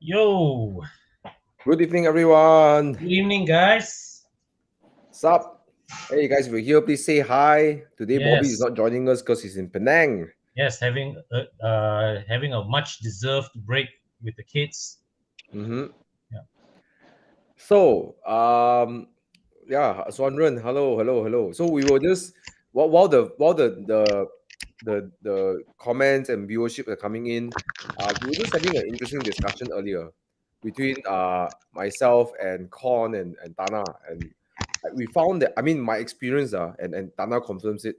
Yo, Good evening, everyone. good evening, guys. Sup? Hey, guys, if you're here, please say hi. Today, Bobby is Yes, not joining us because he's in Penang. yes, having a much deserved break with the kids. Mm-hmm. Yeah, So, yeah, Swanren, hello. So we were just while the comments and viewership are coming in, we were just having an interesting discussion earlier between myself and Con and Tana, and we found that, I mean, my experience and Tana confirms it,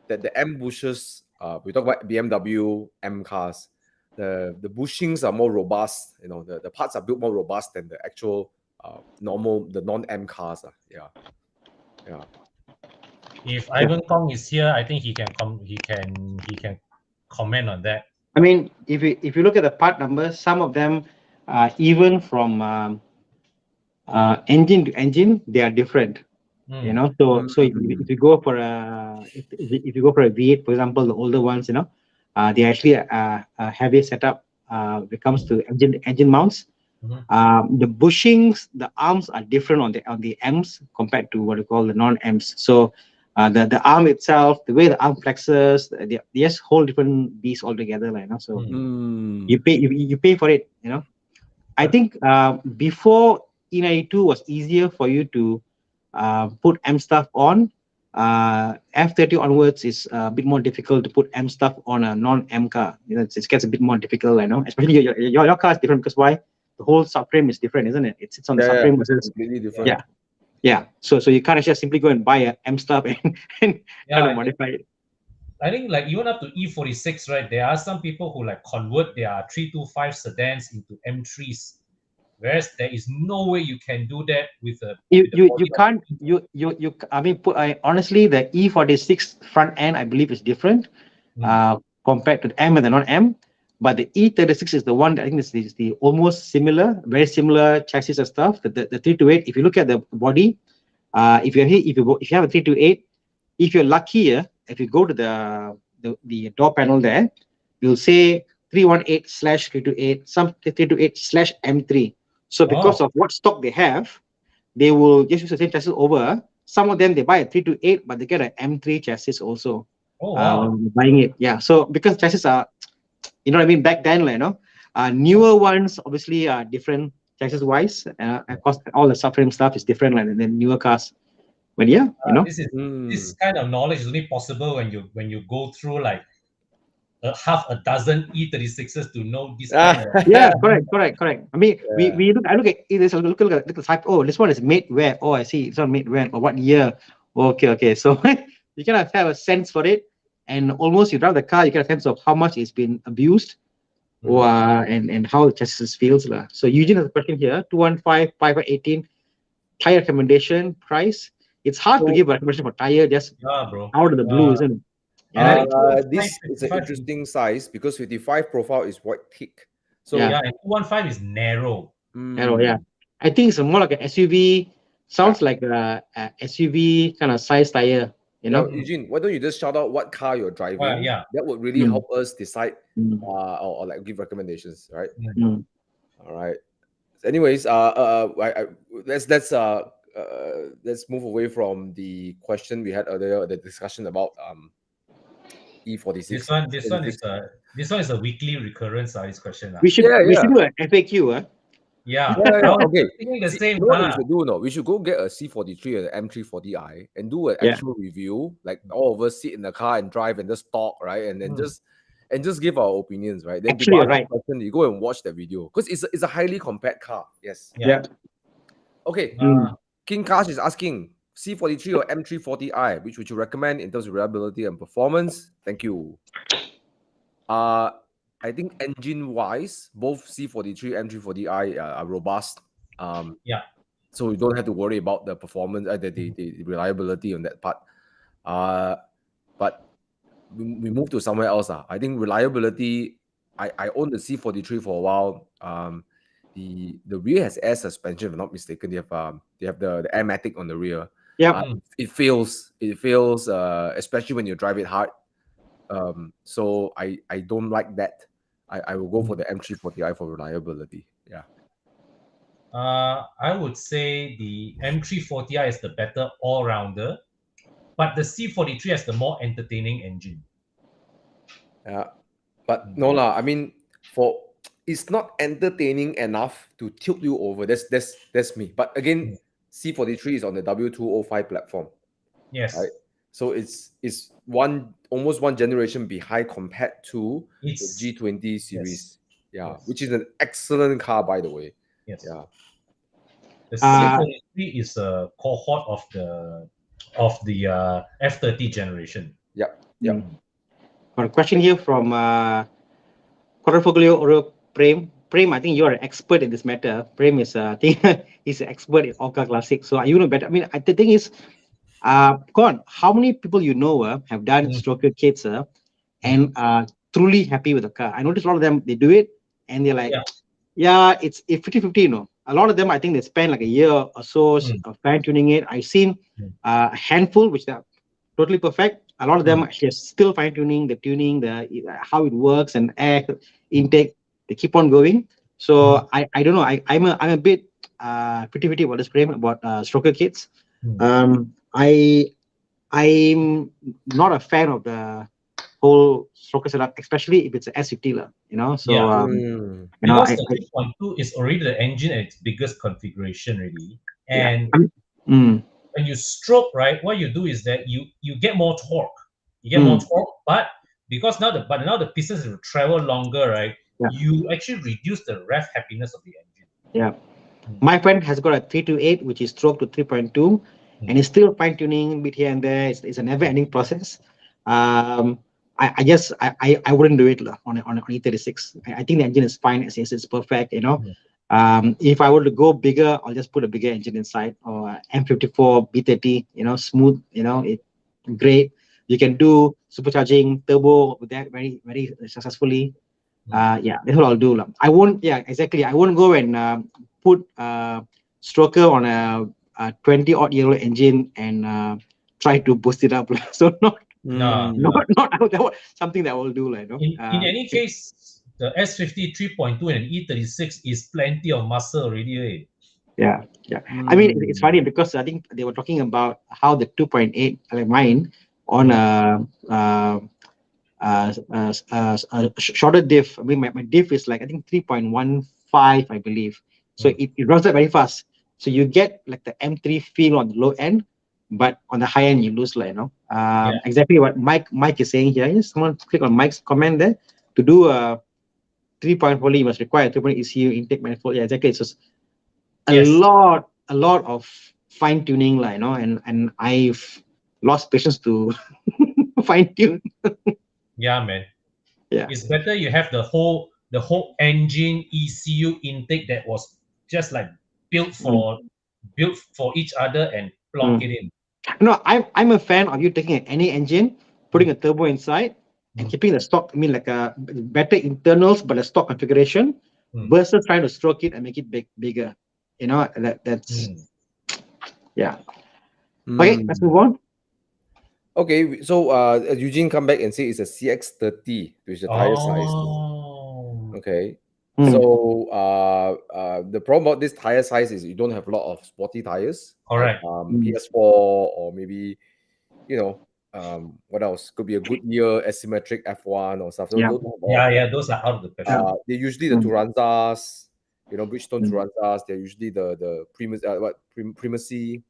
that the M bushes, we talk about BMW M cars, the bushings are more robust. The parts are built more robust than the actual the non-M cars. Yeah. if Yeah. Ivan Kong is here, I think he can come. He can comment on that. I mean, if you look at the part numbers, some of them, even from engine to engine, they are different. Mm. So if you go for if you go for a V8, for example, the older ones, they actually a heavier setup when it comes to engine mounts. Mhm. The bushings, the arms are different on the M's compared to what you call the non-M's. So the arm itself, the way the arm flexes, they just whole different beast altogether, So Mm. Mm. you pay for it. I But think before E92 was easier for you to put M stuff on. F30 onwards is a bit more difficult to put M stuff on a non-M car. It gets a bit more difficult, especially your car is different because why? The whole subframe is different, isn't it? It sits on the Yeah, subframe it's versus completely different. yeah, yeah, yeah. So you can't just simply go and buy a M stuff and yeah, try to I think modify it. I think like even up to E46, right? There are some people who like convert their 325 sedans into M3s, whereas there is no way you can do that You with the you you body of can't you I mean put I honestly the E46 front end I believe is different Mm. compared to the M and the non-M, but the E36 is the one that I think is the almost similar, very similar chassis and stuff. The 328, if you look at the body, if you have a 328, if you're luckier, if you go to the door panel there, you'll say 318 slash 328, some 328 slash M3. So because Oh, of what stock they have, they will just use the same chassis over. Some of them they buy a 328, but they get an M3 chassis also oh wow. when buying it. Yeah. So because chassis are, you know what I mean, back then, newer ones obviously are different chassis wise. Of course, all the subframe stuff is different like than newer cars. But yeah, This Mm. kind of knowledge is only possible when you go through like half a dozen E36s to know this kind of. yeah, correct. I mean, Yeah. I look at it. Look at the type. Oh, this one is made where? Oh, I see. It's not made when or what year? Okay. So you kind of have a sense for it, and almost you drive the car, you get a sense of how much it's been abused, or Mhm. and how the chassis feels lah. So Eugene has a question here: 215, 518 tire recommendation price. It's hard to So give a recommendation for tire just Yeah, bro. out of the blue, isn't it? And I Yeah, think 215, this is an 55 is, interesting size because 55 profile is quite thick. yeah, So, yeah, and 215 is narrow. arrow, yeah. mm, I think it's more like an SUV. yeah. Sounds like a SUV kind of size tire, you Now, know. Mm. Eugene, why don't you just shout out what car you're driving? Yeah. That would really Mm, help us decide, mm, or like give recommendations, right? Mm. mm. All right. Anyways, let's move away from the question we had earlier, the discussion about This E46, one, this one is E36. a this one is a weekly recurrence. This question. We should Yeah, we should yeah. do an FAQ, huh? Yeah, Yeah, I yeah. was Okay. thinking the See, same. you know what we should do? No, we should go get a C43 and an M340i and do an Yeah, actual review. Like all of us sit in the car and drive and just talk, right? And then Mm. just give our opinions, right? Then actually, people you're ask right. a question, you go and watch the video because it's a highly compact car. Yes. Yeah. Yeah. Okay. Uh, Mm. King Cash is asking C43 or M340i, which would you recommend in terms of reliability and performance? Thank you. Uh, I think engine wise, both C43 M340i are robust. Um, yeah. so you don't have to worry about the performance, the reliability on that part. Uh, but we move to somewhere else. I think reliability. I own the C43 for a while. The rear has air suspension, if I'm not mistaken. They have the airmatic on the rear. Yep. Mm. It feels especially when you drive it hard. So I don't like that. I will go for Mm. the M340i for reliability. Yeah. I would say the M340i is the better all-rounder, but the C43 has the more entertaining engine. Yeah. But no lah. I mean, for it's not entertaining enough to tilt you over. That's me. But again, C43 is on the W205 platform, Yes, right? So it's almost one generation behind compared to the it's G20 series. Yeah, yes. which is an excellent car, by the way. Yes. Yeah. The Uh, C43 is a cohort of the F30 generation. Yep. Yep. got a question here from Quadrifoglio Oro Prem. Prem, I think you're an expert in this matter. Prem is, I think, he's an expert in Orca Classic. So you know better. I mean, the thing is, Con, how many people you know have done stroker kits and truly happy with the car? I noticed a lot of them, they do it and they're like, yeah, it's 50-50, you know. A lot of them, I think they spend like a year or so fine tuning it. I've seen a handful which are totally perfect. A lot of them actually are still fine tuning the tuning, the how it works and air intake. They keep on going. So I don't know. I'm a bit 50-50 about this frame about stroker kits. I'm not a fan of the whole stroker setup, especially if it's an S50, you know. So Yeah. Mm. you know, Because the 3.2 is already the engine at its biggest configuration already. And when you stroke, right, what you do is that you get more torque. You get more torque, but because now the pistons will travel longer, right? Yeah. You actually reduce the rev happiness of the engine. Yeah. My friend has got a 328, which is stroke to 3.2, and he's still fine tuning bit here and there. It's a never ending process. I guess I wouldn't do it on E36. I think the engine is fine as is. It's perfect, you know. If I were to go bigger, I'll just put a bigger engine inside or M54 B30, you know, smooth, you know, it great. You can do supercharging turbo with that very, very successfully. Yeah, that's what I'll do. I won't, yeah, exactly. I won't go and put stroker on a 20 odd year old engine and try to boost it up. So No. not something that I will do. Like, no? In any case, the S50 3.2 and E36 is plenty of muscle already. Eh? Yeah. I mean, it's funny because I think they were talking about how the 2.8, like mine, on a shorter diff. I mean, my diff is like, I think 3.15, I believe. So it runs up very fast. So you get like the M3 feel on the low end, but on the high end, you lose, like, you know. Exactly what Mike is saying here. Yes, someone click on Mike's comment there. To do a 3.4, you must require a 3.8 ECU intake manifold. Yeah, exactly. It's just a lot of fine tuning, like, you know, and I've lost patience to fine tune. Yeah, man. Yeah. It's better you have the whole engine ECU intake that was just like built for each other and plonk it in. No, I'm a fan of you taking any engine, putting a turbo inside, and keeping the stock. I mean, like a better internals, but a stock configuration, versus trying to stroke it and make it bigger. You know, that's yeah. Okay, let's move on. Okay, so Eugene come back and say it's a CX30, which is the tire size. Oh. Okay. So the problem about this tire size is you don't have a lot of sporty tires. Correct. Like PS4 or maybe, you know, what else? Could be a Goodyear asymmetric F1 or stuff. So Yeah. those don't have a lot of Yeah, those are out of the question. they're usually the Turanzas, you know, Bridgestone Turanzas. They're usually the Primacy.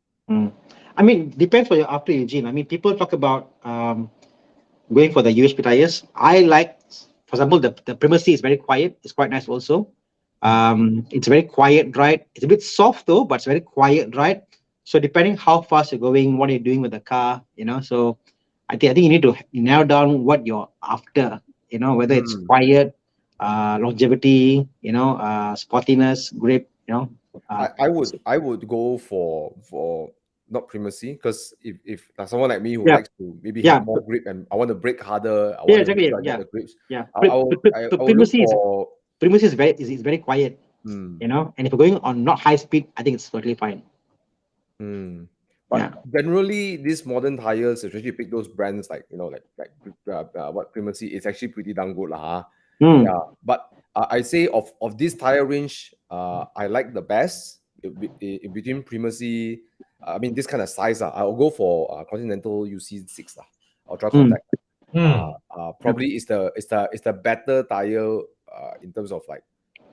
I mean, depends what you're after, Eugene. I mean, people talk about going for the UHP tires. I like, for example, the Primacy is very quiet. It's quite nice also. It's very quiet ride. It's a bit soft though, but it's very quiet ride. So depending how fast you're going, what you're doing with the car, you know. So I think you need to narrow down what you're after, you know, whether it's quiet, longevity, you know, sportiness, grip, you know. I would go for not Primacy, because if someone like me who Yeah. likes to maybe have more grip and I want to brake harder, I Yeah, want to make exactly. sure I Yeah. get the grips. Yeah. I would look for Primacy is very quiet, you know, and if you're going on not high speed, I think it's totally fine. But generally, these modern tires, especially you pick those brands like, you know, like what Primacy, is actually pretty damn good lah. Yeah, but I say of this tire range, I like the best in between Primacy. I mean, this kind of size. I'll go for Continental UC6. Ultra Contact. Mm. Probably it's the better tire in terms of like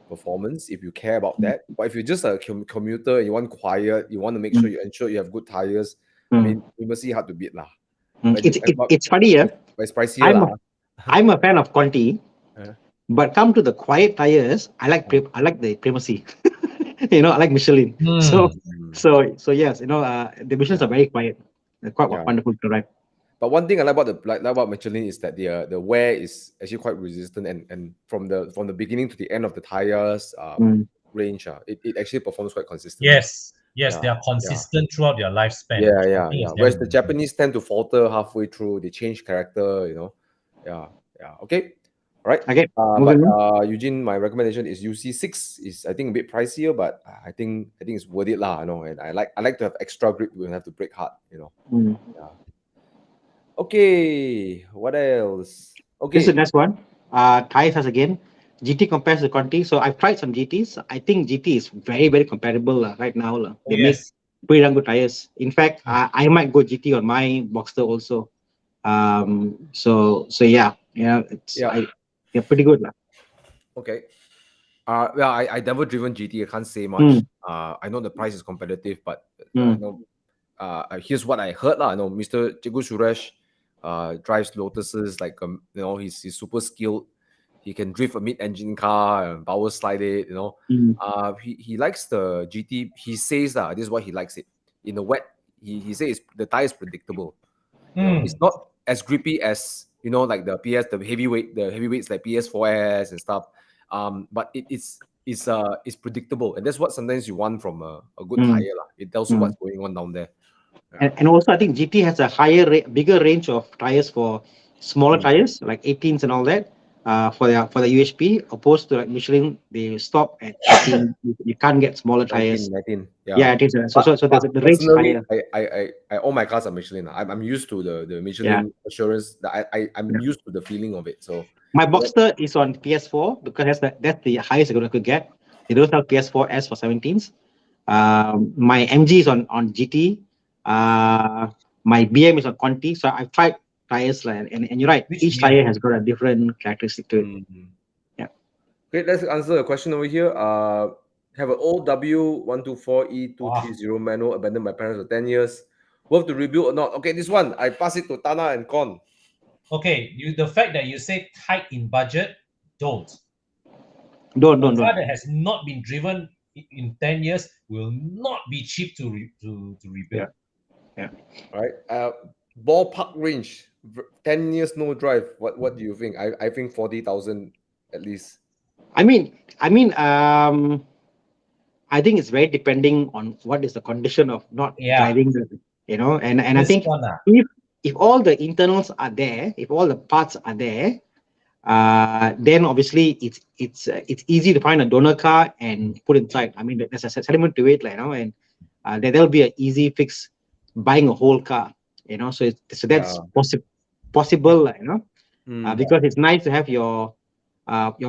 performance if you care about that. But if you're just a commuter and you want quiet, you want to make sure you ensure you have good tires. I mean, Primacy hard to beat lah. But It's funny, yeah. but it's pricier lah. I'm a fan of Conti, but come to the quiet tires, I like the Primacy. I like Michelin. So yes, the Michelins are very quiet. They're quite wonderful to ride. But one thing I like about Michelin is that the wear is actually quite resistant, and from the beginning to the end of the tires range, it actually performs quite consistently. Yes, they are consistent throughout their lifespan. Yeah. Whereas the Japanese tend to falter halfway through, they change character, Yeah. Okay. All right. Okay. But Eugene, my recommendation is UC6 is I think a bit pricier, but I think it's worth it lah. And I like to have extra grip. We don't have to brake hard. Yeah. Okay, what else? Okay. This is the next one. Tires as again. GT compares to Conti. So I've tried some GTs. I think GT is very, very comparable right now. They make pretty damn good tires. In fact, I might go GT on my Boxster also. So yeah, they're pretty good. Okay. Well, I never driven GT. I can't say much. I know the price is competitive, but here's what I heard. I know Mr. Chigu Suresh drives Lotuses like he's super skilled. He can drift a mid-engine car and power slide it. He likes the GT. He says that this is what he likes it. In the wet, he says the tire is predictable. It's not as grippy as like the heavyweights like PS4S and stuff. But it's predictable, and that's what sometimes you want from a good tire lah. It tells you what's going on down there. And also, I think GT has a bigger range of tires for smaller tires like 18s and all that. For the UHP, opposed to like Michelin, they stop at 18. You can't get smaller tires. 19, yeah. It is. So the range is higher. I all my cars are Michelin. I'm used to the Michelin assurance. That I'm used to the feeling of it. So my Boxster is on PS4 because that's the highest I could get. They don't have PS4S for 17s. My MG is on GT. My BM is on Conti. So I've tried tires and you're right. Each tire has got a different characteristic to it. Yeah. Okay, let's answer a question over here. Have an old W124E230 manual abandoned by parents for 10 years. Worth to rebuild or not? Okay, this one I pass it to Thana and Con. Okay, the fact that you say tight in budget, don't. Don't. A car that has not been driven in 10 years will not be cheap to rebuild. Yeah. All right. Ballpark range, 10 years no drive. What do you think? I think 40,000 at least. I think it's very depending on what is the condition of not driving, and I think if all the internals are there, if all the parts are there, then obviously it's easy to find a donor car and put inside. I mean, there's a element to it, and there'll be an easy fix buying a whole car, so that's possible, because it's nice to have your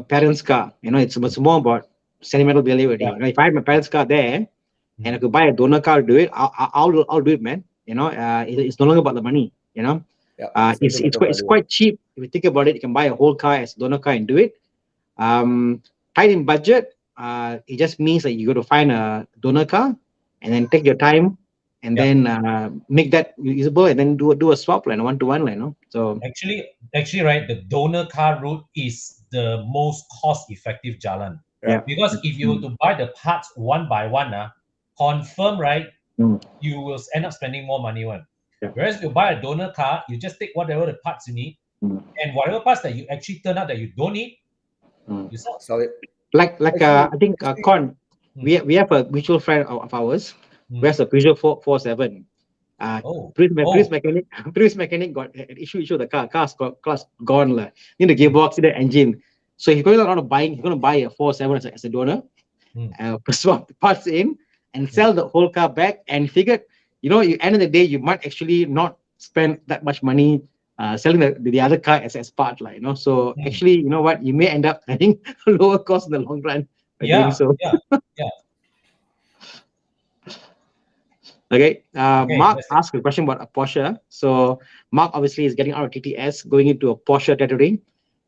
parents' car. It's more about sentimental value already. If I have my parents' car there and I could buy a donor car to do it, I'll do it, man. It's no longer about the money. It's quite cheap. If you think about it, you can buy a whole car as a donor car and do it. Tight in budget, it just means that you got to find a donor car and then take your time and then make that usable and then do a swap line, 1-to-1 So actually, right, the donor car route is the most cost-effective jalan. Because if you were to buy the parts one by one, confirm, right, you will end up spending more money. Whereas if you buy a donor car, you just take whatever the parts you need, and whatever parts that you actually turn out that you don't need, you sell it. I think Con, we have a mutual friend of ours who has a Peugeot 407. Previous mechanic got an issue the car's gone in the gearbox, in the engine. So he's going to buy a 407 as a donor, swap the parts in and sell the whole car back, and figured, you end of the day you might actually not spend that much money selling the other car as part, So actually, you know what, you may end up having a lower cost in the long run by doing so. Yeah. Okay. Okay, Mark that's it. asked a question about a Porsche. So Mark obviously is getting out of TTS, going into a Porsche territory,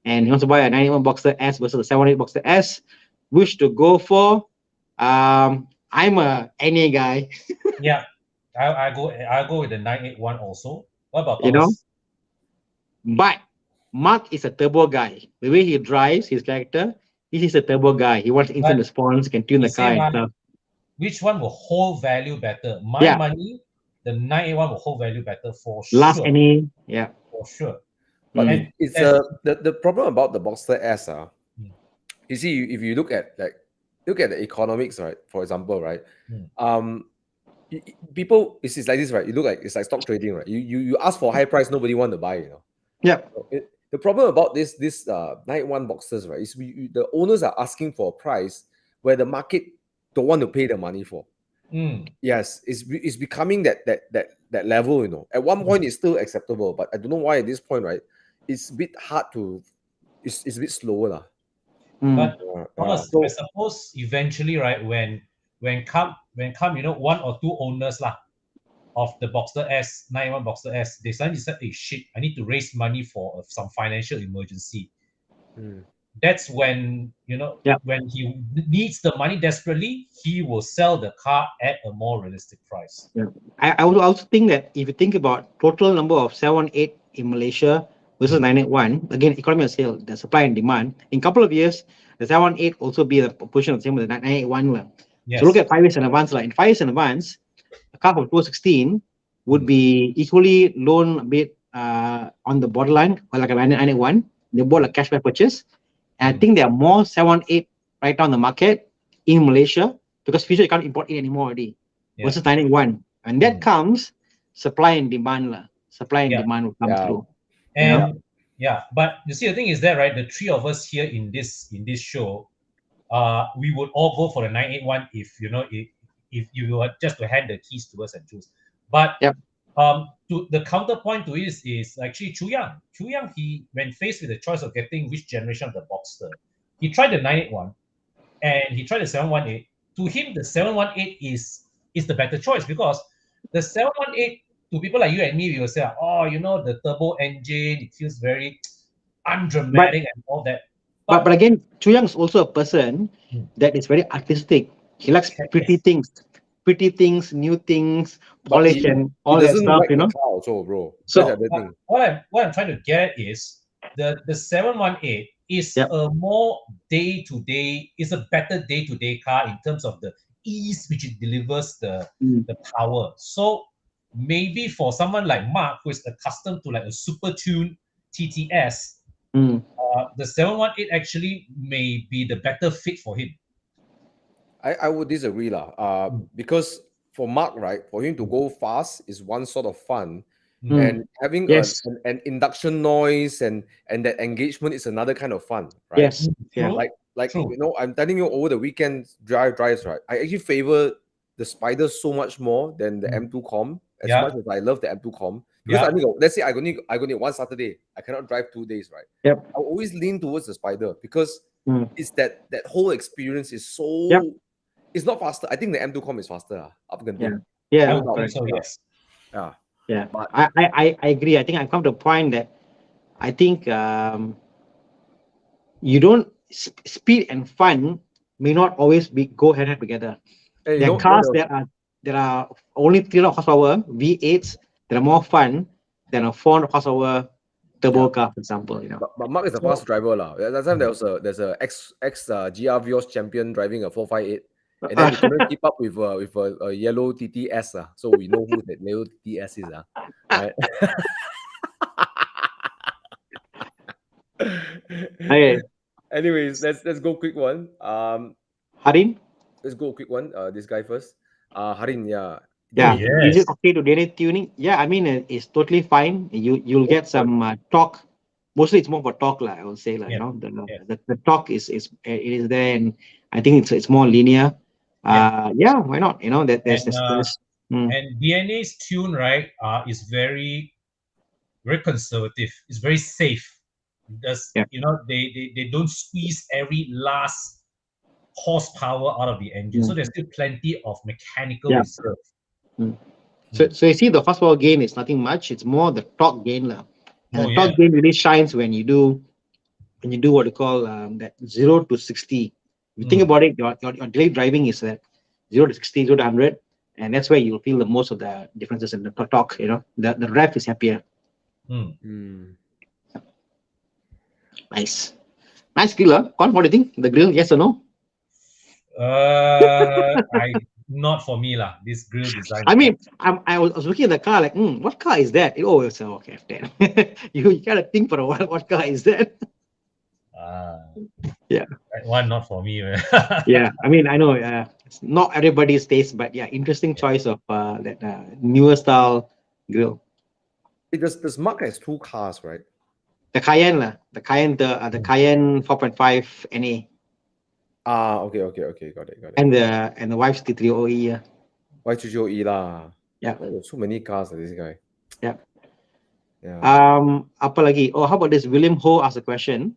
and he wants to buy a 91 Boxster S versus a 78 Boxster S. Which to go for? I'm a NA guy, Yeah, I go with the 981 also. What about you know, Thomas? but Mark is a turbo guy. The way he drives his character, he's a turbo guy. He wants instant But response, can tune the the car same and one, stuff. which one will hold value better? My Yeah, money, the 981 will hold value better for last sure. NA. Yeah. For sure. But Mm. it's That's the problem about the Boxster S, mm, you see, if you look at the economics, right? For example, right? mm. Um, people, it's like this, right? You look like it's like stock trading, right? You ask for high price, nobody want to buy, you know. Yeah. The problem about this night one boxes, right, is the owners are asking for a price where the market don't want to pay the money for. Mm. Yes, it's becoming that level, you know. At one point, it's still acceptable, but I don't know why at this point, right? It's a bit hard to, it's a bit slower, lah. Mm. But Thomas, I So suppose eventually, right, when come, one or two owners lah of the Boxster S, 91 Boxster S, they suddenly said, hey shit, I need to raise money for some financial emergency. mm, That's when, Yeah. when he needs the money desperately, he will sell the car at a more realistic price. Yeah. I would also think that if you think about total number of 718 in Malaysia versus 981, again, economy of scale, the supply and demand, in a couple of years, the 718 also be the proportion of the same with the 981. So look Yes. at 5 years in advance. In 5 years in advance, a car from 2016 would Mm. be equally loan a bit on the borderline, or like a 981. They bought a cashback purchase. And I think there are more 718 right now in the market in Malaysia because future you can't import it anymore already versus 981. And that comes supply and demand. Supply and Yeah. demand will come yeah, through. You know? And yeah, but you see, the thing is that, right, the three of us here in this show, we would all go for the 981 if you were just to hand the keys to us and choose. But Yep. to the counterpoint to it is actually Chu Yang. Chu Yang, he when faced with the choice of getting which generation of the Boxster, he tried the 981 and he tried the 718. To him, the 718 is the better choice because the 718, to people like you and me, we will say, oh, the turbo engine, it feels very But undramatic and all that. but again, Chu Yang is also a person Hmm. that is very artistic. He likes pretty things, new things, but polish he and he all that doesn't stuff, like the car also, bro. That's the So other But thing. what I'm trying to get is the 718 is Yep. a more day-to-day, is a better day-to-day car in terms of the ease which it delivers the power. So maybe for someone like Mark who is accustomed to like a super tuned TTS, Mm. the 718 actually may be the better fit for him. I would disagree, lah. Because for Mark, right, for him to go fast is one sort of fun, Mm. and having Yes. an induction noise and that engagement is another kind of fun, right? Yes. Yeah. True. Like True. I'm telling you, over the weekend drives, right, I actually favor the Spider so much more than the M2 Com. As Yeah. much as I love the M2 Com, because Yeah. let's say I go need one Saturday, I cannot drive 2 days, right? Yep. I always lean towards the Spider because Mm. it's that whole experience is Yep. so, it's not faster. I think the M2 Com is faster. Up Yeah. Genting. Yeah. I No would doubt. think Correct. so, Yeah. yes. Yeah. Yeah. But I agree. I think I've come to a point that I think you don't speed and fun may not always be go hand in hand together. hey, There are cars that are only 300 horsepower V8s that are more fun than a 400 horsepower turbo car, for example. but Mark is a So fast driver, lah. That time there's a ex GR Vios champion driving a 458, and then he couldn't keep up with a yellow TTS, so we know who that yellow TTS is, right? Okay, Anyways, let's go quick one. Harin. Let's go quick one. This guy first. Harin, yeah. oh Yeah, is it yes. okay to delay tuning? Yeah, I mean it's totally fine. You'll get some torque. Mostly it's more for torque, like I would say, like Yeah. Yeah. the torque is it is there, and I think it's more linear. Yeah, why not? There's And and DNA's tune, right, is very conservative. It's very safe. Does yeah. they don't squeeze every last horsepower out of the engine. So there's still plenty of mechanical reserve. So you see the horsepower gain is nothing much. It's more the torque gain lah. And the torque gain really shines when you do what you call that 0 to 60. If you think about it, your daily driving is 0 to 60, 0 to 100, and that's where you'll feel the most of the differences in the torque. You know, the rev is happier. Nice grill. Con, what do you think? The grill, yes or no? Not for me lah. This grill design. I mean, I was looking at the car like, what car is that? Oh, it's okay. you gotta think for a while. What car is that? Yeah. That one not for me. Yeah, I mean, I know it's not everybody's taste, but yeah, interesting choice of that newer style grill. This Mark has 2 cars, right? The Cayenne, the Cayenne 4.5 NA. Okay, got it. And the wife's T30E. Y30E lah. Yeah. There's so many cars this guy. Yeah. Yeah. Apa lagi? Oh, how about this? William Ho asked a question.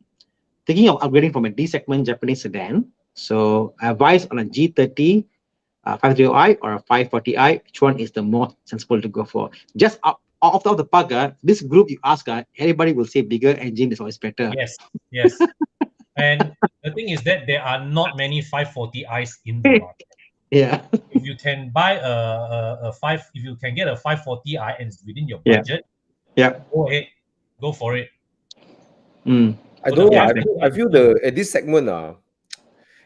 Thinking of upgrading from a D-segment Japanese sedan, so advice on a G30 530i or a 540i, which one is the more sensible to go for? Just off the park, this group you ask, everybody will say bigger engine is always better. Yes. And the thing is that there are not many 540i's in the market. Yeah. If you can buy if you can get a 540i and it's within your budget, go ahead, go for it. I don't know. I feel at this segment, I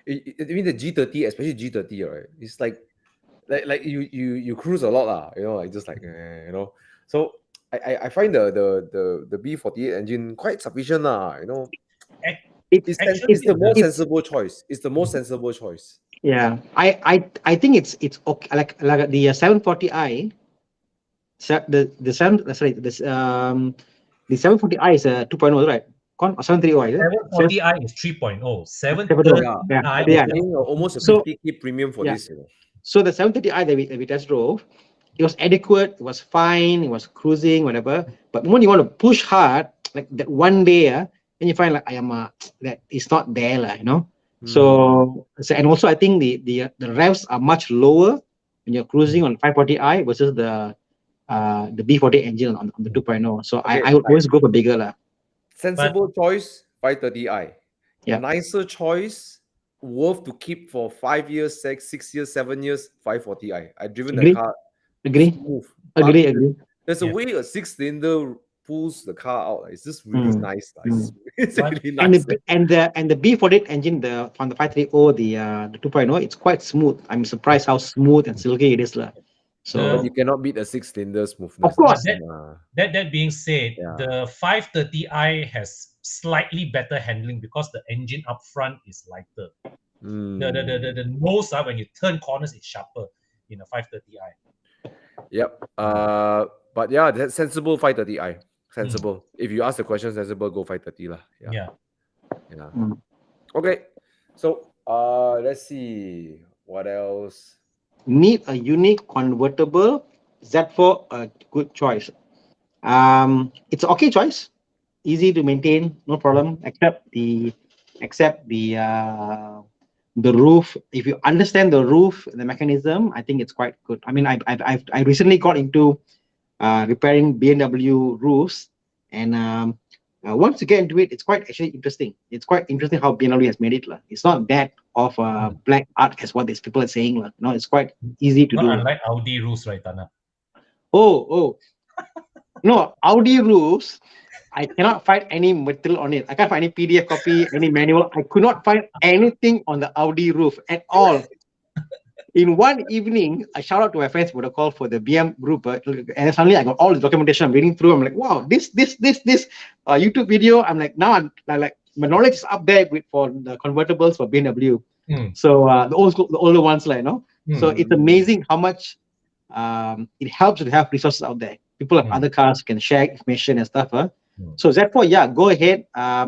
mean the G30, especially G30, right? It's like you cruise a lot, you know, like just like you know. So I find the B48 engine quite sufficient, you know. It's the most sensible choice. It's the most sensible choice. Yeah, I think it's okay. Like the 740i, the 740i is a 2.0, right? Or 730i, 740i is 3.0. 730i, almost a 50K premium for this. You know. So the 730i that we test drove, it was adequate, it was fine, it was cruising, whatever. But when you want to push hard, like that one day, and you find like that it's not there, you know. So and also I think the revs are much lower when you're cruising on 540i versus the B40 engine on the 2.0. So I would always go for bigger. Sensible choice, 530i. Yeah. Nicer choice, worth to keep for 5 years, 6 years, 7 years, 540i. I've driven the car. Agree. There's a way a 6-cylinder pulls the car out. It's just really nice. It's really nice. And the B48 engine, from the 530, the 2.0, it's quite smooth. I'm surprised how smooth and silky it is. So but you cannot beat a 6-cylinder smoothness. Of course. That being said, the 530i has slightly better handling because the engine up front is lighter. The nose, when you turn corners, is sharper in a 530i. Yep. But yeah, that's sensible 530i. Sensible. If you ask the question, sensible, go 530 lah. Yeah. Okay. So let's see what else. Need a unique convertible Z4, a good choice. It's an okay choice, easy to maintain, no problem. Except the roof. If you understand the roof, the mechanism, I think it's quite good. I mean, I recently got into repairing BMW roofs, and once you get into it, it's quite actually interesting. It's quite interesting how BMW has made it. It's not that of black art as what these people are saying. No, it's quite easy to do. Unlike Audi roofs, right, Thana? Oh. No, Audi roofs, I cannot find any material on it. I can't find any PDF copy, any manual. I could not find anything on the Audi roof at all. In one evening, I shout out to my friends for the call for the BM group, and suddenly I got all the documentation. I'm reading through. I'm like, wow, this YouTube video. I'm like, now I'm like, my knowledge is up there for the convertibles for BMW. So the older ones, So it's amazing how much it helps to have resources out there. People have other cars can share information and stuff. So Z4, go ahead.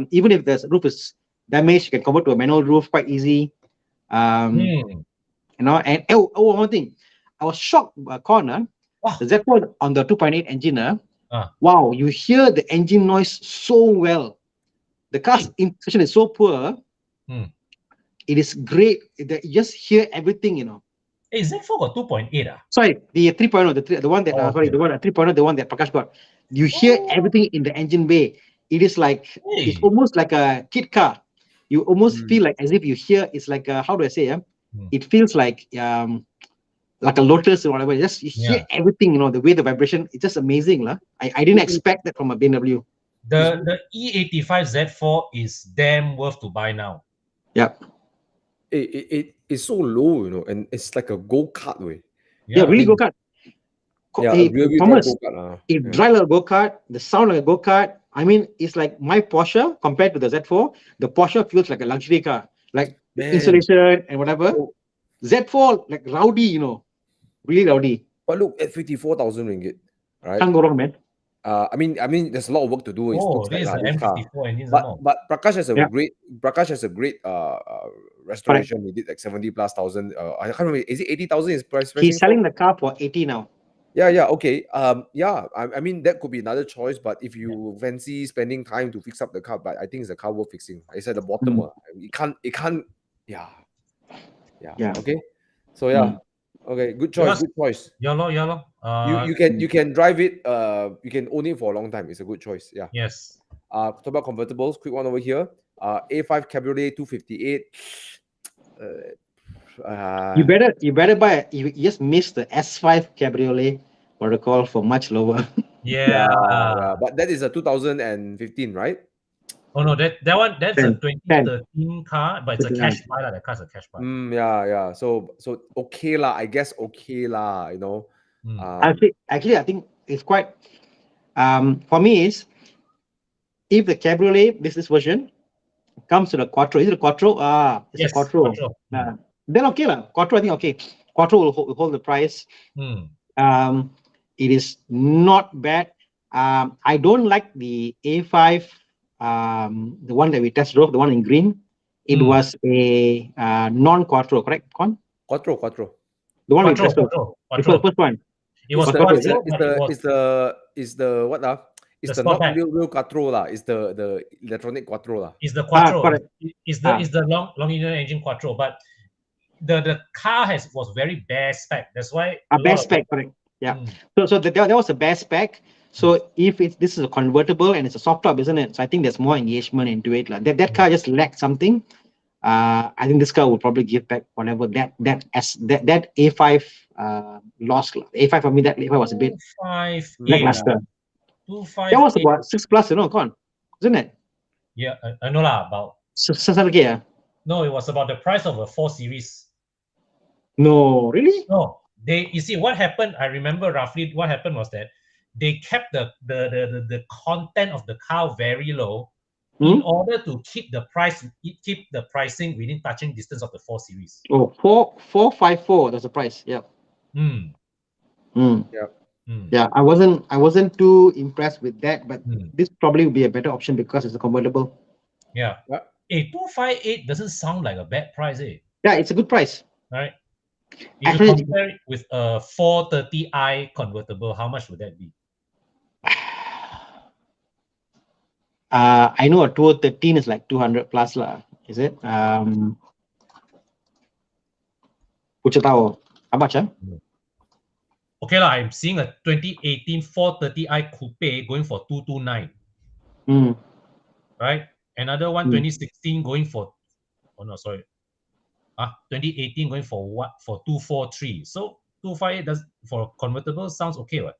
Even if the roof is damaged, you can convert to a manual roof quite easy. And one thing, I was shocked by corner. The Z4 on the 2.8 engine. Wow, you hear the engine noise so well. The car's insulation is so poor. It is great. You just hear everything, you know. Hey, Z4 got 2.8 ah? Sorry, the 3.0, the one that Oh, sorry, okay. the one 3.0, the one that Prakash got. You hear everything in the engine bay. It is like it's Hey. almost like a kit car. You almost feel like as if you hear it's like a, how do I say? It feels like a Lotus or whatever. Just you hear everything, you know, the way the vibration. It's just amazing, lah. I didn't expect that from a BMW. The E85 Z4 is damn worth to buy now. Yeah. It is so low, you know, and it's like a go-kart way. Yeah, really go-kart. Yeah, Hey, real Thomas, go-kart. it drive like a go-kart, the sound like a go-kart. I mean, it's like my Porsche compared to the Z4. The Porsche feels like a luxury car, like the installation and whatever. Z4, like rowdy, you know, really rowdy. But look, at 54,000 ringgit, right? Can't go wrong, man. I mean, there's a lot of work to do. It looks this like is this car. M54 engine. But Prakash has a great restoration. He did like 70+ thousand. I can't remember. Is it 80,000? Is price? He's selling the car for 80 now. Yeah, okay. I mean that could be another choice, but if you fancy spending time to fix up the car, but I think it's a car worth fixing. It's at the bottom. It can't. Yeah. Okay. So okay. Good choice. Yeah. You can drive it. You can own it for a long time. It's a good choice. Yeah. Yes. Talk about convertibles. Quick one over here. A5 Cabriolet 258. You better buy. You just missed the S5 Cabriolet protocol for much lower. Yeah. But that is a 2015, right? Oh no, that's a 2013 car, but it's a cash buy. That car's a cash buy. Yeah. So okay lah. I guess okay lah. You know. Actually, I think it's quite. For me is if the Cabriolet this version comes to the Quattro. Is it a Quattro? It's a Quattro. Then okay lah. Quattro, I think okay. Quattro will hold the price. It is not bad. I don't like the A5, the one that we test drove, the one in green. It was a non-Quattro, correct, Con? Quattro. The one we test drove. The first one. It was is the what It's the not real Quattro lah. It's the electronic Quattro lah. It's the Quattro. It's the long linear engine Quattro, but the car was very bare spec. That's why bare spec, correct. Yeah. So that was a bare spec. So if this is a convertible and it's a soft top, isn't it? So I think there's more engagement into it. Like that car just lacked something. I think this car will probably give back whatever that A5 lost. A5 for me, that A5 was a bit lackluster. That was about 6+, you know, Con, isn't it? Yeah, I know lah, about 600K, yeah. No, it was about the price of a 4 Series. No, really? No, you see what happened. I remember roughly what happened was that they kept the content of the car very low in order to keep the pricing within touching distance of the 4 Series. Oh, 454. That's the price. Yeah. Yeah, I wasn't too impressed with that, but this probably would be a better option because it's a convertible. Yeah. A 258 doesn't sound like a bad price, eh? Yeah, it's a good price. Right. If you compare it with a 430i convertible, how much would that be? I know a 2013 is like 200+ lah. Is it? How much? Okay lah, I'm seeing a 2018 430i coupe going for 229. Right? Another one 2016 going for 2018 going for what? For 243. So 258 does for convertible sounds okay, what?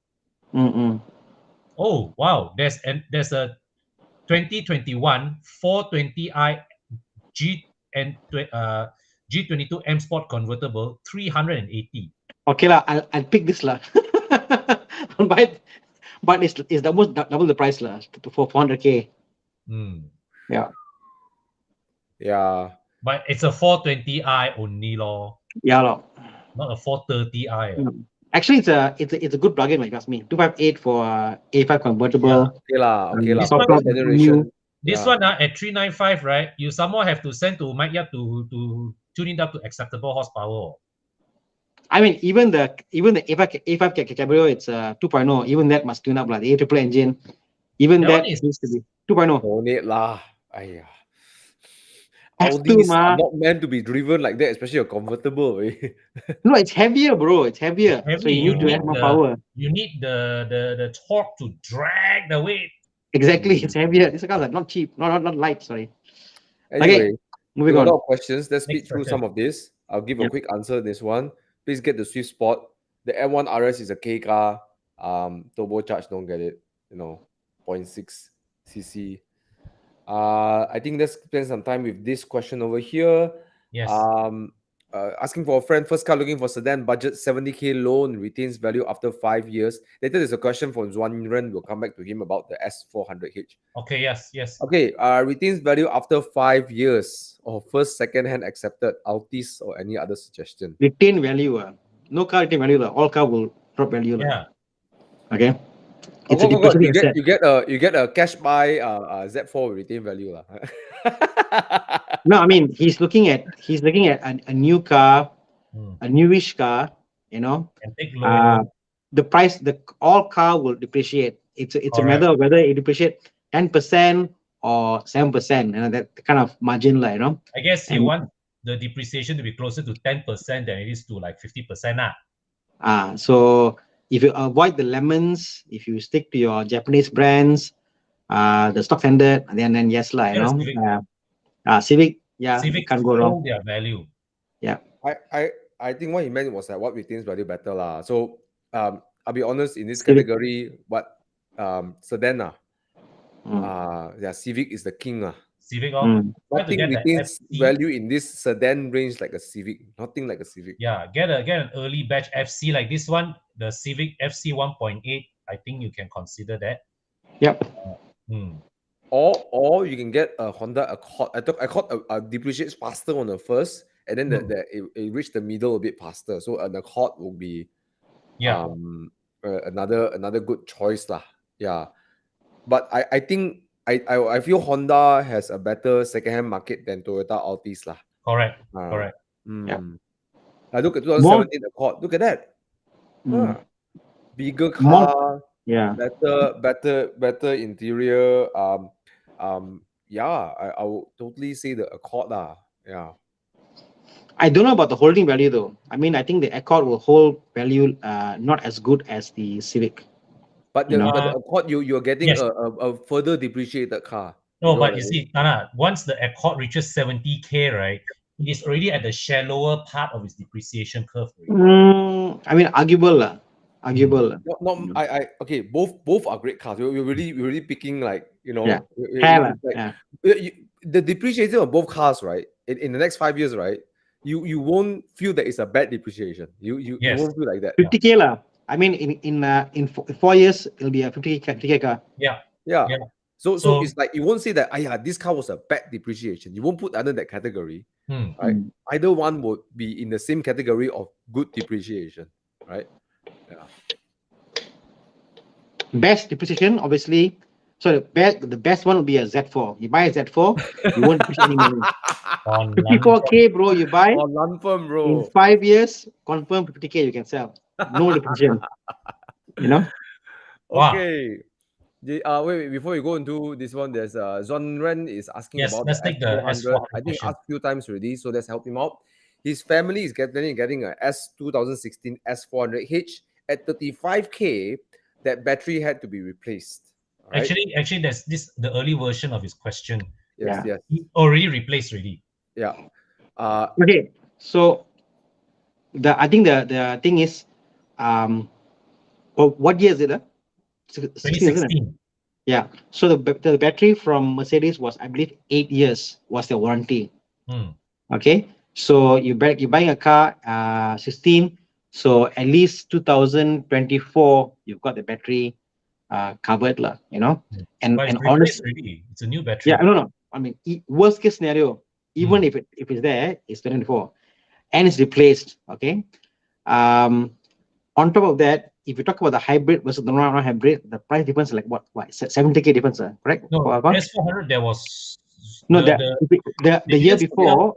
Oh wow, there's a 2021 420i G22 M Sport convertible 380. Okay lah, I'll pick this lah. but it's almost double the price lah for 400K. Yeah. But it's a 420i only lor. Yeah lor. Not a 430i. Actually, it's a good bargain, like you ask me. 258 for A5 convertible. Yeah. Okay lah. This one at 395, right? You somehow have to send to Mike Yap to tune it up to acceptable horsepower. I mean, even the A5 Cabriolet, it's 2.0. Even that must tune up like the A triple engine. Even that needs to be 2.0. Don't need lah. Have to, Audis are ma. not meant to be driven like that, especially a convertible. Eh? No, it's heavier, bro. It's heavier. So Heavy. you You need to have need more power. the torque to drag the weight. Exactly. It's heavier. These cars are not cheap. Not light, sorry. Anyway, Okay, we moving got a lot on. of questions. Let's speed Next through question. some of this. I'll give a Yep. quick answer to this one. Please get the sweet spot. The M1 RS is a K car. Turbocharged, don't get it. 0.6 cc. I think let's spend some time with this question over here. Yes. Asking for a friend, first car looking for sedan, budget 70K loan, retains value after 5 years. Later there's a question from Zuan Ren. We'll come back to him about the S400H. Okay. Yes. Okay, retains value after 5 years or first second hand accepted, Altis or any other suggestion. Retain value. No car retain value. All car will drop value. Yeah. Okay. Oh, It's a depreciating asset. you get a cash buy Z4 with retain value lah. No, I mean he's looking at a new car, a newish car. And take loan. The price, all car will depreciate. It's a matter of whether it depreciate 10% or 7%. That kind of margin, I guess you want the depreciation to be closer to 10% than it is to like 50%. So if you avoid the lemons, if you stick to your Japanese brands, the stock standard, then yes, Civic. Civic, Civic can't go wrong. Their value. Yeah. I think what he meant was that what retains value better lah. So I'll be honest, in this Civic. category, what sedan Civic is the king lah. Civic, nothing retains value in this sedan range like a Civic. Nothing like a Civic. Yeah, get an early batch FC like this one, the Civic FC 1.8. I think you can consider that. Yep. Or you can get a Honda Accord. Accord depreciates faster on the first, and then it reach the middle a bit faster. So an Accord will be another good choice lah. Yeah, but I think I feel Honda has a better second-hand market than Toyota Altis lah. Correct. Yeah. I look at 2017 Accord. Look at that. Bigger car. Yeah. Better interior. I would totally say the Accord lah. Yeah. I don't know about the holding value though. I mean, I think the Accord will hold value not as good as the Civic. But the Accord, you're getting a further depreciated car. No, but you see, Thana, once the Accord reaches 70K, right, it is already at the shallower part of its depreciation curve. I mean, arguable. Okay, both are great cars. We're really picking like the depreciation of both cars, right? In the next 5 years, right? You won't feel that it's a bad depreciation. You won't feel like that. 50K lah. I mean, in 4 years, it'll be a 50K car. Yeah. So it's like you won't say that this car was a bad depreciation. You won't put under that category, right? Either one would be in the same category of good depreciation, right? Yeah. Best depreciation, obviously. So the best one will be a Z4. You buy a Z4, you won't depreciate any money. 54K, bro, you buy. Bro. In 5 years, confirm 50K you can sell. No depreciation. Okay. Wait, before we go into this one, there's Zon Ren is asking about let's take the S400. I think asked a few times already, so let's help him out. His family is getting a S2016 S400H at 35K. That battery had to be replaced. Right? Actually, there's the early version of his question. Yes. He already replaced already. Yeah. Okay. So I think the thing is, what year is it? 2016. Yeah. So the battery from Mercedes was, I believe, 8 years was the warranty. Okay. So you're buying a car 16. So at least 2024, you've got the battery covered, And honestly, it's a new battery. Yeah, no. I mean, worst case scenario, even if it's there, it's 2024, and it's replaced. Okay. On top of that, if you talk about the hybrid versus the non-hybrid, the price difference is like what 70K difference, correct? No, S400 there was the year before.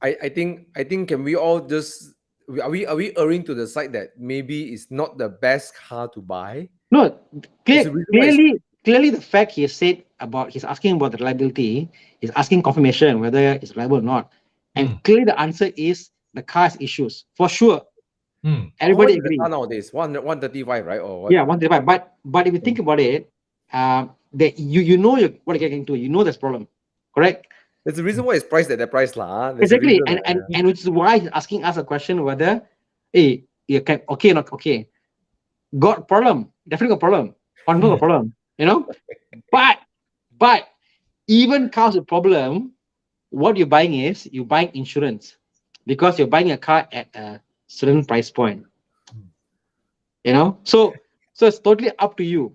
I think can we all just are we erring to the side that maybe it's not the best car to buy? No, clearly clearly the fact he said about, he's asking about the reliability, he's asking confirmation whether it's reliable or not. And clearly the answer is the car has issues. For sure. Everybody agrees. Nowadays, 135, right? Or what? Yeah, 135. But if you think about it, that you know what you're getting to, you know there's problem. Correct? There's a reason why it's priced at that price, lah. Exactly. And which is why he's asking us a question whether, hey, you can okay or not okay. Got problem, definitely got problem. Confirm got problem, you know. But even cars with problem, what you're buying is you're buying insurance because you're buying a car at a certain price point. You know, so it's totally up to you.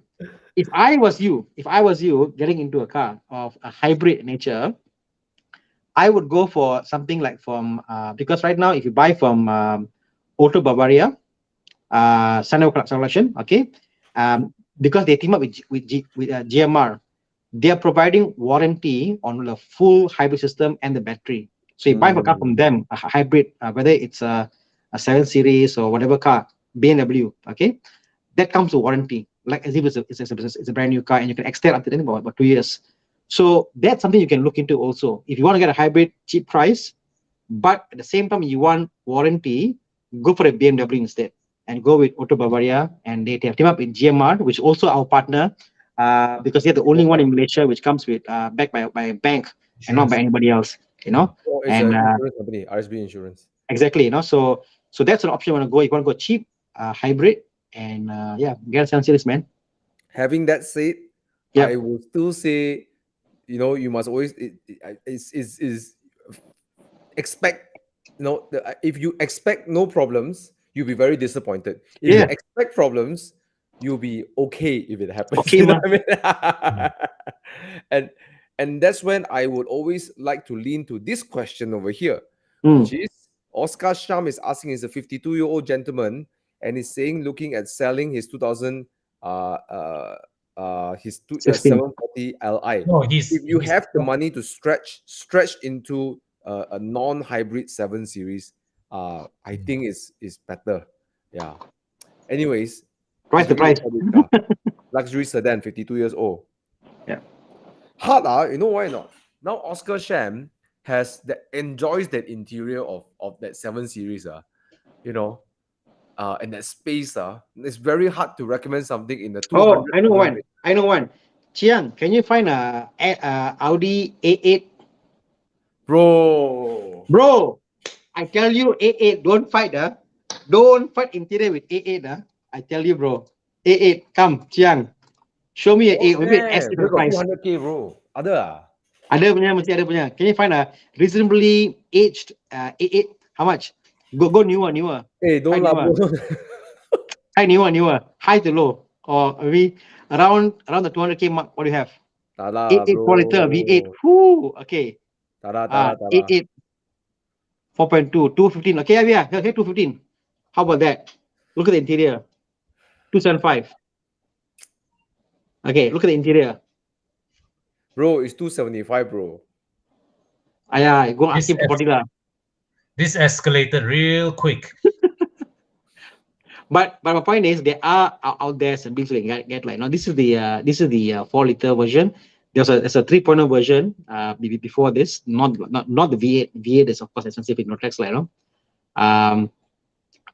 If I was you getting into a car of a hybrid nature, I would go for something like from because right now if you buy from Auto Bavaria, Sunny Collection, okay, because they team up with GMR, they are providing warranty on the full hybrid system and the battery. So you buy a car from them, a hybrid, whether it's a 7 Series or whatever car, BMW, okay, that comes with warranty, like as if it's a brand new car, and you can extend up to about 2 years. So that's something you can look into also. If you want to get a hybrid cheap price, but at the same time you want warranty, go for a BMW instead and go with Auto Bavaria, and they have teamed up with GMR, which is also our partner, because they're the only one in Malaysia which comes with backed by a bank and not by anybody else, you know. It's an insurance company, RSB Insurance. Exactly, you know. So that's an option you want to go. You want to go cheap, hybrid, and get a 7 Series, man. Having that said, I will still say, you know, you must always expect, you know, if you expect no problems, you'll be very disappointed. If you expect problems, you'll be okay if it happens. Okay, you know what I mean? And that's when I would always like to lean to this question over here, which is Oscar Sham is asking, is a 52-year-old gentleman, and he's saying looking at selling his 740 Li. No, if you have the money to stretch into a non-hybrid 7 Series, I think is better. Yeah. Anyways, price. Luxury sedan, 52 years old. Yeah. Hard, you know why not? Now Oscar Sham enjoys that interior of that 7 Series, you know, and that space, it's very hard to recommend something in the 200. Oh, I know one. Chiang, can you find a Audi A8? Bro, I tell you, A8, don't fight, don't fight interior with A8, I tell you, bro. A8, come, Chiang, show me a A8. Maybe S is the price. 200K, bro. Ada punya. Can you find a reasonably aged A8? How much? Go newer. Hey, don't laugh, bro. High newer, high to low, or maybe around the 200K mark. What do you have? 8 4 liter V8. Whoo, okay. 8 4.2 215. Okay, yeah, 215. How about that? Look at the interior. 275. Okay, look at the interior. Bro, it's 275, bro. Yeah, go ask him for 40 lah. This escalated real quick. But my point is, there are out there some builds you can get like now. This is the 4 liter version. There's a 3.0 version before this, not the V8. V8 is of course expensive in Notex, like, you know.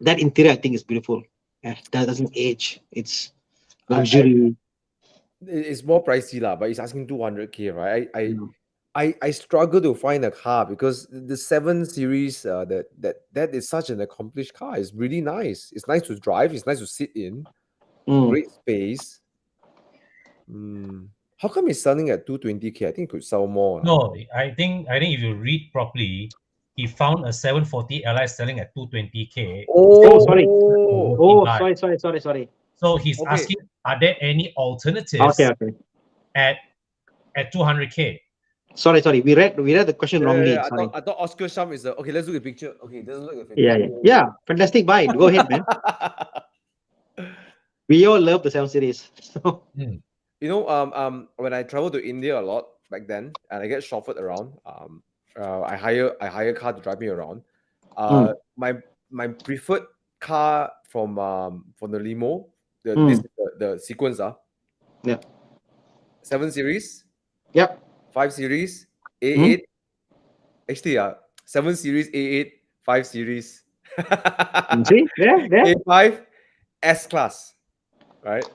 That interior I think is beautiful. That doesn't age. It's luxury. It's more pricey lah, but it's asking 200K, right? I struggle to find a car because the 7 Series that is such an accomplished car. It's really nice. It's nice to drive. It's nice to sit in. Great space. How come it's selling at 220K? I think it could sell more. No, I think if you read properly, he found a 740 Li selling at 220K. Sorry. Sorry. So he's asking, are there any alternatives at 200K? Sorry. We read the question wrongly. I thought Oscar Sham is okay. Let's look at the picture. Okay, it doesn't look like yeah. Fantastic buy. Go ahead, man. We all love the 7 Series. You know, when I travel to India a lot back then, and I get chauffeured around, I hire a car to drive me around. My preferred car from the limo, the sequence, 7 Series, Yep. 5 Series, Hmm? A8. Actually, 7 Series, A8, 5 Series, See? There. A5, S Class, right?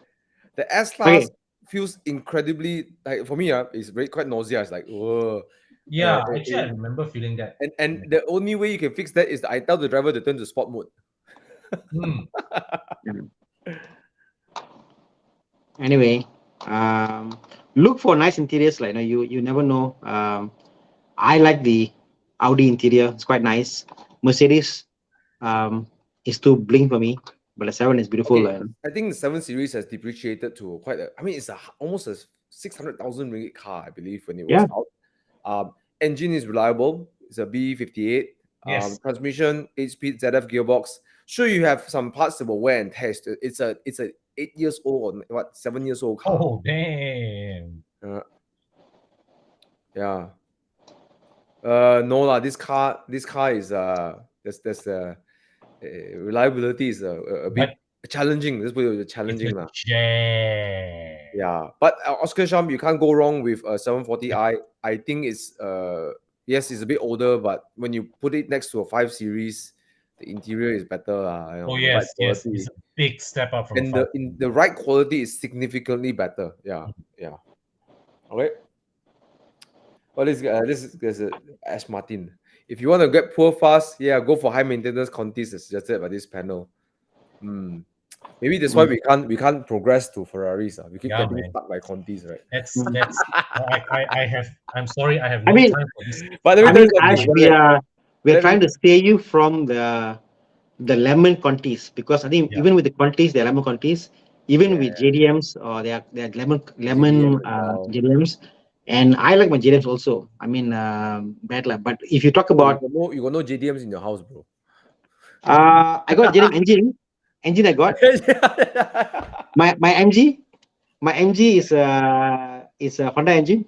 The S Class Okay. feels incredibly, like for me, it's very quite nausea. It's like, whoa. Yeah, actually, I remember feeling that. And the only way you can fix that is I tell the driver to turn to sport mode. Mm. Anyway, look for nice interiors. Like you never know. I like the Audi interior. It's quite nice. Mercedes, is too bling for me, but the 7 is beautiful. Okay, I think the 7 Series has depreciated to quite a. I mean, it's almost a 600,000 ringgit car, I believe, when it was Yeah. out. Engine is reliable. It's a B58. Yes. Transmission, 8-speed ZF gearbox. Sure, you have some parts that will wear and tear. It's a 8 years old or 7 years old car. Oh, damn. Yeah. No lah. This car is there's reliability is a bit But challenging. Let's put it it's challenging a lah. jam. Yeah, but Oscar Sham, you can't go wrong with a 740i. I think it's yes, it's a bit older, but when you put it next to a 5 Series, the interior is better. Oh, The ride yes, yes. quality It's a big step up from a and 5. the ride quality is significantly better. Yeah, yeah. Okay. Well, this is Ash Martin. If you want to get poor fast, yeah, go for high maintenance Contis as suggested by this panel. Maybe that's why we can't progress to Ferraris. We keep Yeah, getting man. stuck by Contis, right? That's I'm sorry, I have I no mean, time for this. But let me I tell mean, you Ash, something. we're Let me- trying to stay you from the lemon Contis, because I think Yeah. even with the Contis, they're lemon Contis. Even with Yeah. JDMs, or they're lemon JDM as well. JDMs, and I like my JDMs also. I mean, bad luck. But if you talk about, You got no JDMs in your house, bro. I got JDM engine. I got my MG. My MG is a Honda engine.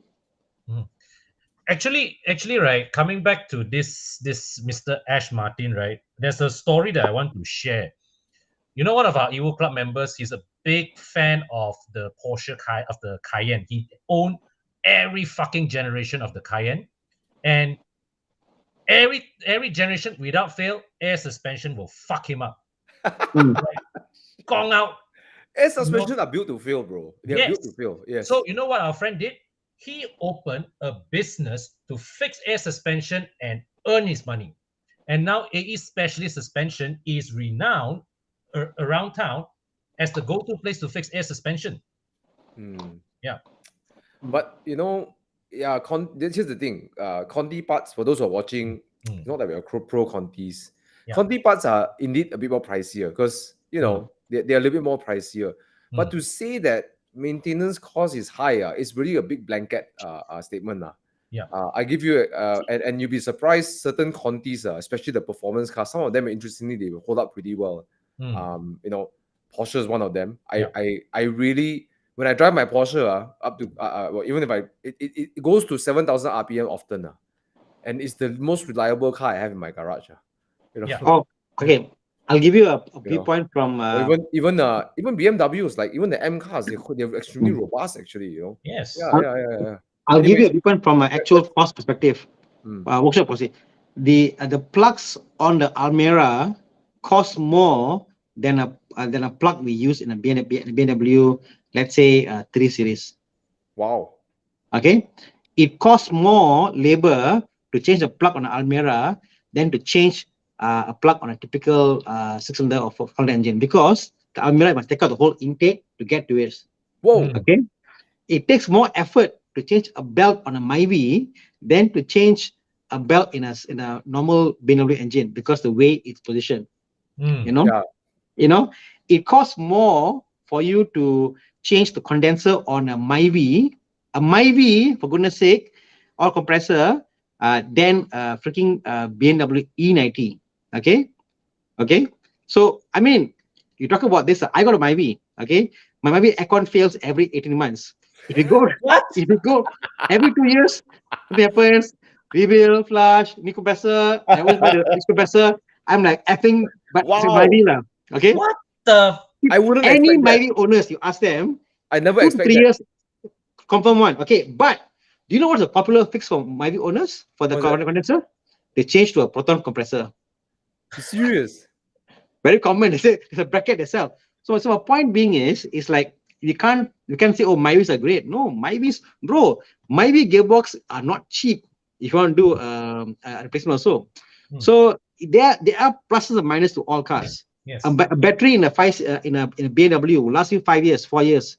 Actually, right, coming back to this Mr. Ash Martin, right? There's a story that I want to share. You know, one of our Evo Club members, he's a big fan of the of the Cayenne. He owned every fucking generation of the Cayenne, and every generation without fail, air suspension will fuck him up. Gong out. Air suspension are built to fail, bro. They are built to Yes. fail. Yes. So you know what our friend did? He opened a business to fix air suspension and earn his money. And now AE Specialist Suspension is renowned around town as the go-to place to fix air suspension. Yeah. But yeah, here's the thing. Conti parts, for those who are watching, it's not that we are pro Contis. Yeah. Conti parts are indeed a bit more pricier because they're a little bit more pricier. But to say that maintenance cost is higher, it's really a big blanket statement. Yeah. I give you and you'll be surprised, certain Contis, especially the performance cars, some of them interestingly they will hold up pretty well. Porsche is one of them. I really, when I drive my Porsche up to well, even if it goes to 7,000 RPM often, and it's the most reliable car I have in my garage. Yeah. Oh, okay. I'll give you a viewpoint from even BMWs, like even the M cars, they're extremely robust actually. Yes. Yeah. I'll give you a viewpoint from an actual cost perspective. Workshop policy. The plugs on the Almera cost more than a plug we use in a BMW, let's say 3 Series. Wow. Okay, it costs more labor to change a plug on an Almera than to change a plug on a typical 6-cylinder or 4-cylinder engine, because the Almera must take out the whole intake to get to it. Whoa. Okay, it takes more effort to change a belt on a Myvi than to change a belt in a normal BMW engine, because the way it's positioned. It costs more for you to change the condenser on a Myvi, for goodness sake, or compressor, than freaking BMW E90. Okay. So I mean, you talk about this. I got a Myvi. Okay, my Myvi aircon fails every 18 months. If you go every 2 years, what happens? Rebuild, flush, new compressor. I always buy the new compressor. I'm like effing, but it's a Myvi lah. Okay. What the? I wouldn't Any expect that. Myvi owners, you ask them. I never 2 to expect 3 that. years. confirm one. Okay, but do you know what's a popular fix for Myvi owners for the condenser? They changed to a proton compressor. You serious? Very common. It's a bracket itself. So my point being is like you can't say, oh, Myvis are great. No, Myvis, bro, Myvi gearbox are not cheap if you want to do a replacement also. So there are pluses and minuses to all cars. Yes. A battery in a BMW will last you 5 years, 4 years,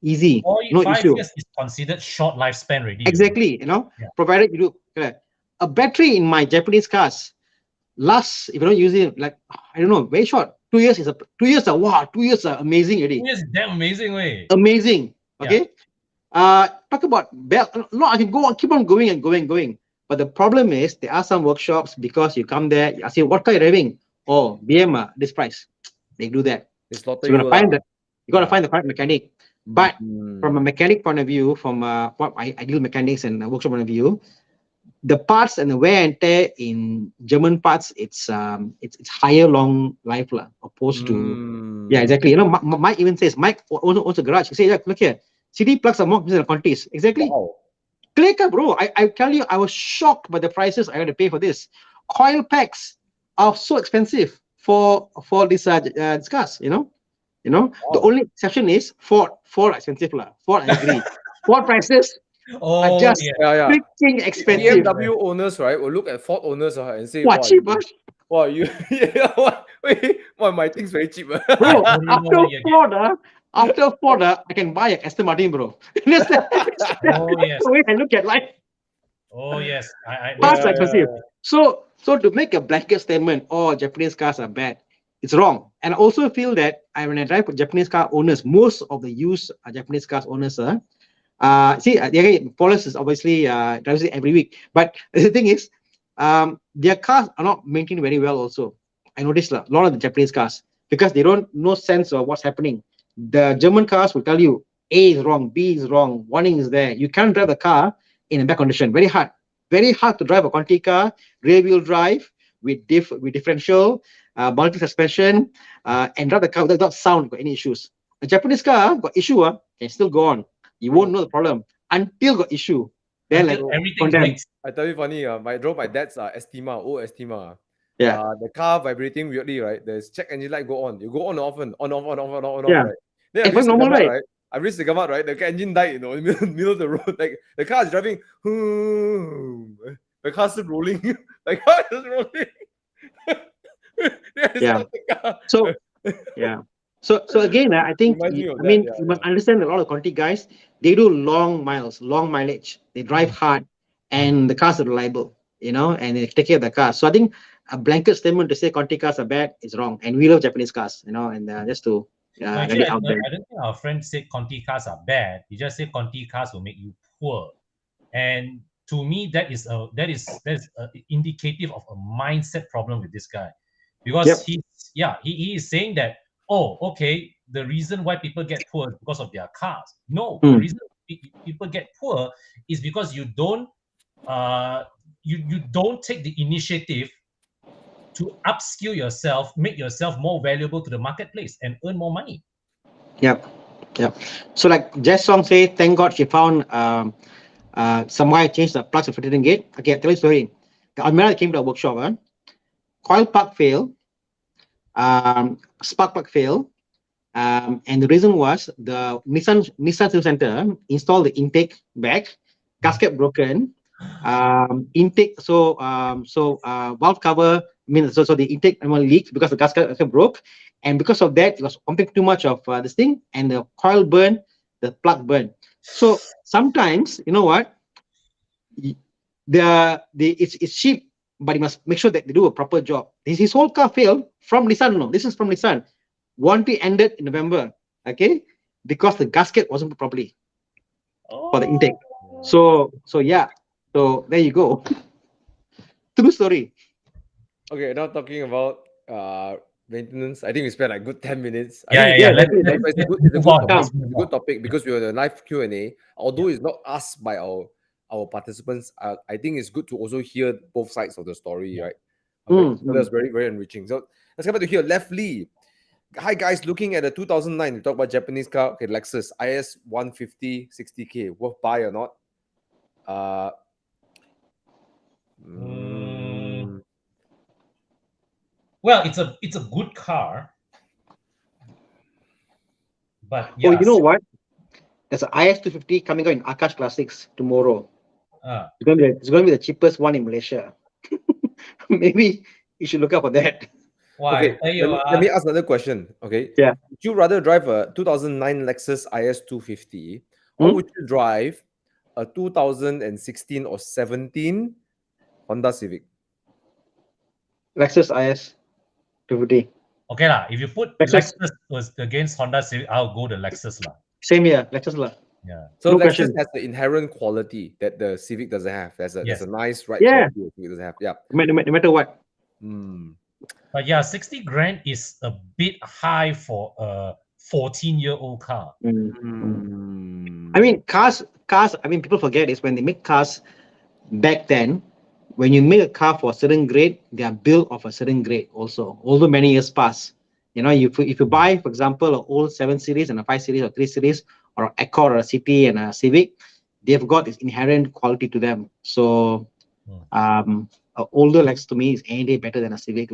easy, no 5 issue. years is considered short lifespan already. Exactly, provided you do a battery in my Japanese cars lasts, if you don't use it, like, I don't know, very short. 2 years is 2 years are wow, 2 years are amazing already. 2 years is damn amazing way. Amazing. Okay. Talk about belt. No, I can go on, keep on going and going. But the problem is there are some workshops, because you come there, I say, what car you driving? Oh, BM, this price. They do that. So you gotta find the correct mechanic. But from a mechanic point of view, from what I deal mechanics and workshop point of view, the parts and the wear and tear in German parts, it's higher long life opposed to exactly. Mike even says, Mike owns a garage. He says, look here, CD plugs are more expensive than Contis. Exactly. Wow. Clear cut, bro. I tell you, I was shocked by the prices I had to pay for this. Coil packs are so expensive for this cars. Wow. The only exception is Ford. Ford expensive Ford, I agree. Ford prices are just freaking expensive. BMW owners, right, will look at Ford owners and say, "What cheap? Wow, you wait, my thing's very cheap." Bro, after Ford, I can buy a Aston Martin, bro. That's the way I look at life. Oh yes, Parts are expensive. So to make a blanket statement, Japanese cars are bad, it's wrong. And I also feel that when I drive with Japanese car owners, most of the used Japanese cars owners Paulus is obviously drives it every week. But the thing is, their cars are not maintained very well also. I noticed a lot of the Japanese cars, because they don't know sense of what's happening. The German cars will tell you A is wrong, B is wrong, warning is there. You can't drive the car in a bad condition. Very hard to drive a Conti car, rear wheel drive with differential, multi suspension, and drive the car without sound, got any issues. A Japanese car got issue, can still go on. You won't know the problem until got issue. Then everything. I tell you funny, I drove my dad's Estima, old Estima. Yeah. The car vibrating weirdly, right? There's check engine light go on. You go on often, on, yeah. right? Then I reached the Gamat, right? I reached the Gamat, right? The engine died, in the middle of the road. Like the car is driving, the car's still rolling. The car is rolling. So again, I think you must understand a lot of Conti guys. They do long mileage. They drive hard, and the cars are reliable, and they take care of the cars. So I think a blanket statement to say Conti cars are bad is wrong. And we love Japanese cars, and just to actually, I don't think our friend said Conti cars are bad. He just said Conti cars will make you poor, and to me that is indicative of a mindset problem with this guy, because he is saying that, okay, the reason why people get poor is because of their cars. No, the reason people get poor is because you don't you don't take the initiative to upskill yourself, make yourself more valuable to the marketplace, and earn more money. Yep. So like Jess Song say, thank God she found somewhere changed the plugs of filtering gate. Okay, I'll tell you a story. The Almira came to a workshop, coil plug failed, spark plug failed, and the reason was the Nissan Service Center installed the intake back, gasket broken, intake valve cover. So the intake leaked because the gasket broke, and because of that, it was pumping too much of this thing, and the coil burned, the plug burned. So sometimes, you know what, it's cheap, but you must make sure that they do a proper job. His whole car failed from Nissan. No, this is from Nissan. Warranty ended in November, okay, because the gasket wasn't put properly for the intake. So there you go. True story. Okay, now talking about maintenance. I think we spent a good 10 minutes. It's a good topic because we are the live Q&A. Although it's not asked by our participants, I think it's good to also hear both sides of the story, right? Okay. So that's very, very enriching. So let's come back to here. Left Lee. Hi guys, looking at the 2009, we talk about Japanese car. Okay, Lexus IS 150 60K, worth buy or not? Well, it's a good car, but Oh, yeah, you know what? There's an IS250 coming out in Akash Classics tomorrow. It's going to be the cheapest one in Malaysia. Maybe you should look up for that. Okay, let me ask another question. Okay, Yeah. would you rather drive a 2009 Lexus IS 250 or would you drive a 2016 or 17 Honda Civic? Lexus IS 250. Okay lah. If you put Lexus was against Honda Civic, I'll go the Lexus lah. Same here, Lexus lah. Yeah. So No Lexus question. has the inherent quality that the Civic doesn't have. There's a nice ride Yeah. quality the Civic doesn't have. Yeah. No matter what. But yeah, 60 grand is a bit high for a 14-year-old car. I mean, cars. I mean, people forget is when they make cars back then. When you make a car for a certain grade, they are built of a certain grade also. Although many years pass, you know, if you buy, for example, an old 7 Series and a 5 Series or 3 Series, or an Accord or a City and a Civic, they've got this inherent quality to them. So, an older Lexus to me is any day better than a Civic.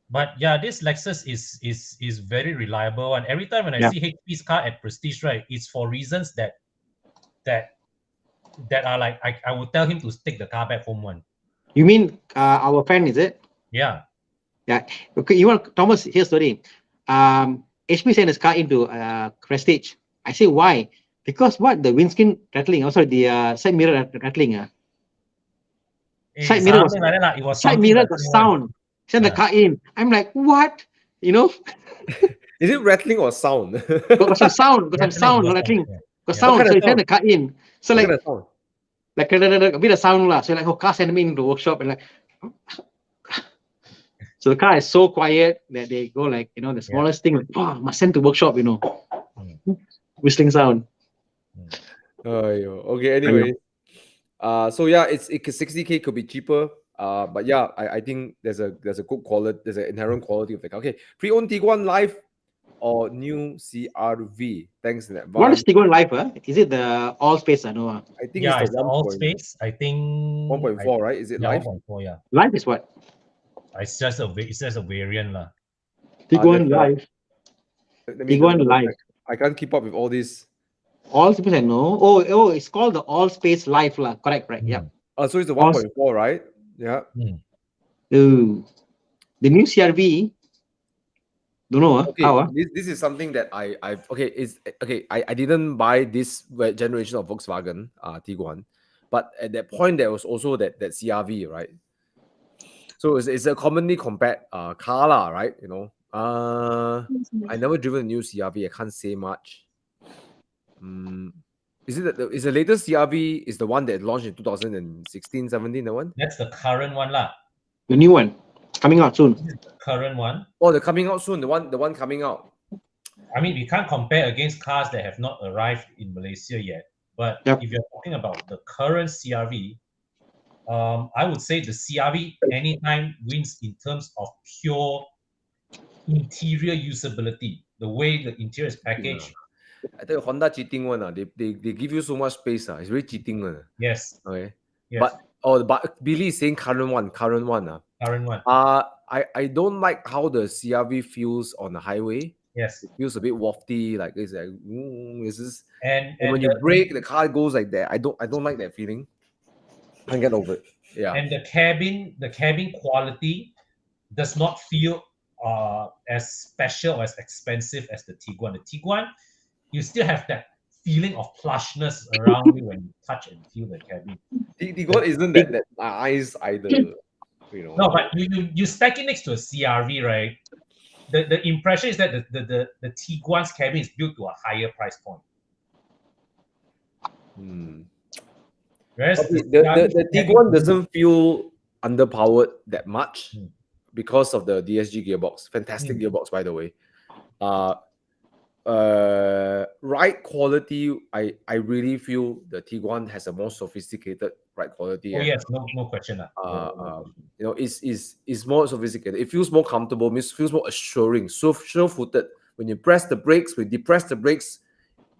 But yeah, this Lexus is very reliable, and every time when I see HP's car at Prestige, right, it's for reasons that are like I would tell him to take the car back home one. You mean our friend, is it? Yeah. Yeah. Okay, you want Thomas, here's the story. HP sent his car into Prestige. I say why? Because what? The windscreen rattling, the side mirror rattling. Side mirror was like that, it was side mirror got sound. Send the car in. I'm like, what? You know? Is it rattling or sound? Got some sound, rattling. Got sound, so he sent the car in. So like a bit of sound lah. So like, car sent me into the workshop and like, so the car is so quiet that they go like, you know, the smallest thing, like, must send to workshop, you know, whistling sound. Okay. Anyway, so yeah, it's 60K could be cheaper. But yeah, I think there's a good quality, there's an inherent quality of the car. Okay, pre-owned Tiguan Live or new CRV? Thanks in advance. What is Tiguan Live? Is it the all space? I know. I think it's the all space. I think 1.4, right? Is it Live? 1.4, yeah. Live is what? It's just a variant lah. Tiguan Live. Tiguan Live. I can't keep up with all this. All space I know. Oh, it's called the all space Live lah. Correct. Yeah. So it's the 1.4, right? Yeah. Oh, the new CRV. Don't know. Okay, how? This is something that I didn't buy this generation of Volkswagen Tiguan, but at that point there was also that CRV, right? So it's a commonly compared car lah, right? You know, I never driven a new CRV. I can't say much. Is the latest CRV is the one that launched in 2016, 17? The one? That's the current one lah. The new one coming out soon. The current one. Oh, they're coming out soon. The one coming out. I mean, we can't compare against cars that have not arrived in Malaysia yet. But if you're talking about the current CRV, I would say the CRV anytime wins in terms of pure interior usability. The way the interior is packaged. I tell you, Honda cheating one. They give you so much space. It's very cheating one. Yes. Okay. Yes. But Billy is saying current one. Current one. I don't like how the CRV feels on the highway. Yes. It feels a bit wafty, like it's like this is. And when you brake, the car goes like that. I don't like that feeling. I can't get over it. Yeah. And the cabin quality does not feel as special or as expensive as the Tiguan. The Tiguan, you still have that feeling of plushness around you when you touch and feel the cabin. Tiguan isn't that nice either. You know. No, but you stack it next to a CRV, right? The impression is that the Tiguan's cabin is built to a higher price point. Whereas the Tiguan doesn't feel underpowered that much because of the DSG gearbox. Fantastic gearbox, by the way. Ride quality, I really feel the Tiguan has a more sophisticated right quality. Oh And yes, no question. it's more sophisticated. It feels more comfortable, feels more assuring, so sure-footed. When you press the brakes, when you depress the brakes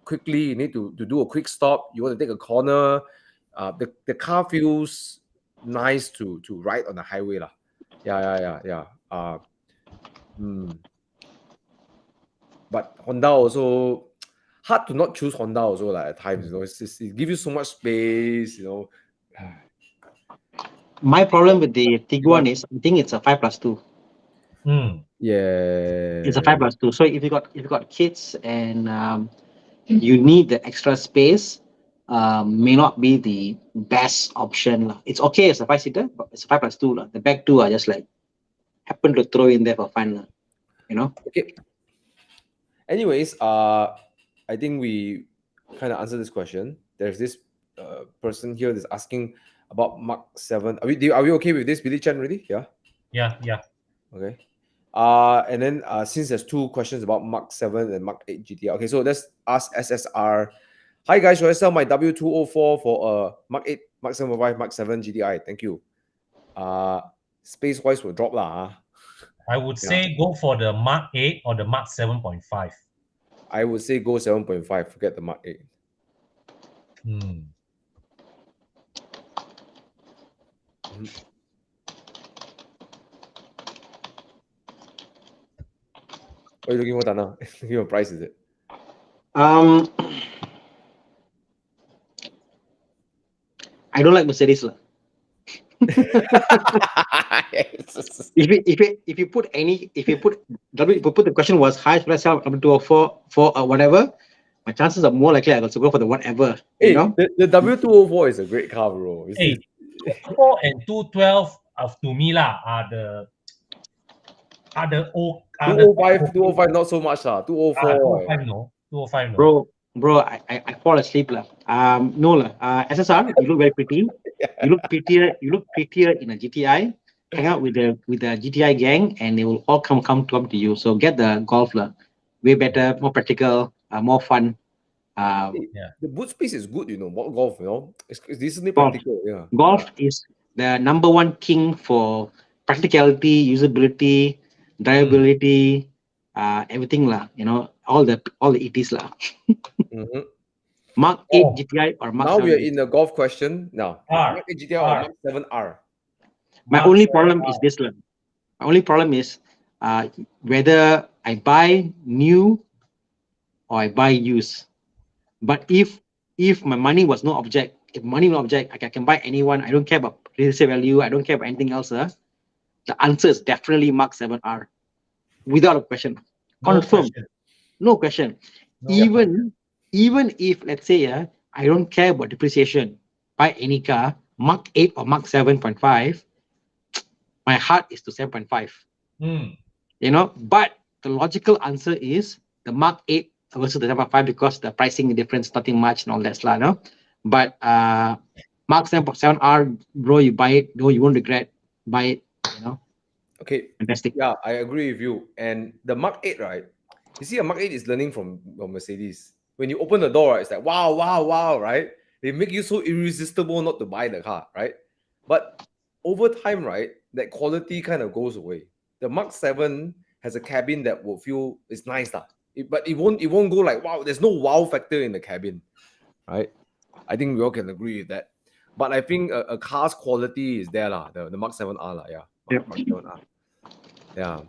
quickly, you need to do a quick stop. You want to take a corner. The car feels nice to ride on the highway lah. Yeah. But Honda also hard to not choose Honda also like at times. It gives you so much space. My problem with the Tiguan is I think it's a 5+2. Yeah, It's a 5+2. So if you got kids and you need the extra space, may not be the best option. It's okay as a 5-seater, but it's a 5+2. The back two are just like happen to throw in there for fun. Okay. Anyways, I think we kind of answered this question. There's this person here that's asking about Mark 7. Are we okay with this, Billy Chen, already? Yeah. Okay. And then since there's two questions about Mark 7 and Mark 8 GTI, okay, so let's ask SSR. Hi guys, should I sell my W204 for Mark 8, Mark 7.5, Mark 7 GTI? Thank you. Space wise will drop lah. I would say go for the Mark 8 or the Mark 7.5. I would say go 7.5. Forget the Mark 8. What are you looking for, Thana? Your price, is it? I don't like Mercedes lah. If you put the question was hi, should I sell W204 for whatever, my chances are more likely I will go for the whatever. Hey, the W204 is a great car, bro. 204 and 212 to me lah are the 205 not so much lah. 204. 205 no. Bro, I fall asleep lah. No lah. SSR, you look very pretty. You look prettier in a GTI. Hang out with the GTI gang, and they will all come to you. So get the Golf lah. Way better, more practical, more fun. The boot space is good, what Golf, it's decently practical. Yeah. Golf is the number one king for practicality, usability, drivability, everything lah. All the ETs lah. Mark 8 GTI or Mark 7. Now we are in the Golf question. Now, Mark 8 GTI or Mark 7R? My only problem is this lah. My only problem is whether I buy new or I buy used. But if my money was no object, I can buy anyone. I don't care about resale value. I don't care about anything else. The answer is definitely Mark 7R, without a question. Confirm. No question. Even if, let's say, I don't care about depreciation, buy any car, Mark 8 or Mark 7.5, my heart is to 7.5. But the logical answer is the Mark 8 versus the 7.5 because the pricing difference, nothing much and all that stuff, no? But Mark 7.7R, bro, you buy it, no, you won't regret. Buy it, Okay. Fantastic. Yeah, I agree with you. And the Mark 8, right? You see, a Mark 8 is learning from Mercedes. When you open the door, right, it's like, wow, right? They make you so irresistible not to buy the car, right? But over time, right, that quality kind of goes away. The Mark 7 has a cabin that will feel it's nice, but it won't go like, wow, there's no wow factor in the cabin, right? I think we all can agree with that. But I think a car's quality is there, the Mark 7R, yeah. Mark 7R. Yeah.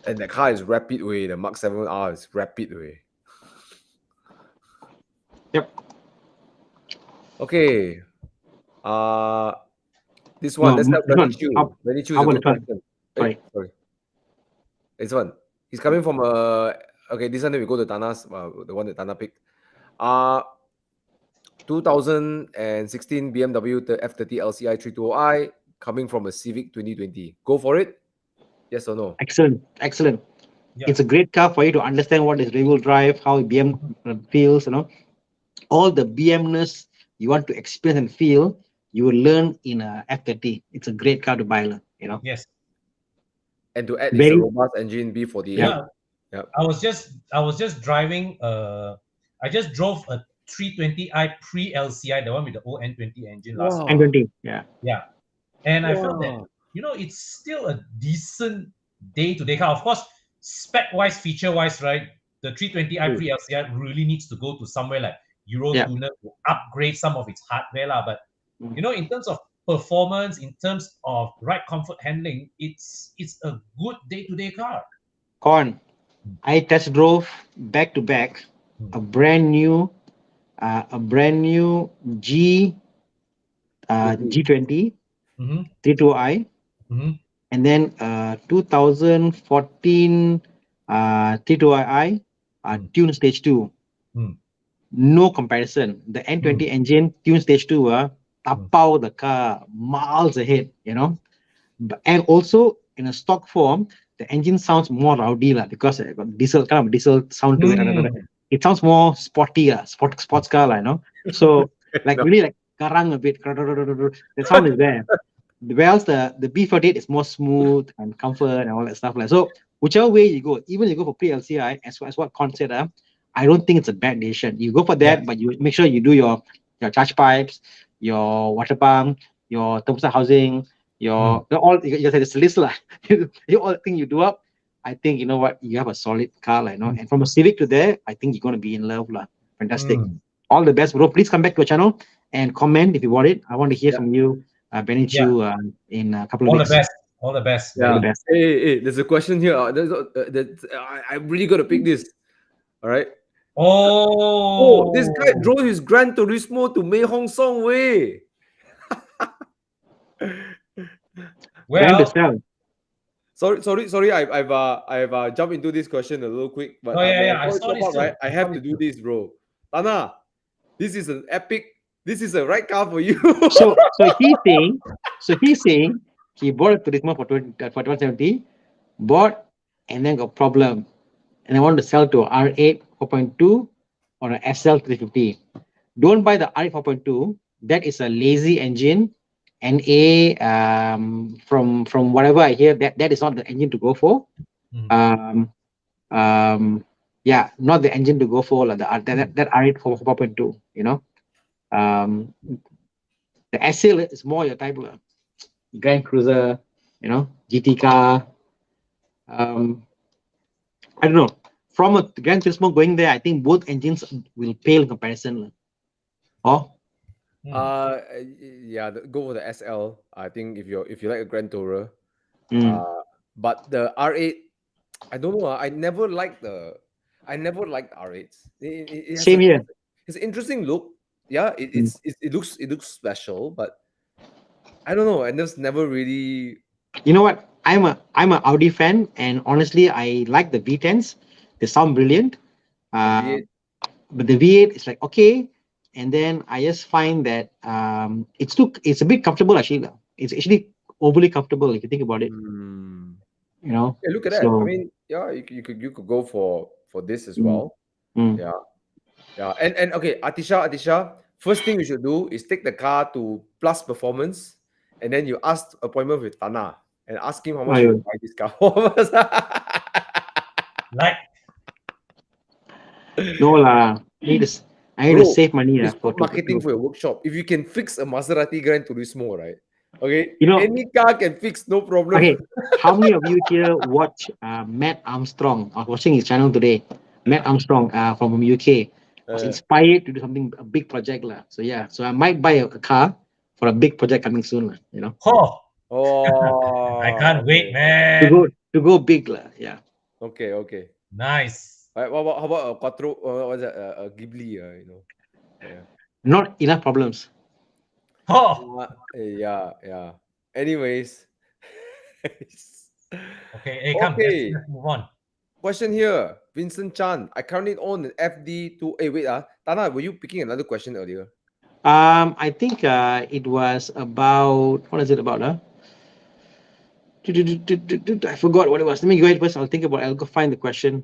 And the car is rapid way. The Mark 7R is rapid way. Yep. Okay. This one. Let's have Renny Chu. Renny Chu is a good question. Sorry. This one. He's coming from okay, this one we go to Thana's, the one that Thana picked. 2016 BMW F30 LCI 320i coming from a Civic 2020. Go for it? Yes or no? Excellent. Yeah. It's a great car for you to understand what is rear-wheel drive, how BM feels, all the BM-ness you want to experience and feel, you will learn in a F30. It's a great car to buy, Yes. And to add, it's a robust engine B48. Yeah. I was just driving. I just drove a 320i pre-LCI, the one with the old N20 engine last year. Wow. N20, yeah. Yeah. And I felt that, Wow. it's still a decent day-to-day car. Of course, spec-wise, feature-wise, right? The 320i pre-LCI really needs to go to somewhere like Yeah. Eurotuner to upgrade some of its hardware. But, Mm. in terms of performance, in terms of ride comfort handling, it's a good day-to-day car. I test drove back to back Hmm. a brand new G G20 Mm-hmm. 32i, Mm-hmm. and then 2014 32i tune stage 2. Mm. No comparison. The N20 Mm. engine tune stage 2 Mm. tapau the car miles ahead, and also in a stock form, the engine sounds more rowdy because it got diesel kind of diesel sound to it. Mm. It sounds more sporty, sports car, So like No. really like karang a bit. The sound is there. Whereas the B48 is more smooth and comfort and all that stuff. So whichever way you go, even you go for pre-LCI, as what Con said, I don't think it's a bad decision. You go for that, Yeah. but you make sure you do your charge pipes, your water pump, your thermostat housing, Mm. all you have this list lah. You all the thing you do up. I think you know what you have a solid car, And from a Civic to there, I think you're gonna be in love, lah. Fantastic. Mm. All the best, bro. Please come back to our channel and comment if you bought it. I want to hear from you, Benny Yeah. Chu, in a couple of All the weeks. best. All the best. All the Yeah. buddy. best. Hey, there's a question here. I'm really gonna pick this. All right. Oh, this guy Oh. drove his Gran Turismo to Mei Hong Song Way. Plan to Well, sell. Sorry. I've jumped into this question a little quick, but oh yeah, before I it saw pop this up, too. right? I have to do this, bro. Thana, this is an epic. This is a right car for you. So he's saying he bought a Turismo for 170, bought and then got problem, and I want to sell to R8 4.2 or an SL 350. Don't buy the R8 4.2. That is a lazy engine, and from whatever I hear, that is not the engine to go for. Mhm. Yeah, not the engine to go for like that R8 4.2. The SL is more your type of Grand Cruiser, GT car. I don't know. From a Gran Turismo going there, I think both engines will pale in comparison. Oh, Yeah, go for the SL. I think if you like a Grand Tourer, mm. but the R8, I don't know. I never liked R8s. It has Same here. it's an interesting look. Yeah, Mm. it looks special, but I don't know. I just never really You know what? I'm a Audi fan, and honestly, I like the V10s. They sound brilliant. the Uh, V8. but the V8 is like okay, and then I just find that it's a bit comfortable actually. It's actually overly comfortable if you think about it. Hmm. You know, Yeah, look at that. I so mean, yeah, you could go for this as mm, well. mm. Yeah, yeah. And okay, Atisha. First thing you should do is take the car to Plus Performance, and then you ask appointment with Thana and ask him how much he will Ayun. buy this car for us. Like, No lah. I need to Bro, save money it's for good marketing for your workshop. If you can fix a Maserati Gran Turismo, right? Okay, you know. any car can fix, no problem. Okay, how many of you here watch Matt Armstrong? I was watching his channel today. Matt Armstrong from UK was inspired to do something a big project lah. So yeah, so I might buy a car for a big project coming soon lah. oh, I Oh, can't wait, okay, man. To go big lah. Yeah. okay. Nice. Right, how about a Quattro? What's that? A Ghibli, Yeah. Not enough problems. Oh, Yeah. Anyways. okay. Hey, come. Okay. Let's move on. Question here. Vincent Chan. I currently own an FD2. Hey, wait. Tana, were you picking another question earlier? I think it was about what is it about? I forgot what it was. Let me go ahead first. I'll think about it. I'll go find the question.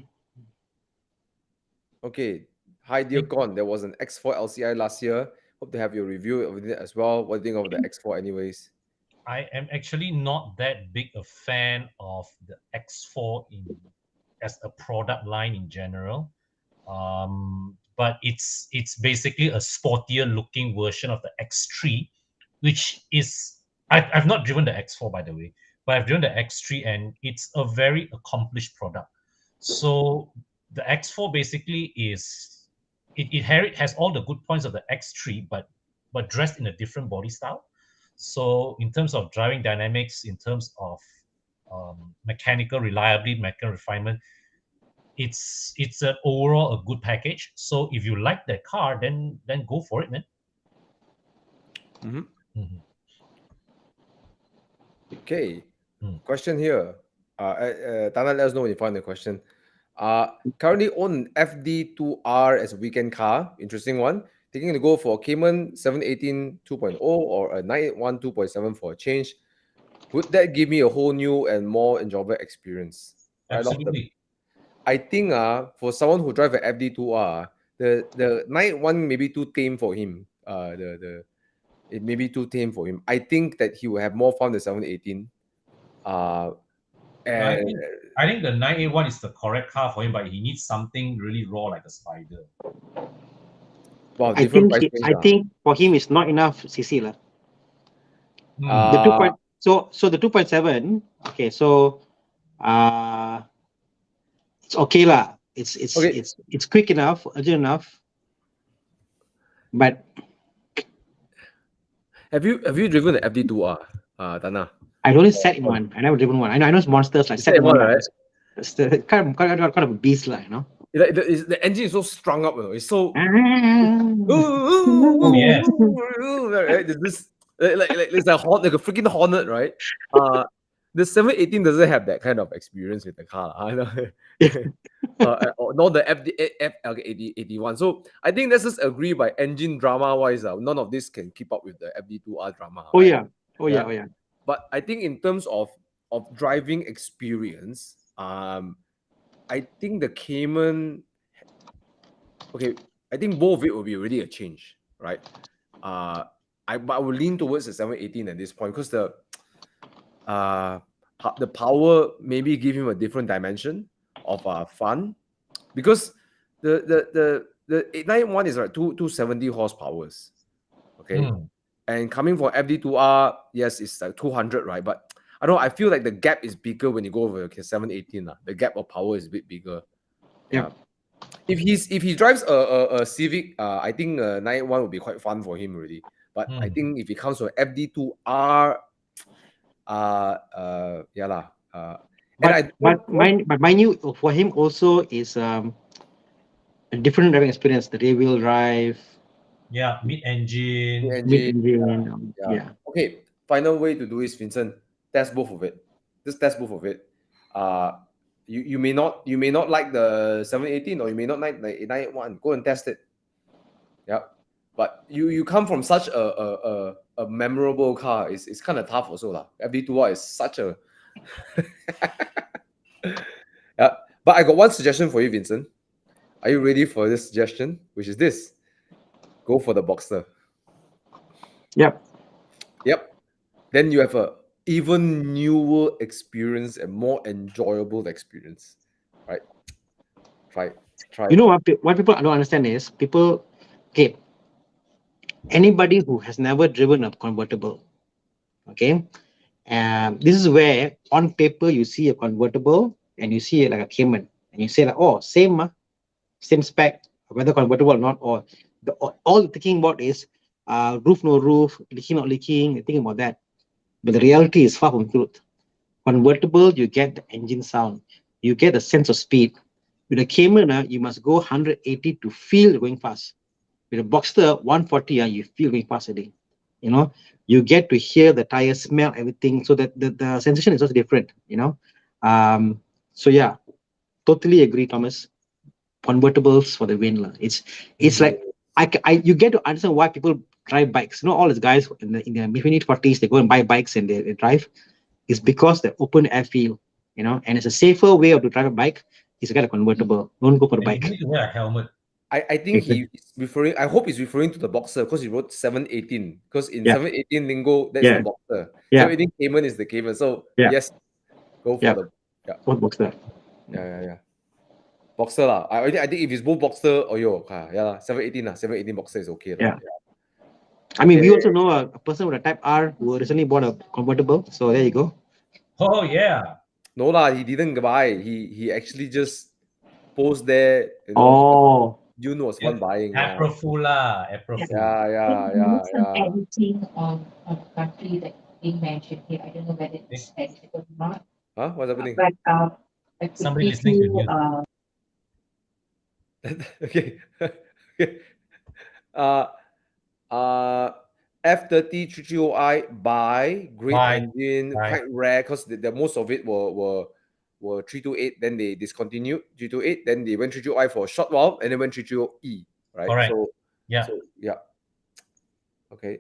Okay. Hi, dear Con. There was an X4 LCI last year. Hope to have your review of it as well. What do you think of the X4 anyways? I am actually not that big a fan of the X4 as a product line in general. but it's basically a sportier looking version of the X3, which is I've not driven the X4 by the way, but I've driven the X3 and it's a very accomplished product. So the X4 basically is it has all the good points of the X3, but dressed in a different body style. So in terms of driving dynamics, in terms of mechanical reliability, mechanical refinement, it's an overall a good package. So if you like that car, then go for it, man. Mm-hmm. Okay. Question here. Tana, let us know when you find the question. Currently own FD2R as a weekend car. Interesting one. Thinking to go for a Cayman 718 2.0 or a 981 2.7 for a change. Would that give me a whole new and more enjoyable experience? Right off the, Absolutely. I think for someone who drive an FD2R, the 981 may be too tame for him. It may be too tame for him. I think that he will have more fun than 718. No, And I think the 981 is the correct car for him, but he needs something really raw like a Spider. wow, I different think price range. I think for him it's not enough CC lah. The 2 Uh, point so the 2.7. Okay, so it's okay lah. okay. It's quick enough, urgent enough. But Have you driven the FD2R, Tana? I only sat in one. I never driven one. I know it's monsters like You sat said in one, one. right? It's the kind of a beast lah, you know. Like the engine is so strung up, you know. It's so Oh yes. right? There's this like it's a like a freaking hornet, right? The 718 doesn't have that kind of experience with the car. I know. Not the FD 8081. So I think let's just agree by engine drama wise, none of this can keep up with the FD2R drama. Oh Right? yeah. Oh yeah. Oh yeah. But I think in terms of driving experience, I think the Cayman. Okay, I think both of it will be really a change, right? I will lean towards the 718 at this point because the power maybe give him a different dimension of fun, because the 891 is like 270 horsepowers, okay, and coming from FD2R, yes, it's like 200, right? But I don't know, I feel like the gap is bigger when you go over 718. The gap of power is a bit bigger. Yeah. If he drives a Civic, I think 981 would be quite fun for him already. But I think if it comes to FD2R, yeah lah. But mind you, for him also is a different driving experience. The rear wheel drive. Yeah, mid-engine. Yeah. Okay, final way to do is, Vincent, test both of it. Just test both of it. You may not like the 718, or you may not like the 891. Go and test it. Yeah. But you come from such a memorable car. It's kind of tough also lah. FD2R is such a yeah. But I got one suggestion for you, Vincent. Are you ready for this suggestion? Which is this: go for the Boxster. Yep. Then you have a even newer experience and more enjoyable experience, right? Try. You know what people don't understand is okay, anybody who has never driven a convertible, okay, this is where on paper you see a convertible and you see it like a Cayman and you say like, oh, same spec, whether convertible or not, or all the thinking about is roof no roof, leaking not leaking, you're thinking about that. But the reality is far from truth. Convertible, you get the engine sound, you get the sense of speed. With a Cayman, you must go 180 to feel going fast. With a Boxster 140, you feel going fast already. You know, you get to hear the tires, smell everything, so that the sensation is also different. You know, so yeah, totally agree, Thomas. Convertibles for the win, it's like you get to understand why people drive bikes. You know, all these guys in their mid-40s, they go and buy bikes and they drive. It's because the open air feel, you know, and it's a safer way of to drive a bike is to get a convertible. Don't go for the bike. You need to wear a helmet. I think he's referring. I hope he's referring to the Boxster because he wrote 718. Because in 718 lingo, that's the Boxster. 718 Cayman is the Cayman. So yes, go for the Boxster. Yeah. Boxer lah. I think if it's both Boxer, yeah lah, 718 lah. 718 Boxer is okay lah. Yeah. I mean, we Okay. also know a person with a Type R who recently bought a convertible. So there you go. Oh yeah. No lah, he didn't buy. He actually just post there. Oh. June was fun buying. April Fool lah. April Fool. Yeah. Some editing on a country that being mentioned here. I don't know whether it's edited or not. Huh? What's happening? But I could Somebody give listening to you news. Okay. F30 330i buy, great Buy. engine, quite rare because the most of it were 328, then they discontinued 328, then they went 330i for a short while, and then went 330e, right? Correct. So Yeah. Okay.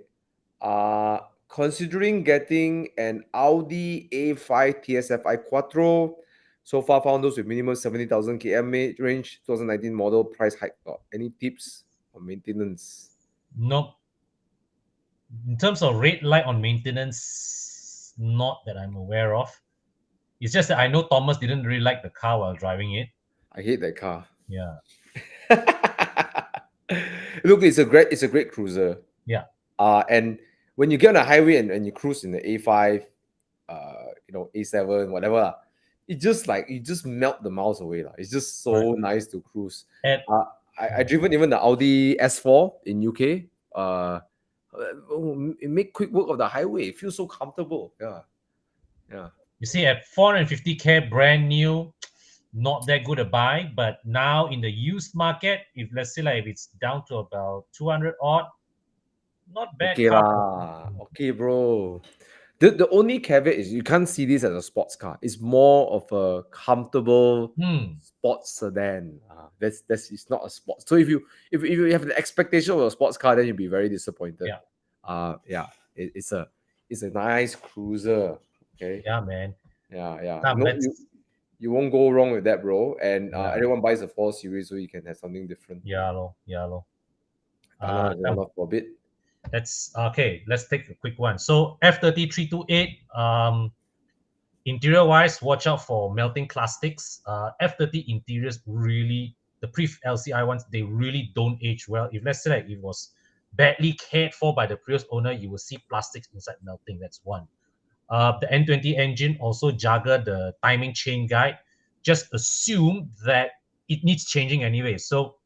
Considering getting an Audi A5 TSFI Quattro, so far found those with minimum 70,000 km range, 2019 model, price hike. Any tips on maintenance? Nope. In terms of red light on maintenance, not that I'm aware of. It's just that I know Thomas didn't really like the car while driving it. I hate that car. Yeah. Look, it's a great cruiser. Yeah. And when you get on a highway and you cruise in the A5, A7, whatever, it just you just melt the miles away. It's just so nice to cruise. And I driven even the Audi S4 in UK. It make quick work of the highway. It feels so comfortable. Yeah. You see, at 450K brand new, not that good a buy. But now in the used market, if let's say if it's down to about 200 odd, not bad. Okay lah. Okay, bro. The only caveat is you can't see this as a sports car. It's more of a comfortable sports sedan. That's it's not a sport. So if you have the expectation of a sports car, then you'll be very disappointed. It's a nice cruiser. Okay. Yeah, man. Yeah. You won't go wrong with that, bro. And everyone buys a 4 Series, so you can have something different. Yeah. For a bit. That's okay. Let's take a quick one. So F30 328, interior wise, watch out for melting plastics. F30 interiors really, the pre-LCI ones, they really don't age well. If let's say it was badly cared for by the previous owner, you will see plastics inside melting. That's one. The N20 engine also jagger the timing chain guide. Just assume that it needs changing anyway. So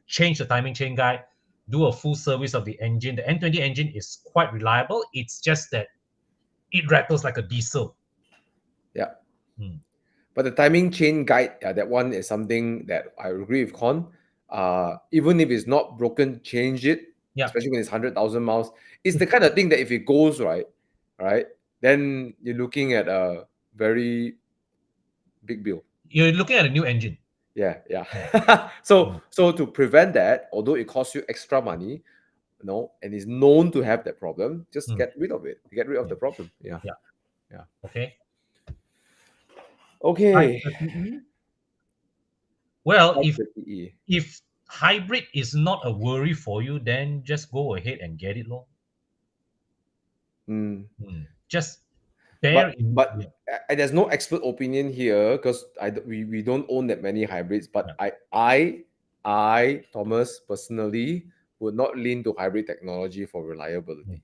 change the timing chain guide, do a full service of the engine. The N20 engine is quite reliable. It's just that it rattles like a diesel. Yeah. But the timing chain guide, that one is something that I agree with Con. Even if it's not broken, change it. Yeah. Especially when it's 100,000 miles. It's the kind of thing that if it goes right, then you're looking at a very big bill. You're looking at a new engine. Yeah. So to prevent that, although it costs you extra money, and is known to have that problem, just get rid of it. Get rid of the problem. Yeah. Okay. Well, if hybrid is not a worry for you, then just go ahead and get it, lor. Just bear in mind. But there's no expert opinion here because we don't own that many hybrids. But I Thomas personally would not lean to hybrid technology for reliability.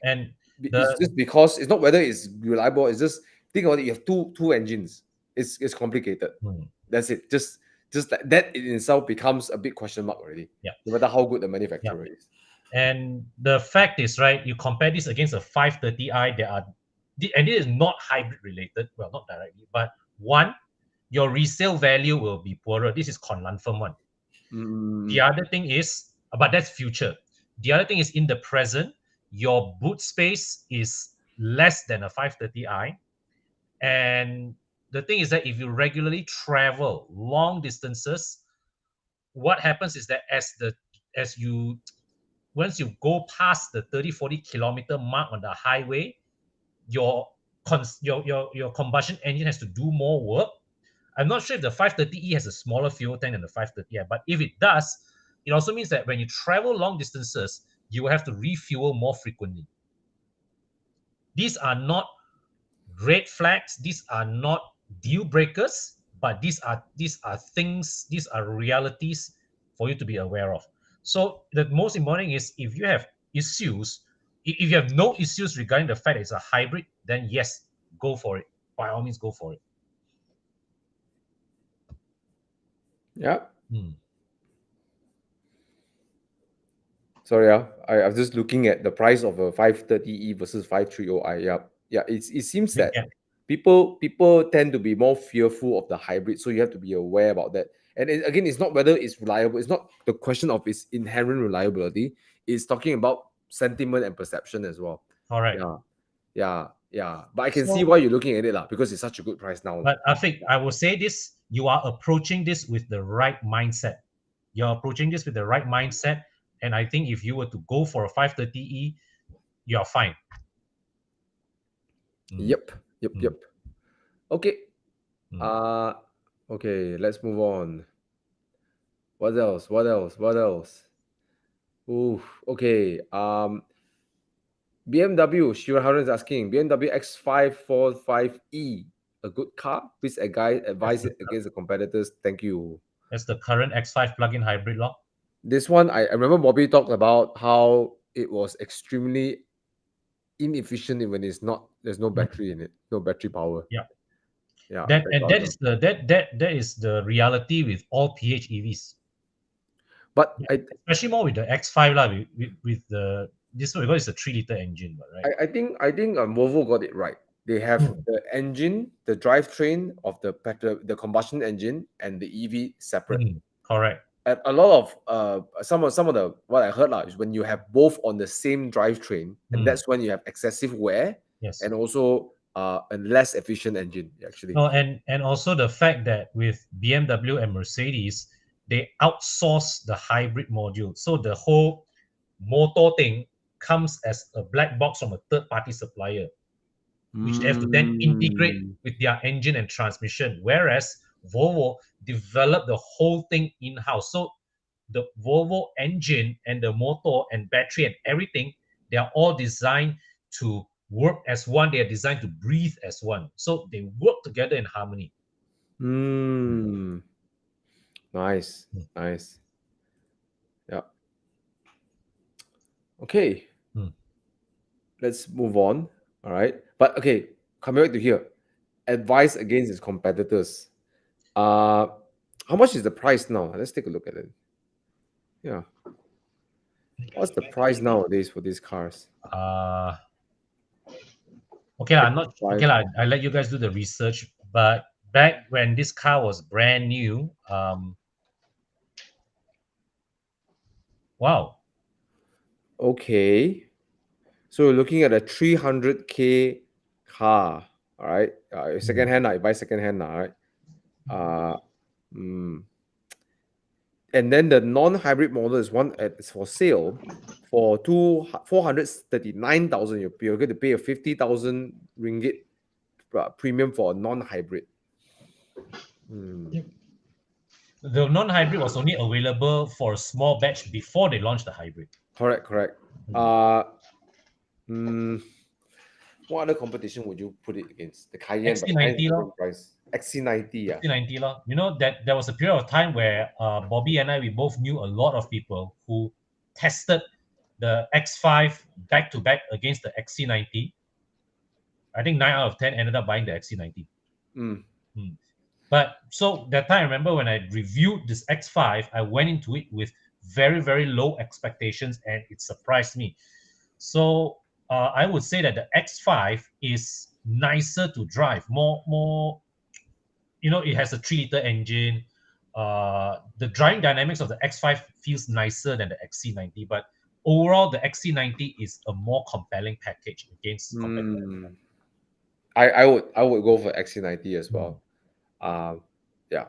And it's just because it's not whether it's reliable. It's just think about it. You have two engines. It's complicated. That's it. Just that in itself becomes a big question mark already. Yeah. No matter how good the manufacturer is. And the fact is, right, you compare this against a 530i, and it is not hybrid related, well, not directly, but one, your resale value will be poorer. This is confirmed one. The other thing is, but that's future. The other thing is in the present, your boot space is less than a 530i. And the thing is that if you regularly travel long distances, what happens is that once you go past the 30-40 kilometer mark on the highway, your combustion engine has to do more work. I'm not sure if the 530e has a smaller fuel tank than the 530i, but if it does, it also means that when you travel long distances, you will have to refuel more frequently. These are not red flags. These are not deal breakers, but these are things, these are realities for you to be aware of. So the most important thing is, if you have issues, if you have no issues regarding the fact it's a hybrid, then yes, go for it. By all means, go for it. Yeah. Hmm. Sorry, I'm just looking at the price of a 530e versus 530i. Yeah, yeah. It seems Big that gap. people tend to be more fearful of the hybrid, so you have to be aware about that. And again, it's not whether it's reliable. It's not the question of its inherent reliability. It's talking about sentiment and perception as well. All right. Yeah, yeah, yeah. But I can see So, why you're looking at it, lah, because it's such a good price now, lah. but I think I will say this: you are approaching this with the right mindset. You're approaching this with the right mindset, and I think if you were to go for a 530e, you're fine. Mm, Yep, yep, mm, yep. Okay. mm. Uh okay. Let's move on. What else? What else? What else? Ooh, okay. BMW, Shiraharan is asking, BMW X545E, a good car? Please That's advise the it against the competitors. Thank you. that's the current X5 plug-in hybrid lock. This one, I remember Bobby talked about how it was extremely inefficient when there's no Mm, battery in it, no battery power. yeah, Yeah, that thank and God. that is the that is the reality with all PHEVs. But Yeah, especially more with the X5 lah, with the this one, because it's a 3-liter engine, but right. I think Volvo got it right. They have Mm, the engine, the drivetrain of the combustion engine and the EV separate. correct. And a lot of some of the what I heard is when you have both on the same drivetrain, and Mm, that's when you have excessive wear yes. and also a less efficient engine actually. No, and also the fact that with BMW and Mercedes, they outsource the hybrid module. So the whole motor thing comes as a black box from a third-party supplier, which they have to then integrate Mm. with their engine and transmission. Whereas Volvo developed the whole thing in-house. So the Volvo engine and the motor and battery and everything, they are all designed to work as one. They are designed to breathe as one. So they work together in harmony. Mm. Nice, Mm, nice. Yeah. Okay, mm. let's move on. All right. But okay, coming back to here, advice against its competitors. Uh, how much is the price now? Let's take a look at it. Yeah. What's the price nowadays for these cars? Uh, okay, I'm not okay. Five. I let you guys do the research, but back when this car was brand new, wow. Okay. So you're looking at a 300K car. All right. Second Mm, hand, I buy second hand, all right. Uh, mm. And then the non-hybrid model is one it's for sale for 439,000. You're going to pay a 50,000 ringgit premium for a non-hybrid. Hmm. The non-hybrid was only available for a small batch before they launched the hybrid. Correct, correct. Mm. Mm, what other competition would you put it against? The Cayenne, but Cayenne is XC90 different lor, price. XC90, yeah. XC90 lor. You know that there was a period of time where Bobby and I, we both knew a lot of people who tested the X5 back to back against the XC90. I think 9 out of 10 ended up buying the XC90. Mm. Mm. But so that time, I remember when I reviewed this X5, I went into it with very, very low expectations, and it surprised me. So I would say that the X5 is nicer to drive, more. It has a 3-liter engine. The driving dynamics of the X5 feels nicer than the XC90, but overall, the XC90 is a more compelling package against competitors. Mm. I would go for XC90 as Mm. well. Um, yeah,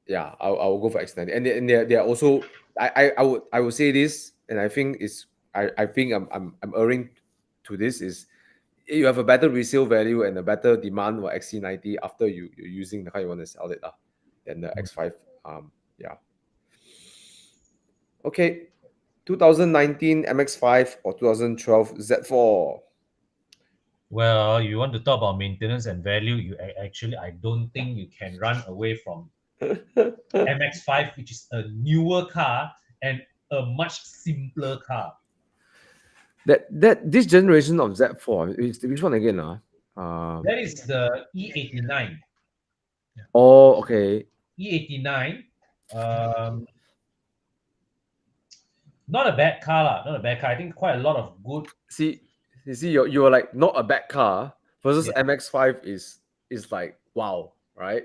yeah, I will go for X90, and they're also I would say this, and I think I'm erring to this is you have a better resale value and a better demand for XC90 after you're using the how you want to sell it than the X5. Yeah. Okay, 2019 MX5 or 2012 Z4. Well, you want to talk about maintenance and value, actually, I don't think you can run away from MX-5, which is a newer car and a much simpler car. This generation of Z4 is which one again? That is the E89. Oh, okay. E89, not a bad car, lah. Not a bad car. I think quite a lot of good. See, you see, you're like not a bad car versus Yeah. MX-5 is like wow, right?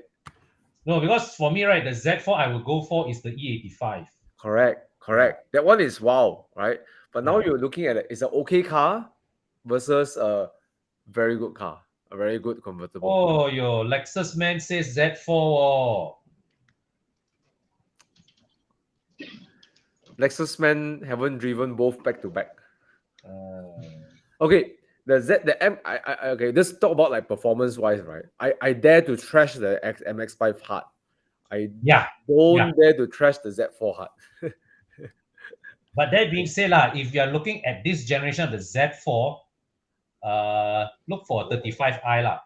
No, because for me, right, the Z4 I would go for is the E85. Correct. That one is wow, right? But now Yeah. you're looking at it's an okay car versus a very good car, a very good convertible. Oh, your Lexus man says Z4. Oh. Lexus man haven't driven both back to back. Uh, Okay, the M. Okay. Let's talk about like performance wise, right? I dare to trash the MX-5 hard. I don't dare to trash the Z4 hard. But that being said, if you are looking at this generation of the Z4, look for 35i lah.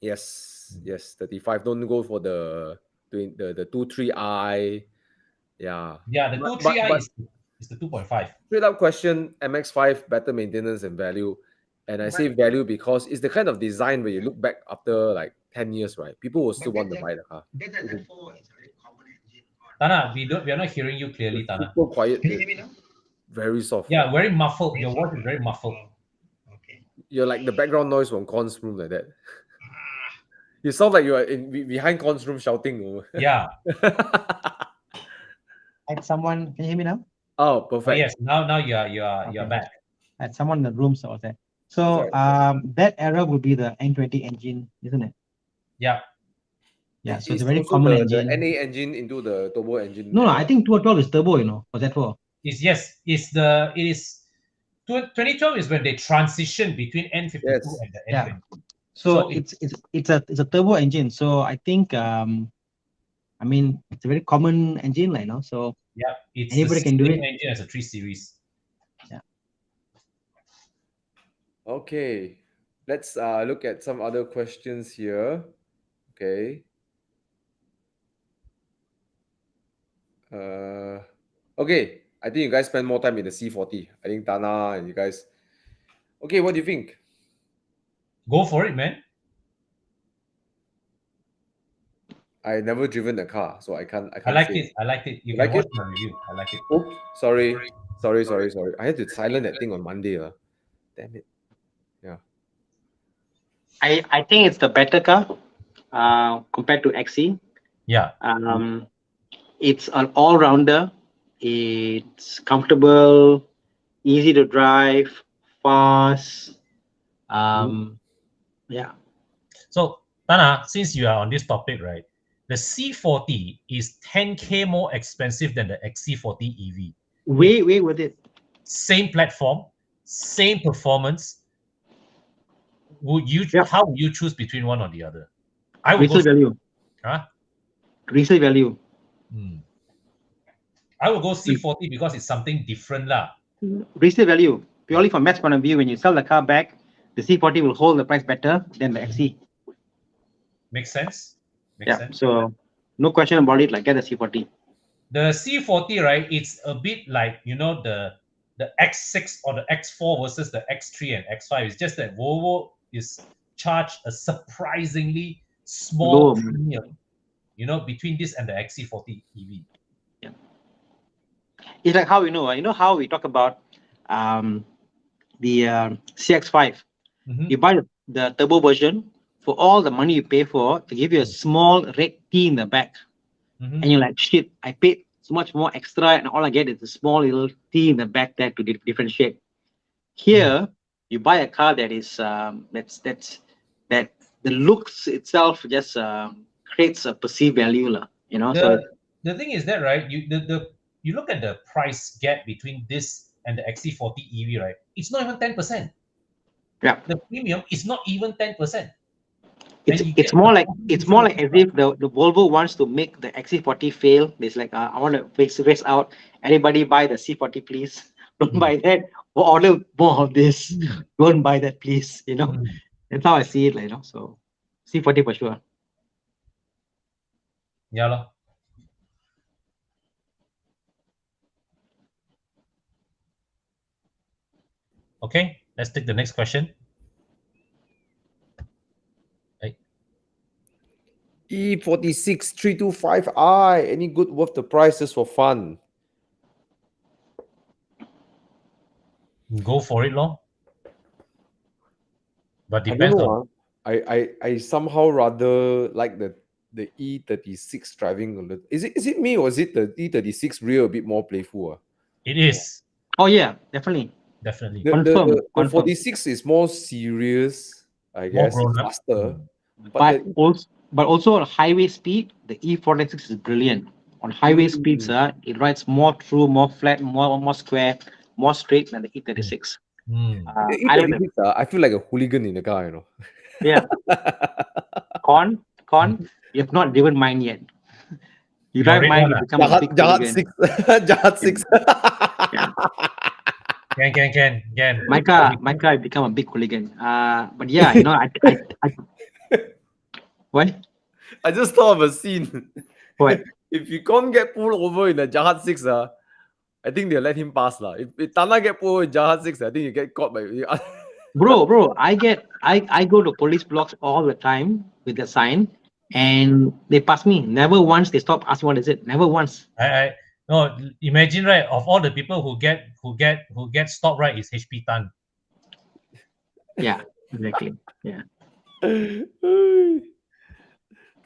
Yes, 35. Don't go for the 23i. Yeah. Yeah, the 23i is the 2.5. Straight up question, MX-5 better maintenance and value. And I say value because it's the kind of design where you look back after like 10 years, right? People will still want to buy the car. Thana, we are not hearing you clearly, Thana. Super quiet. Can you hear me now? Very soft. Yeah, very muffled. Your voice is very muffled. Okay. You're like the background noise from Con's room like that. You sound like you are behind Con's room shouting. Yeah. Had someone, can you hear me now? Oh, perfect. Oh, yes, now you're back. I had someone in the room, so I was there. So that era would be the N20 engine, isn't it? Yeah. Yeah, so it's a very common engine. The NA engine into the turbo engine. No, I think 2012 is turbo, for Z4. It is 2012 is when they transition between N52 and the N20. So it's a turbo engine. So I think I mean it's a very common engine, so yeah, it's anybody can do it. Engine as a 3 Series. Yeah. Okay, let's look at some other questions here. Okay. Okay, I think you guys spend more time in the C40. I think Thana and you guys. Okay, what do you think? Go for it, man. I never driven a car, so I can't. I like it. You can watch my review. I like it. Oops, sorry. I had to silence that thing on Monday. Damn it. Yeah. I think it's the better car compared to XC. Yeah. It's an all-rounder. It's comfortable, easy to drive, fast. Yeah. So, Thana, since you are on this topic, right? The C40 is 10K more expensive than the XC40 EV. Way with it. Same platform, same performance. How would you choose between one or the other? I would resale value. Huh? Resale value. I will go C40 because it's something different lah. Resale value. Purely from maths point of view, when you sell the car back, the C40 will hold the price better than the XC. Makes sense. So no question about it. Get the C40. The C40, right? It's a bit like the X6 or the X4 versus the X3 and X5. It's just that Volvo is charged a surprisingly small premium, between this and the XC40 EV. Yeah. It's like how how we talk about the CX5. You buy the turbo version. For all the money you pay for, to give you a small red T in the back. And you're like, shit, I paid so much more extra and all I get is a small little T in the back there to differentiate. Here, you buy a car that is, that the looks itself just creates a perceived value. The thing is that, right, you look at the price gap between this and the XC40 EV, right? It's not even 10%. Yeah. The premium is not even 10%. It's more like as if the Volvo wants to make the XC40 fail. It's like I want to race out. Anybody buy the C40, please? Don't buy that. Or order more of this. Don't buy that, please. That's how I see it, So C40 for sure. Yeah, lor. Okay, let's take the next question. Hey, E46 325i. Any good worth the price just for fun? go for it, lor. But I don't depends on. know. I somehow rather like the E36 driving a little. Is it me or is it the E36 rear a bit more playful? It is Oh yeah, definitely. definitely The Confirm. 46 is more serious, I more guess. It's grown up. faster. But also on highway speed, the E46 is brilliant. On highway speeds, it rides more true, more flat, more square, more straight than the E36. Mm. the I like them. E36, I feel like a hooligan in the car, Yeah. Con, you have not driven mine yet. You Your drive red mine, one, you become a big Jahat hooligan. 6. Jahat 6. Yeah. Can. My car, you become a big hooligan. But yeah, I what? I just thought of a scene. What? If you can't get pulled over in a Jahat 6, I think they'll let him pass. If Thana get pulled over in Jahat 6, I think you get caught by. Bro, I go to police blocks all the time with the sign, and they pass me. Never once they stop asking what is it. Never once. I no, imagine, right, of all the people who get stopped, right, is HP Tan. Yeah, exactly. Yeah.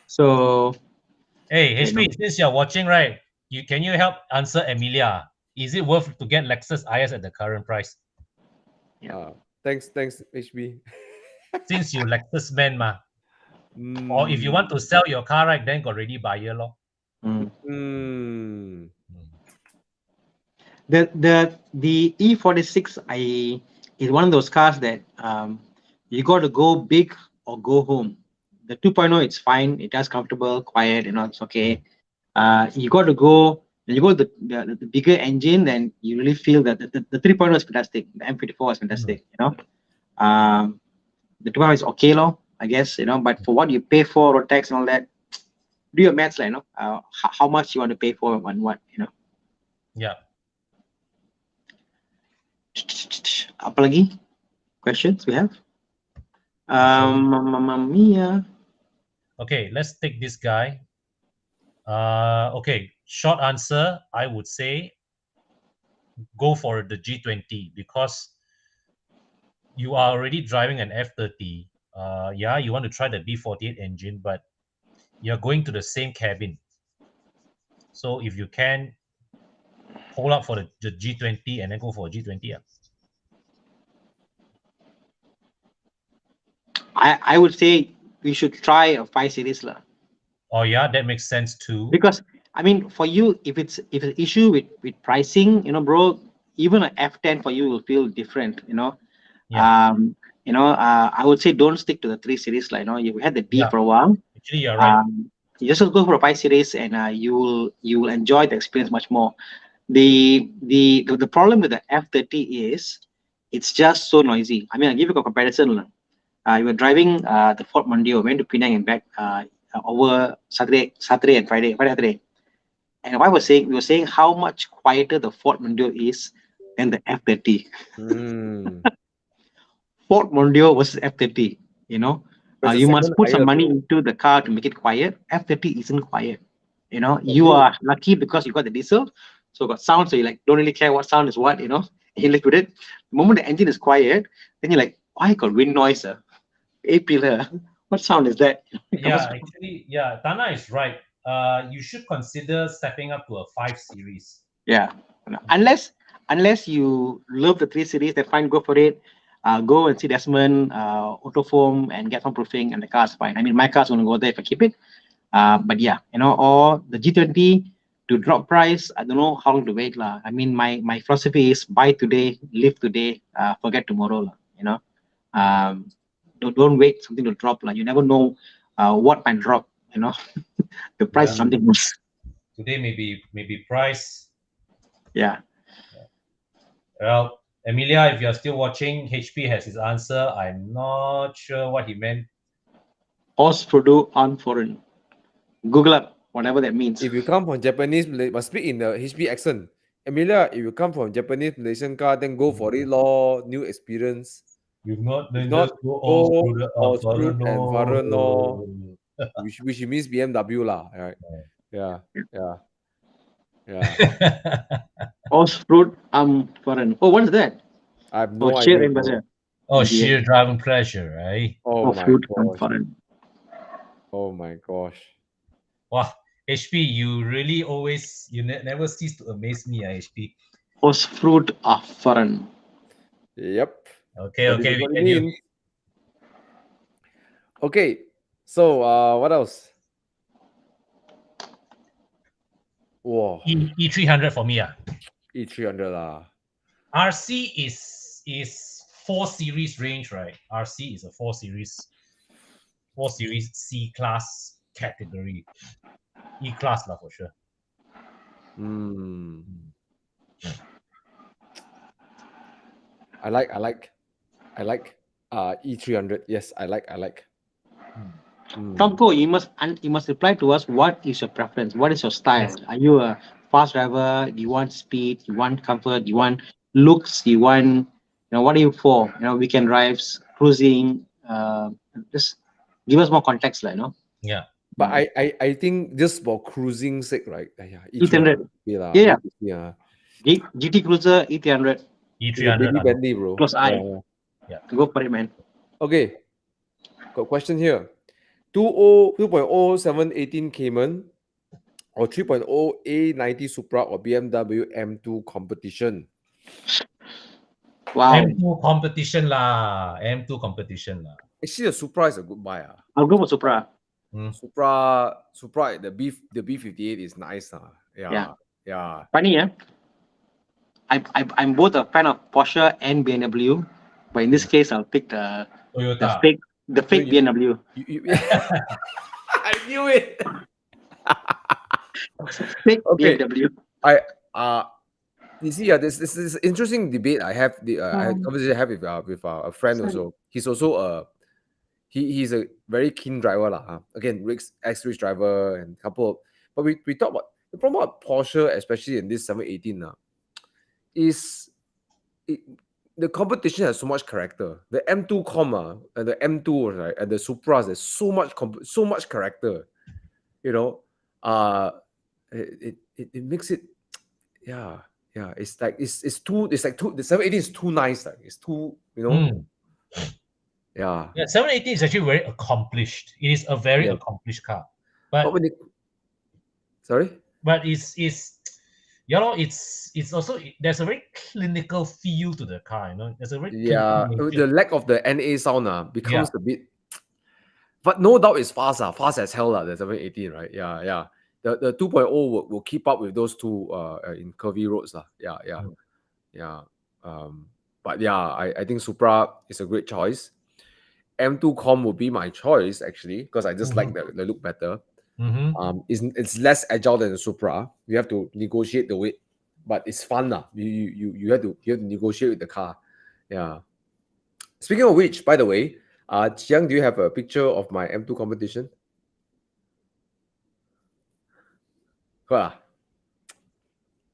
So Hey, you know, HP, since you're watching, right, can you help answer Emilia? Is it worth to get Lexus IS at the current price? Thanks, HB. Since you Lexus man, ma. Or if you Mm. want to sell your car, right, then got ready buyer, lor. Mm. the E46 is one of those cars that you got to go big or go home. The 2.0 it's fine, it does comfortable, quiet, it's okay. You got to go when you go to the bigger engine, then you really feel that the 3.0 is fantastic. The M54 is fantastic, the 2.0 is okay, I guess, but for what you pay for road tax and all that, do your maths, how much you want to pay for and what, Yeah. Apa lagi questions we have? Mamma mia. Okay, let's take this guy. Okay, short answer, I would say go for the G20 because you are already driving an F30. Yeah, you want to try the B48 engine, but you're going to the same cabin. So if you can hold up for the G20 and then go for a G20. I would say we should try a 5 series lah. Oh yeah, that makes sense too. Because I mean, for you, if it's an issue with pricing, bro, even an F10 for you will feel different, Yeah. I would say don't stick to the 3 series, you had the D Yeah. for a while. Actually, you're right. You just go for a 5 series, and you will enjoy the experience much more. The problem with the F30 is it's just so noisy. I mean, I'll give you a comparison. You were driving the Ford Mondeo, went to Penang and back over Saturday and Friday, Saturday. And we were saying how much quieter the Ford Mondeo is than the F30. Ford Mondeo versus F30, you must put some money into the car to make it quiet. F30 isn't quiet. You are lucky because you got the diesel, so got sound, so you don't really care what sound is what, you live with it. The moment the engine is quiet, then you're like, why got wind noise? A-pillar. What sound is that? Yeah, actually, yeah, Tana is right. You should consider stepping up to a 5 series. Yeah. Unless you love the 3 series, then fine, go for it. Go and see Desmond, Autofoam, and get some proofing, and the car's fine. I mean, my car's gonna go there if I keep it. But yeah, or the G20 to drop price, I don't know how long to wait. I mean, my philosophy is buy today, live today, forget tomorrow. Don't wait something to drop. You never know what might drop. The price is something else. Today maybe price. Yeah. Well, Emilia, if you're still watching, HP has his answer. I'm not sure what he meant. Os Frudu Unforeign. Google up whatever that means. If you come from Japanese, must speak in the HP accent. Emilia, if you come from Japanese Malaysian car, then go for it, law, new experience. If not, If then not, just go all go through the Fruit and foreign law, no. which means BMW lah, right? Yeah, yeah, yeah. Os Fruit Unforeign. Oh, what is that? I have Oh, no cheer idea, and bro. buzzer. Oh, Idiot. sheer driving pleasure, right? Oh Os my Fruit gosh. Unforeign. Oh my gosh. Wow, HP, you really always never cease to amaze me, HP. Os Fruit Unforeign. Yep. Okay, That is okay, we what it get you. means. Okay. So what else? Whoa. E300 for me. E300 lah. RC is 4 series range, right? RC is a 4 series C class category. E class lah for sure. Hmm. I like E300. Yes, I like. Tomko, you must reply to us. What is your preference? What is your style? Yes. Are you a fast driver? Do you want speed? Do you want comfort? Do you want looks? Do you want what are you for? Weekend drives, cruising. Just give us more context, like Yeah. But I think just for cruising sake, right? Yeah, E300. E300 Yeah, yeah. GT Cruiser E300. It's a E300. baby Bentley, bro. Close eye. Yeah. Go for it, man. Okay. Got question here. 2.0 718 Cayman or 3.0 A90 Supra or BMW M2 competition. Wow. M2 competition lah. M2 competition lah. Actually, the Supra is a good buy. I'll go for Supra. Supra, the B58 is nice. Yeah. Yeah. Funny, yeah. I'm both a fan of Porsche and BMW, but in this case, I'll pick the Toyota. fake So you- BMW. I knew it. Fake Okay. BMW. You see, this is interesting debate I have. I had conversation I have with a friend also. He's also he's a very keen driver lah. Again, X-Rich driver and couple. But we talk about the problem about Porsche, especially in this 718 is the competition has so much character. The M2 and the M2 right and the Supras, there's so much character. It makes it yeah. It's like it's too the 718 is too nice. Like it's too yeah. Yeah, 718 is actually very accomplished. It is a very accomplished car. But when sorry? But it's also there's a very clinical feel to the car, There's a very The lack of the NA sound becomes a bit, but no doubt it's fast fast as hell the 718, right? Yeah. The 2.0 will keep up with those two in curvy roads yeah. But yeah, I think Supra is a great choice. M2 Com would be my choice actually because I just like the look better. It's less agile than the Supra. You have to negotiate the weight, but it's fun You have to negotiate with the car. Yeah. Speaking of which, by the way, Chiang, do you have a picture of my M2 competition?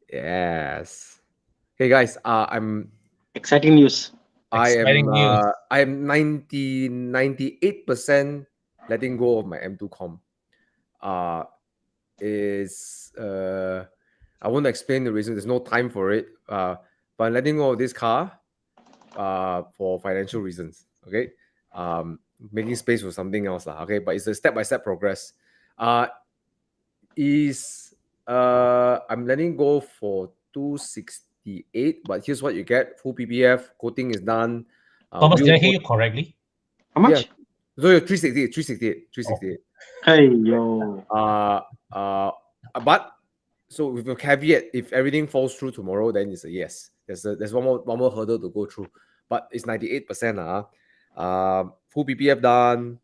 Yes. Okay, guys. I'm exciting news. I am 98% letting go of my M2 Com. I won't explain the reason. There's no time for it. But I'm letting go of this car for financial reasons. Okay. Making space for something else. Okay. But it's a step-by-step progress. I'm letting go for 268. But here's what you get. Full PPF. Coating is done. Thomas, did I hear you correctly? How much? Yeah. So you're 368. Hey yo. But so with a caveat, if everything falls through tomorrow, then it's a yes. There's one more hurdle to go through, but it's 98%. Full PPF done.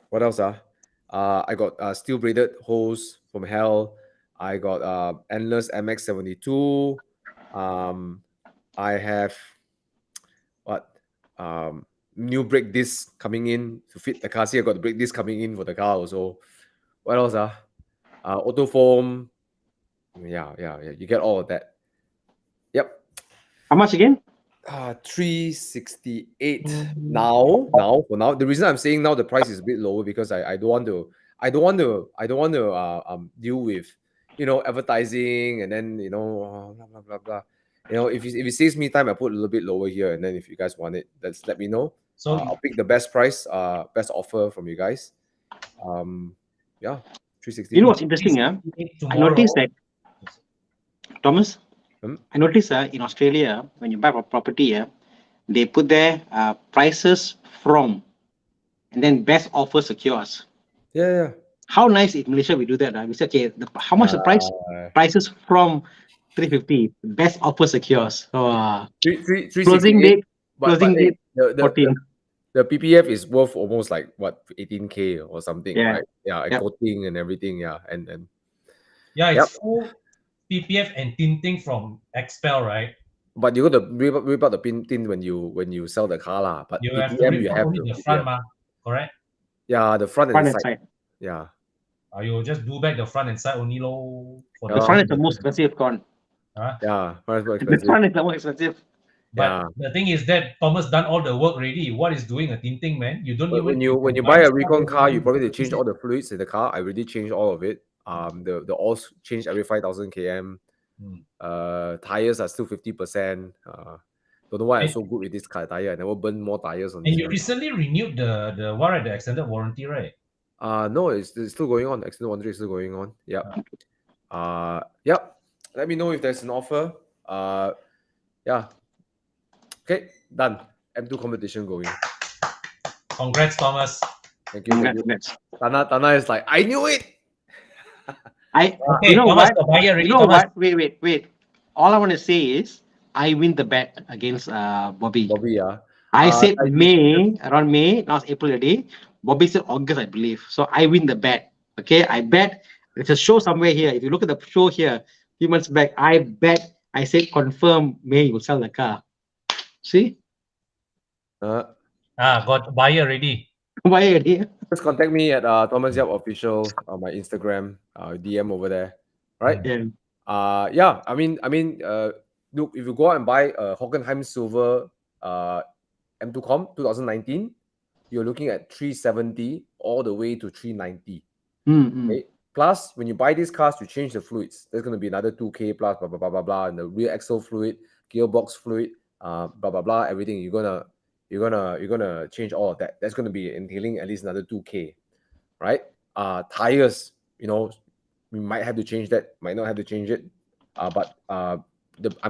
What else? I got steel braided hose from hell. I got endless MX72. I have what new brake disc coming in to fit the car. See, I got the brake disc coming in for the car also. What else? Auto foam. Yeah. You get all of that. Yep. How much again? 368 now. For now, the reason I'm saying now the price is a bit lower because I don't want to deal with advertising and then blah blah blah blah. If it saves me time, I put a little bit lower here, and then if you guys want it, let me know. So I'll pick the best price, best offer from you guys. Yeah, 360. You know what's interesting? I noticed that, Thomas. I noticed in Australia, when you buy a property, they put their prices from, and then best offer secures. Yeah. How nice if Malaysia we do that? We say, okay, how much the price? Prices from 350. Best offer secures. So, closing date. Closing date. 14. The PPF is worth almost like what 18K or something, right? Yeah, Yep. coating and everything. Yeah, and yeah, it's full PPF and tinting from Expel, right? But you got to rip out the tint when you sell the car lah. But You PPM, have to rip you out have only the front, correct? Yeah, the front and side. Yeah. You just do back the front and side only low. The front is the most expensive con. Yeah, front is more The expensive. front is the most expensive. But the thing is that Thomas done all the work already. What is doing a tinting, man? You don't But even when you buy a recon car, you probably change all the fluids in the car. I already changed all of it. The oils changed every 5,000 km. Tires are still 50%. Don't know why I'm so good with this car tire. I never burn more tires on this. And you recently renewed the extended warranty, right? No, it's still going on. Extended warranty is still going on. Yep. Yep. Let me know if there's an offer. Yeah. Okay, done. M2 competition going. Congrats, Thomas. Thank you. Congrats. Thana is like, I knew it. You know what? You know what? Wait. All I want to say is I win the bet against Bobby. I said around May, now it's April already. Bobby said August, I believe. So I win the bet. Okay, I bet there's a show somewhere here. If you look at the show here, a few months back, I said confirm May will sell the car. See? Got buyer already. Buyer already. Just contact me at Thomas Yap Official on my Instagram, DM over there. Right? Yeah. I mean, look, if you go out and buy a Hockenheim Silver M2 Com 2019, you're looking at 370 all the way to 390. Okay? Plus, when you buy these cars, you change the fluids. There's going to be another 2K plus, blah, blah, blah, blah, blah, and the rear axle fluid, gearbox fluid, blah, blah, blah, everything. You're gonna change all of that. That's going to be entailing at least another 2K, right? Tires, we might have to change that, might not have to change it. But I'm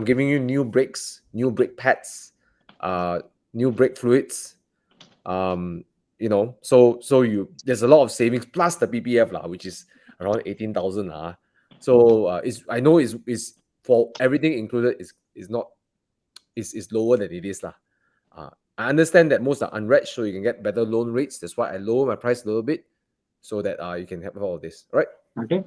giving you new brakes, new brake pads, new brake fluids. So there's a lot of savings plus the PPF which is around 18,000 So I know is for everything included is lower than it is I understand that most are unread, so you can get better loan rates. That's why I lower my price a little bit so that you can have all of this, right? Okay.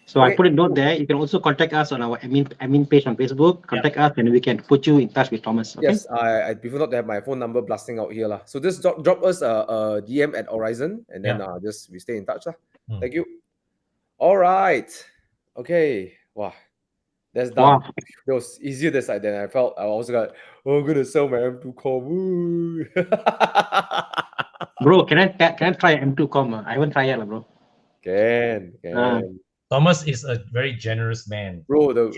So I put a note there. You can also contact us on our admin page on Facebook. Contact us and we can put you in touch with Thomas. Okay? Yes, I prefer not to have my phone number blasting out here. So just drop us a DM at Horizon and then we stay in touch. Thank you. All right. Okay. Wow. That's done. Wow. It was easier this side than I felt. I was like, I'm gonna sell my M2 Com. Bro, can I try M2 Com? I haven't tried yet, bro. Can. Thomas is a very generous man. Bro, the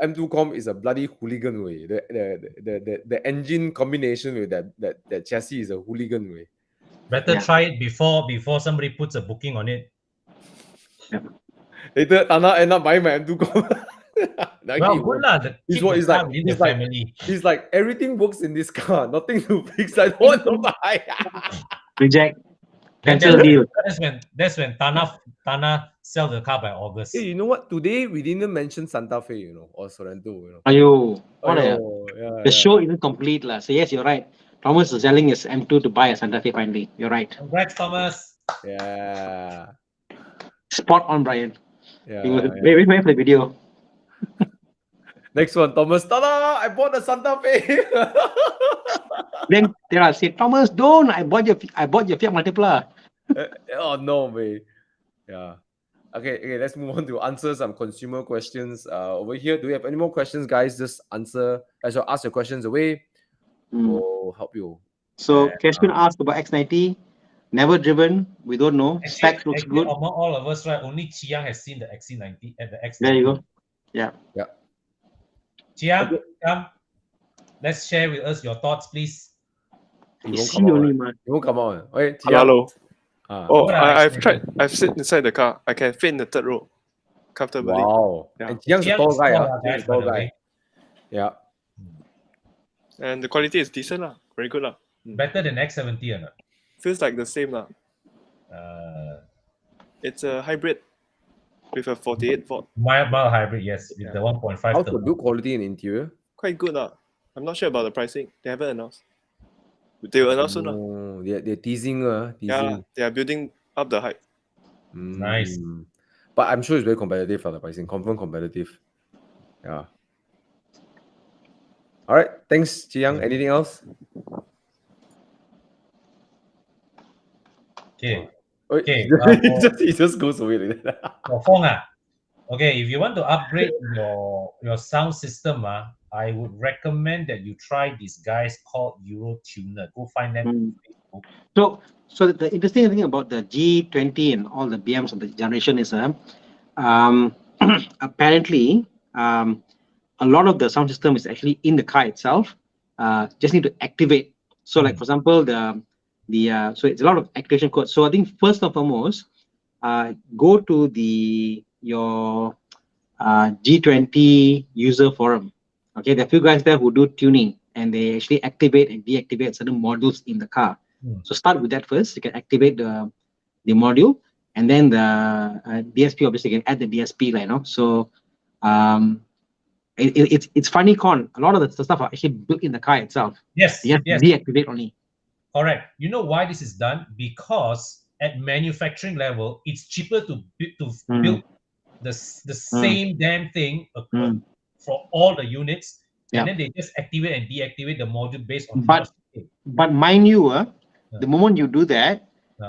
M2 Com is a bloody hooligan way. The engine combination with that chassis is a hooligan way. Better try it before somebody puts a booking on it. Later, Thana end up buying my M2 Com. Well, good lah. He's like, everything works in this car. Nothing to fix. I don't want to buy. Reject. Cancel deal. That's when Thana sell the car by August. Hey, you know what? Today we didn't mention Santa Fe, or Sorrento. The show isn't complete lah. So yes, you're right. Thomas is selling his M2 to buy a Santa Fe finally. You're right. Congrats, Thomas. Yeah. Spot on, Brian. Yeah. Wait for the video. Next one, Thomas. Tada! I bought a Santa Fe. Then Tara said, Thomas, don't. I bought your Fiat Multipla. Oh no, way. Yeah. Okay, let's move on to answer some consumer questions. Over here, do we have any more questions, guys? Just answer. So ask your questions away. We'll help you. So Cashman asked about X90. Never driven. We don't know. Specs looks Actually, good. among all of us, right, only Chiang has seen the XC90 at the X90. There you go. Yeah. Chiang, come. Let's share with us your thoughts, please. He It's won't C come out. only, Right? man. He won't come out. Okay, Hello. Oh, What are I've excited? tried. I've sit inside the car. I can fit in the third row comfortably. Wow. Yeah. And Chiang's a Chiang tall is guy. tall, Chiang guys, is a tall by the guy. way. Yeah. And the quality is decent lah. Very good lah. Better than X70 or not? Feels like the same lah. It's a hybrid with a 48 volt. Mild hybrid, yes, with the 1.5 How's the turbo. build quality in interior? Quite good lah. I'm not sure about the pricing. They haven't announced. They will announce soon lah. Oh, they're teasing. Yeah, they are building up the hype. Nice. But I'm sure it's very competitive for the pricing. Confirm competitive. Yeah. All right. Thanks, Chiang. Anything else? Okay. Okay. He just goes away like that. For Fong, okay, if you want to upgrade your sound system, I would recommend that you try these guys called Eurotuner. Go find them on Facebook. So the interesting thing about the G20 and all the BMs of the generation is apparently a lot of the sound system is actually in the car itself. Just need to activate. So like for example, so it's a lot of activation code. So I think first and foremost, go to your G20 user forum. Okay, there are a few guys there who do tuning and they actually activate and deactivate certain modules in the car. So start with that first. You can activate the module, and then the DSP, obviously you can add the DSP, like, you know. So it's funny, Con. A lot of the stuff are actually built in the car itself. Yes. You have to deactivate only. Correct. You know why this is done? Because at manufacturing level, it's cheaper to build the same damn thing for all the units, and then they just activate and deactivate the module based on. But mind you, the moment you do that,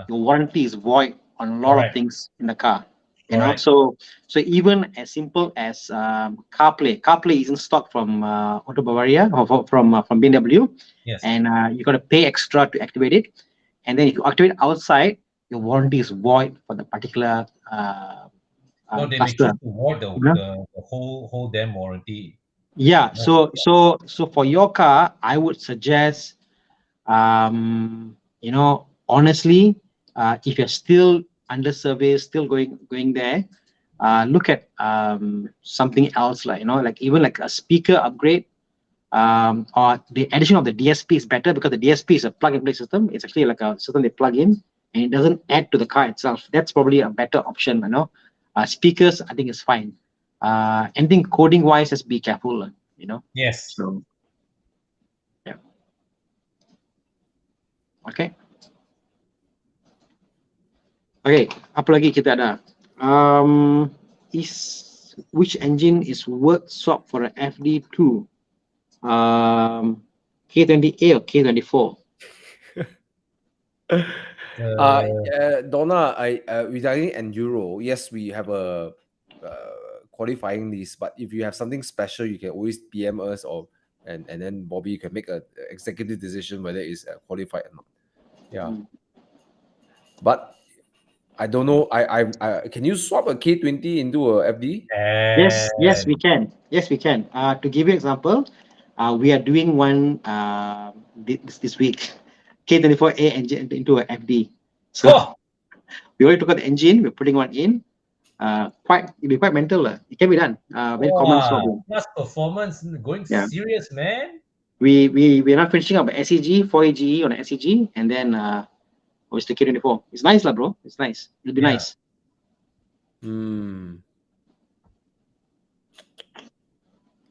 your warranty is void on a lot of things in the car. You know, so even as simple as CarPlay. CarPlay isn't stock from Auto Bavaria or from BMW. Yes. And you got to pay extra to activate it. And then if you activate outside, your warranty is void for the particular. No, they choose to void the whole damn warranty. Yeah. So for your car, I would suggest, you know, honestly, if you're still under service, still going there, look at something else, like, you know, like even like a speaker upgrade, or the addition of the DSP is better, because the DSP is a plug and play system. It's actually like a system they plug in and it doesn't add to the car itself. That's probably a better option, you know. Speakers, I think, is fine. Anything coding wise, just be careful, you know. Yes. So yeah. Okay. Okay, apa lagi kita ada? Which engine is worth swap for an FD2? K20A or K24? Donna, regarding enduro, yes, we have a qualifying list, but if you have something special, you can always PM us, and then Bobby can make an executive decision whether it's qualified or not. Yeah. But I don't know. I can you swap a K20 into a FD? Yes, we can. Yes, we can. To give you an example, we are doing one this week. K24A engine into a FD. So we already took out the engine. We're putting one in. It'll be quite mental. It can be done. Very common swap. Plus performance going serious, man. We're not finishing up a SEG 4AGE on an SEG, and then obviously K24. It's nice, bro. It's nice. It'll be nice.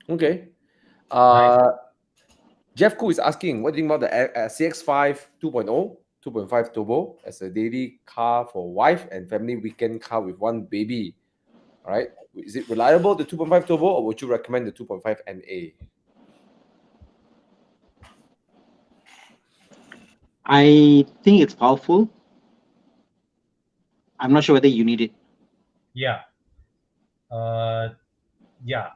Okay. Jeff Koo is asking, what do you think about the CX-5 2.0, 2.5 turbo as a daily car for wife and family weekend car with one baby? All right. Is it reliable, the 2.5 turbo, or would you recommend the 2.5 NA? I think it's powerful. I'm not sure whether you need it. Yeah. Yeah.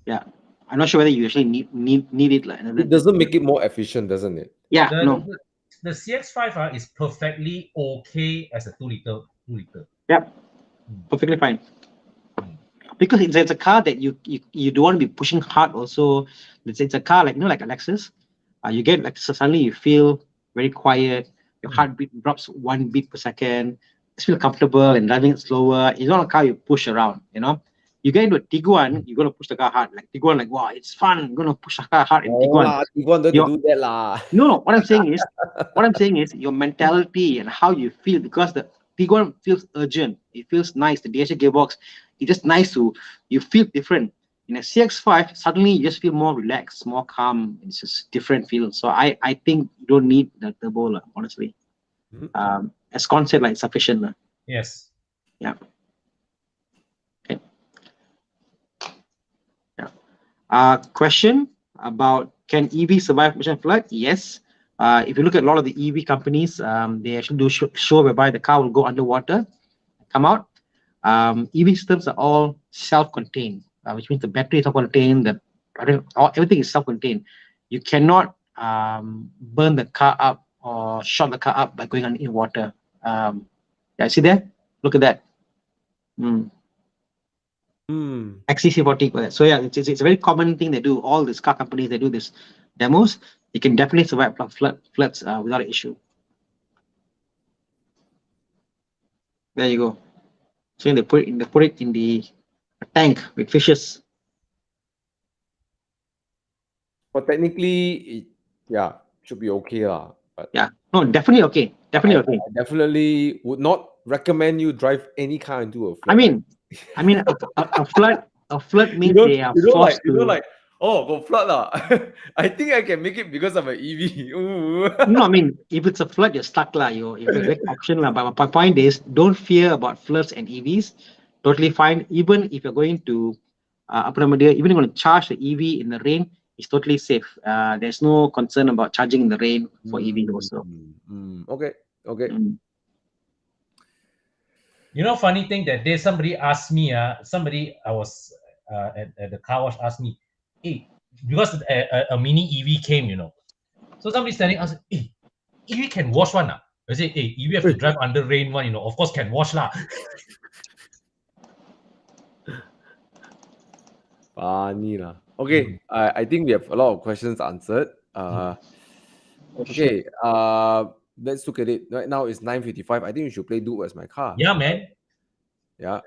Yeah. I'm not sure whether you actually need it. Like, It doesn't make it more efficient, doesn't it? Yeah, The, the CX5 is perfectly okay as a 2 liter. Yep. Perfectly fine. Because it's a car that you don't want to be pushing hard also. It's a car like, like a Lexus. You get like, suddenly you feel very quiet. Your heartbeat drops 1 beat per second. You feel comfortable and driving it slower. It's not a car you push around, You get into a Tiguan, you're going to push the car hard. Like Tiguan, like, wow, it's fun. I'm going to push the car hard in Tiguan. Tiguan don't do that lah. No, what I'm saying is your mentality and how you feel, because the Tiguan feels urgent. It feels nice. The DHL gearbox, it's just nice you feel different. In a CX5, suddenly you just feel more relaxed, more calm. It's just different feel. So I think you don't need the turbo, honestly. As Con said, like, sufficient. Yes. Yeah. Okay. Yeah. Question about, can EV survive ocean flood? Yes. If you look at a lot of the EV companies, they actually do show whereby the car will go underwater, come out. EV systems are all self-contained, which means the battery is self-contained, everything is self-contained. You cannot burn the car up or short the car up by going in water. Yeah, see there? Look at that. XC40. So yeah, it's a very common thing they do. All these car companies, they do this demos. You can definitely survive floods without an issue. There you go. So they put it in the tank with fishes. But technically, should be okay lah. But yeah, no, definitely okay. Definitely okay. I definitely would not recommend you drive any car into a flood. I mean, a flood means they are forced to. Oh, go flood lah. I think I can make it because of an EV. No, I mean, if it's a flood, you're stuck lah. You're very option lah. But my point is, don't fear about floods and EVs. Totally fine. Even if you're going to even if you're going to charge the EV in the rain, it's totally safe. There's no concern about charging in the rain for EV also. Okay. Funny thing, that day somebody asked me, I was at the car wash, asked me, hey, because a mini EV came, So somebody's telling us, hey, EV can wash one. I say, hey, EV have to drive under rain one, of course can wash lah. Funny lah. Okay, I think we have a lot of questions answered. Okay, let's look at it. Right now it's 9:55. I think we should play Dude Where's My Car. Yeah, man. Yeah.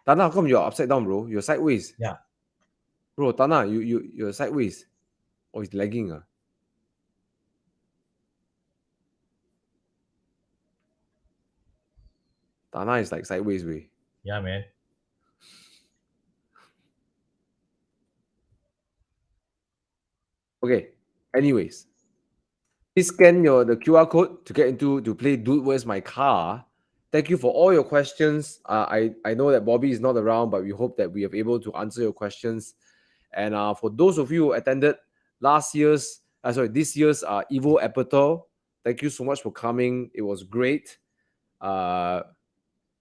Thana, how come you're upside down, bro? You're sideways. Yeah. Bro, Thana, you're sideways. Oh, it's lagging. Thana is like sideways way. Yeah, man. Okay. Anyways, please scan the QR code to play Dude Where's My Car. Thank you for all your questions. I know that Bobby is not around, but we hope that we are able to answer your questions. And for those of you who attended this year's Evo Aperture, thank you so much for coming. It was great. And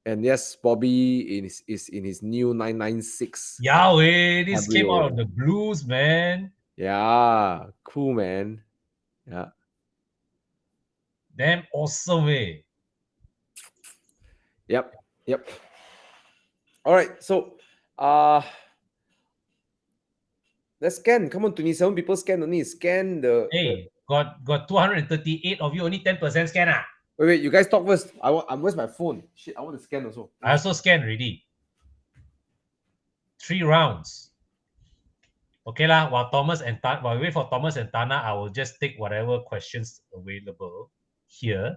yes, Bobby is in his new 996. Yahweh, this came out of the blues, man. Yeah, cool, man. Yeah. Damn awesome, eh? Yep. All right, so let's scan. Come on, 27 people scan only. Scan the. Hey, got 238 of you, only 10% scan. Wait, you guys talk first. Where's my phone? Shit, I want to scan also. I also scanned already. 3 rounds. Okay lah. While we wait for Thomas and Thana, I will just take whatever questions available here.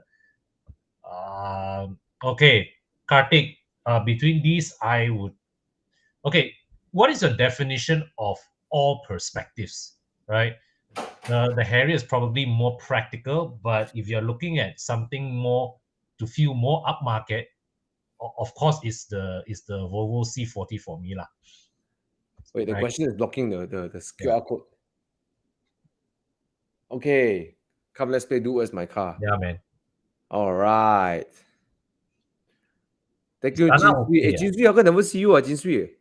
Okay, Karthik. Between these, I would. Okay, what is your definition of all perspectives? Right. The Harrier is probably more practical, but if you're looking at something more to feel more upmarket, of course, is the Volvo C40 for me lah. Wait, the Right. question is blocking the Yeah. QR code. Okay, come, let's play Do As My Car. Yeah, man. All right. Thank you, Thana Jin Sui. okay, Jin Sui, how come I never see you, Jin Sui?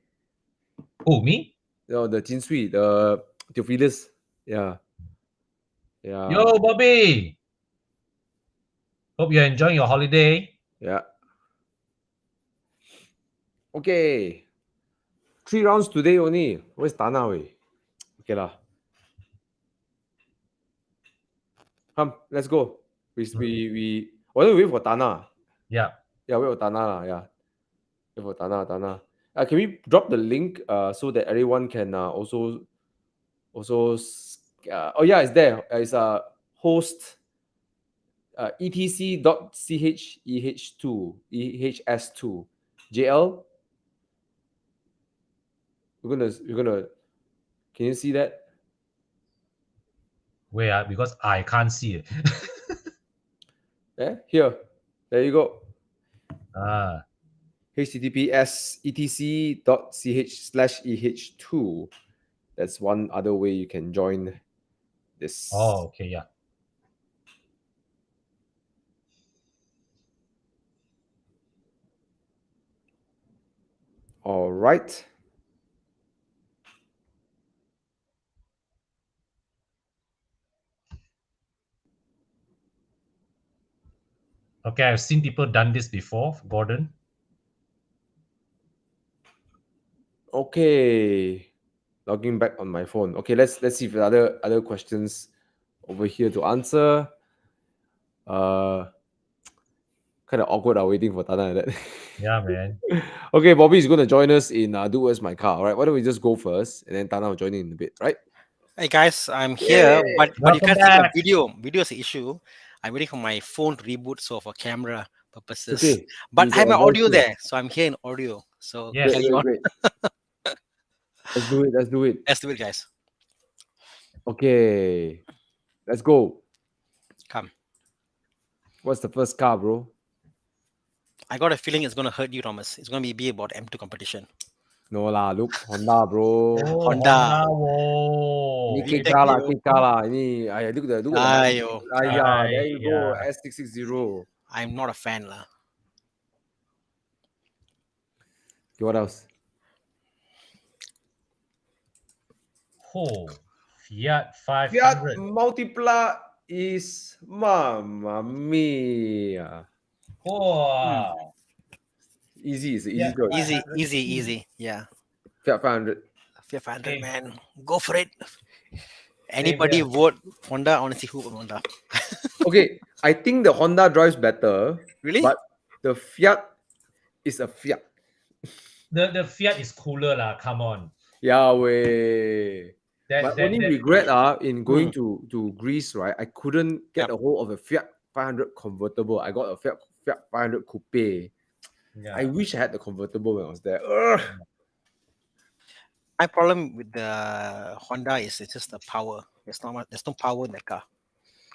Who, me? No, the Jin Sui, the Theophilus. Yeah. Yeah. Yo, Bobby. Hope you're enjoying your holiday. Yeah. Okay. 3 rounds today only. Where's Thana? Okay lah. Come, let's go. Why don't we wait for Thana? Yeah. Yeah, wait for Thana lah. Yeah. Wait for Thana. Can we drop the link so that everyone can also oh yeah, it's there. It's host etc.cheh2 ehs2 jl. We're gonna can you see that? Where? Because I can't see it. Yeah, here. There you go. https etc.ch/eh2. That's one other way you can join this. Oh, okay, yeah. All right. Okay, I've seen people done this before, Gordon. Okay. Logging back on my phone. Okay, let's see if there are other questions over here to answer. Kind of awkward waiting for Thana like that. Yeah, man. Okay, Bobby is going to join us in Do As My Car. All right, why don't we just go first and then Thana will join in a bit, right? Hey guys, I'm here, but you Welcome can't see my back. video. Video is the issue. I'm waiting for my phone to reboot, so for camera purposes. Okay. But We I have got my a voice audio here. there, so I'm here in audio. So Yes. carry on. Great. Let's do it. Let's do it, guys. Okay. Let's go. Come. What's the first car, bro? I got a feeling it's gonna hurt you, Thomas. It's gonna be about M2 competition. No lah, look Honda, bro. Oh, Honda. Whoa. Ini Big K car lah, tech, K car lah. Ini, look at the Ayo. there you go, Aiya. S660. I'm not a fan lah. Okay, what else? Oh, Fiat 500. Fiat Multipla is Mamma Mia. Wow. Easy, it's an Yeah. easy choice. Easy. Yeah. Fiat 500. Fiat 500, Okay. man. Go for it. Anybody here. vote Honda? I want to see who vote Honda. Okay, I think the Honda drives better, Really? but the Fiat is a Fiat. The Fiat is cooler lah. Come on. Yahweh. But only regret in going to Greece, right? I couldn't get a hold of a Fiat 500 convertible. I got a Fiat 500 coupe. Yeah. I wish I had the convertible when I was there. Ugh. My problem with the Honda is it's just the power. There's no power in that car.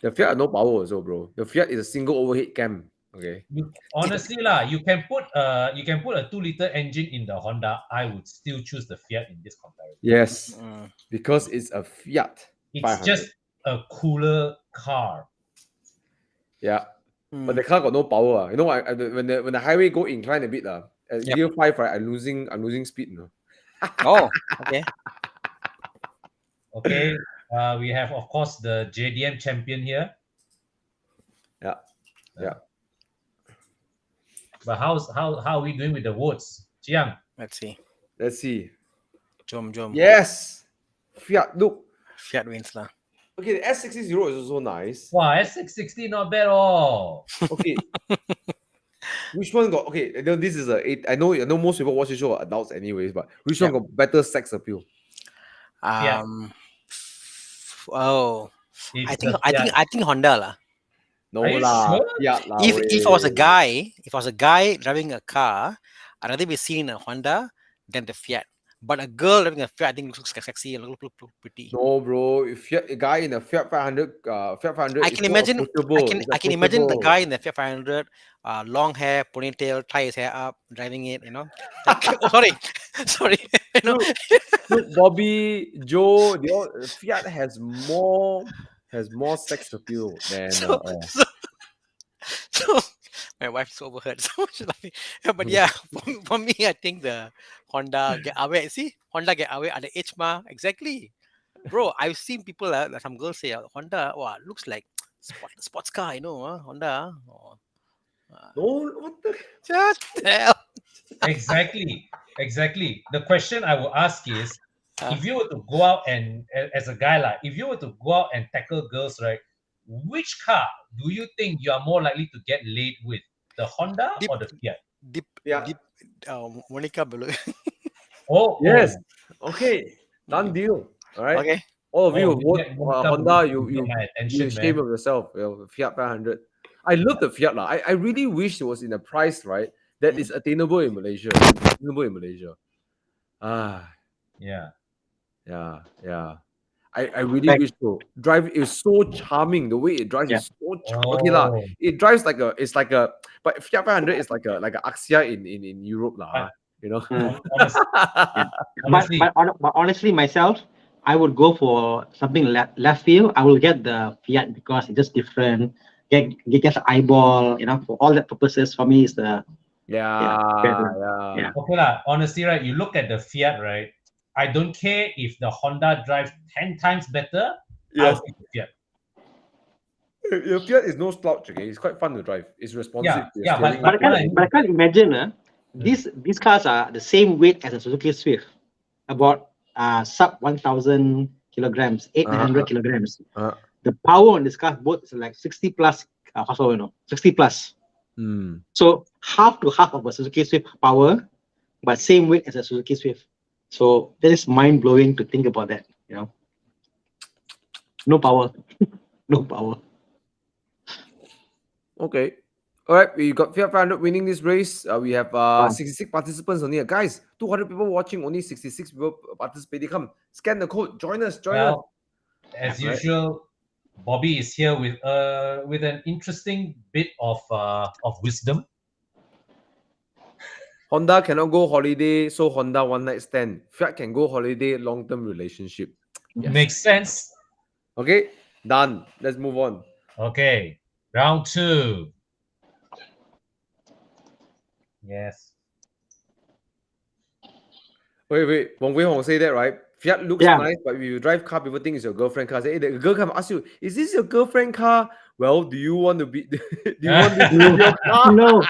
The Fiat no power also, bro. The Fiat is a single overhead cam. Okay. Honestly lah, you can put a 2-liter engine in the Honda. I would still choose the Fiat in this comparison. Yes, because it's a Fiat. It's 500. just a cooler car. Yeah. But the car got no power. You know, when the highway go incline a bit, at gear 5, right, I'm losing speed. Oh, okay. Okay. We have, of course, the JDM champion here. Yeah. But how are we doing with the votes? Chiang? Let's see. Jom. Jom. Yes. Fiat, look. Fiat wins lah. Okay, the S660 is also nice. Wow, S660 not bad all. Okay. Which one got okay? This is I know most people watch the show are adults anyways, but which one got better sex appeal? Oh, It's I think Honda lah. No Are you lah. sure? Fiat lah, If I was a guy driving a car, I'd rather be seen in a Honda than the Fiat. But a girl having a Fiat, I think looks sexy and look pretty. No, bro. If a guy in a Fiat 500, Fiat 500 I is can more imagine. approachable. It's I can imagine the approachable. guy in the Fiat 500, long hair, ponytail, tie his hair up, driving it. Like, oh, sorry, sorry. Look, Bobby, Joe, Fiat has more sex appeal than so, so my wife's overheard, so she's laughing. Yeah, but yeah, for me, I think the Honda get away. See, Honda get away at the age ma exactly, bro. I've seen people, like some girls say, Honda, wow, looks like sports car, Honda. no, what the Just hell. Exactly. The question I will ask is, if you were to go out and as a guy, like if you were to go out and tackle girls, right, which car do you think you are more likely to get laid with, the Honda or the Fiat? Monica below. yes. Okay, done deal. All right. Okay. All of you vote Monica Honda. Below to get my You attention, be ashamed man. of yourself. Fiat 500. I love the Fiat lah. I really wish it was in a price right that is attainable in Malaysia. Ah, Yeah. I really wish so. Drive is so charming. The way it drives is so charming. Okay lah. Oh. It drives like a. It's like a. But Fiat 500 is like a Axia in Europe lah. You know. Honestly, But honestly, myself, I would go for something left field. I will get the Fiat because it's just different. Get the eyeball, for all that purposes. For me, is the Yeah. okay lah. Honestly, right, you look at the Fiat, right? I don't care if the Honda drives 10 times better. I'll Yes. pick the Fiat. Your Fiat is no slouch. Okay, it's quite fun to drive. It's responsive. But I can't imagine. These cars are the same weight as a Suzuki Swift, about sub 1,000 kilograms, 800 kilograms. The power on this car both is like 60 plus horsepower, 60 plus. So half to half of a Suzuki Swift power, but same weight as a Suzuki Swift. So that is mind blowing to think about that. No power, no power. Okay. All right, we got Fiat 500 winning this race. We have 66 participants on here. Guys, 200 people watching, only 66 people participating. Come, scan the code. Join us. As usual, Bobby is here with an interesting bit of wisdom. Honda cannot go holiday, so Honda one night stand. Fiat can go holiday, long-term relationship. Yes. Makes sense. Okay, done. Let's move on. Okay, round 2. Yes. Wait. Wong Wei Hong say that, right? Fiat looks nice, but if you drive car, people think it's your girlfriend car. Say, hey, the girl come ask you, is this your girlfriend car? Well, do you want to be? Do you want to be your car? No.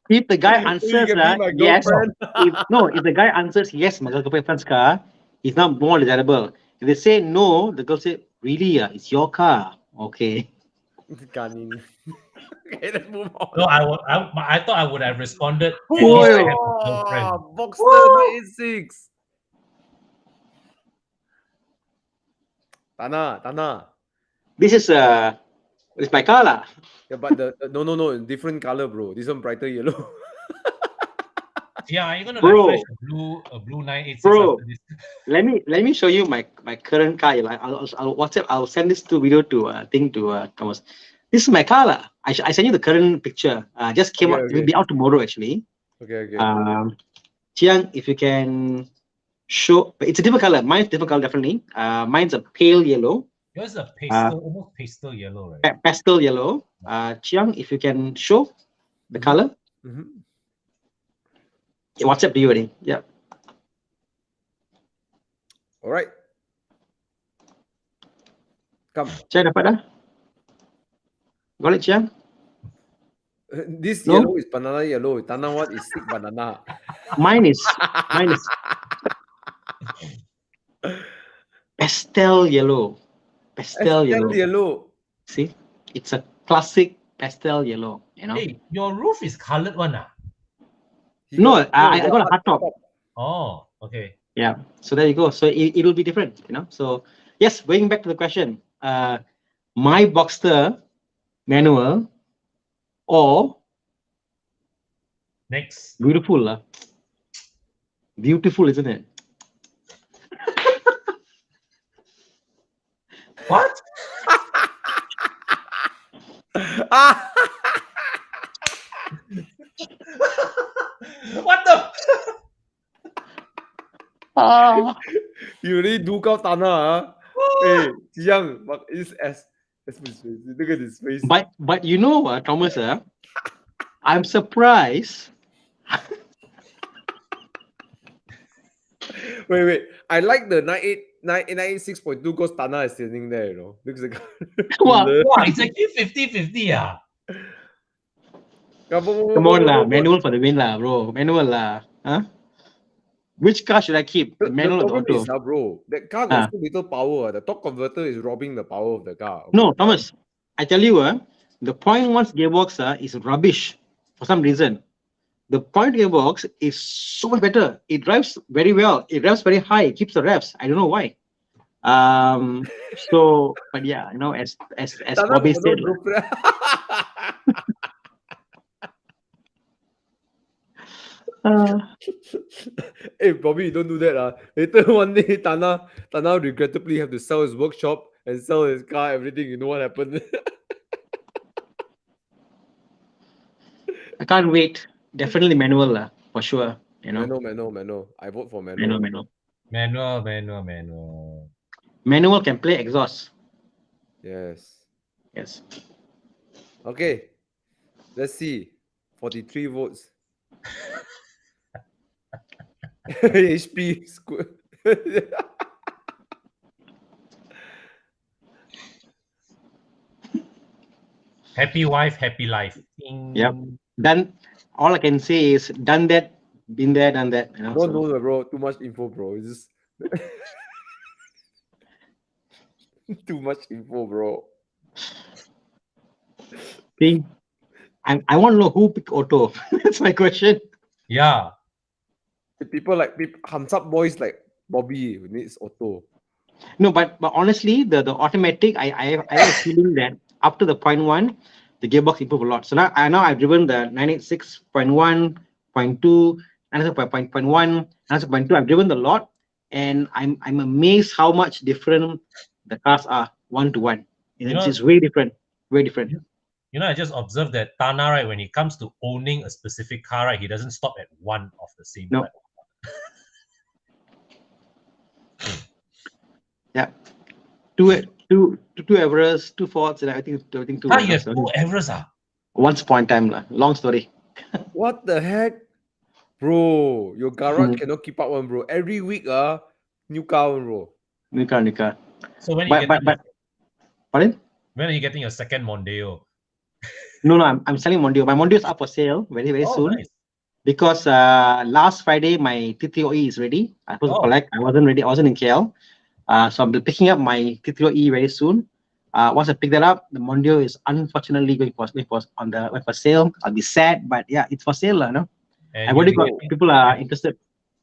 If the guy answers yes, if the guy answers yes, my girlfriend's car, it's not more desirable. If they say no, the girl say, really, it's your car. Okay. Okay, let's move on. No, I thought I would have responded. Boxster 86. Thana. This is it's my car lah. Yeah, but no, different color, bro. This one brighter yellow. Yeah, are you gonna flash a blue 986 bro, after this? Let me show you my current car. I'll WhatsApp. I'll send this video to Thomas. This is my car lah. I send you the current picture. Just came out. It will be out tomorrow actually. Okay. Chiang, if you can show, it's a different color. Mine's different color definitely. Mine's a pale yellow. Yours is a pastel, almost pastel yellow, right? Pastel yellow. Chiang, if you can show the color. WhatsApp to you already. Yeah. All right. Come. Chiang dapat dah? Got it, Chiang? This yellow is banana yellow. Thana what is sick banana? Mine is pastel yellow. Pastel yellow. See, it's a classic pastel yellow. Hey, your roof is colored one, ah? No, I got a hard top. Oh, okay. Yeah, so there you go. So it will be different, So yes, going back to the question, my Boxster manual or next beautiful Beautiful, isn't it? What? What the? You really do out Thana, huh? Hey, Jiang, but it's as look at his face. But you know what, Thomas? I'm surprised. Wait. I like the 986.2 because Thana is sitting there, you know. Looks like Wow. Wow, it's actually 50-50, ah. Come on lah, manual for the win lah, bro. Manual lah. Huh? Which car should I keep? The manual or the problem auto? is, bro, that car got so little power. The torque converter is robbing the power of the car. Okay? No, Thomas, I tell you, the 0.1 gearbox is rubbish for some reason. The point gearbox is so much better. It drives very well. It drives very high. It keeps the revs. I don't know why. So, but yeah, you know, as Bobby said, hey Bobby, don't do that. Later one day Thana regrettably have to sell his workshop and sell his car, everything. You know what happened? I can't wait. Definitely manual for sure. You know. Manual. I vote for manual. Manual. Manual can play exhaust. Yes. Okay. Let's see. 43 votes. HP. Happy wife, happy life. Yep. Done. All I can say is done that, been there, done that. You know, no, bro. Too much info, bro. It's just too much info, bro. See, I want to know who picked auto. That's my question. Yeah. People Hams Up boys like Bobby who needs auto. No, but honestly, the automatic, I have a feeling that after the 0.1, the gearbox improved a lot. So now I've driven the 986.1, 0.2, 986.1, 986.2. I've driven a lot, and I'm amazed how much different the cars are one to one. It's very different. Very different. You know, I just observed that Thana, right, when it comes to owning a specific car, right, he doesn't stop at one of the same platform. Yeah. Two Everest, 2 Fords, and I think two. You have 2 Everest, Once upon a time, long story. What the heck? Bro, your garage cannot keep up one, bro. Every week, new car one, bro. New car. So when pardon? When are you getting your second Mondeo? No, I'm selling Mondeo. My Mondeo is up for sale very soon. Nice. Because last Friday my T3OE is ready. I supposed to collect. I wasn't ready. I wasn't in KL. So I'll be picking up my T3OE very soon. Once I pick that up, the Mondeo is unfortunately going for sale. I'll be sad, but yeah, it's for sale, you know. I've already got people are interested.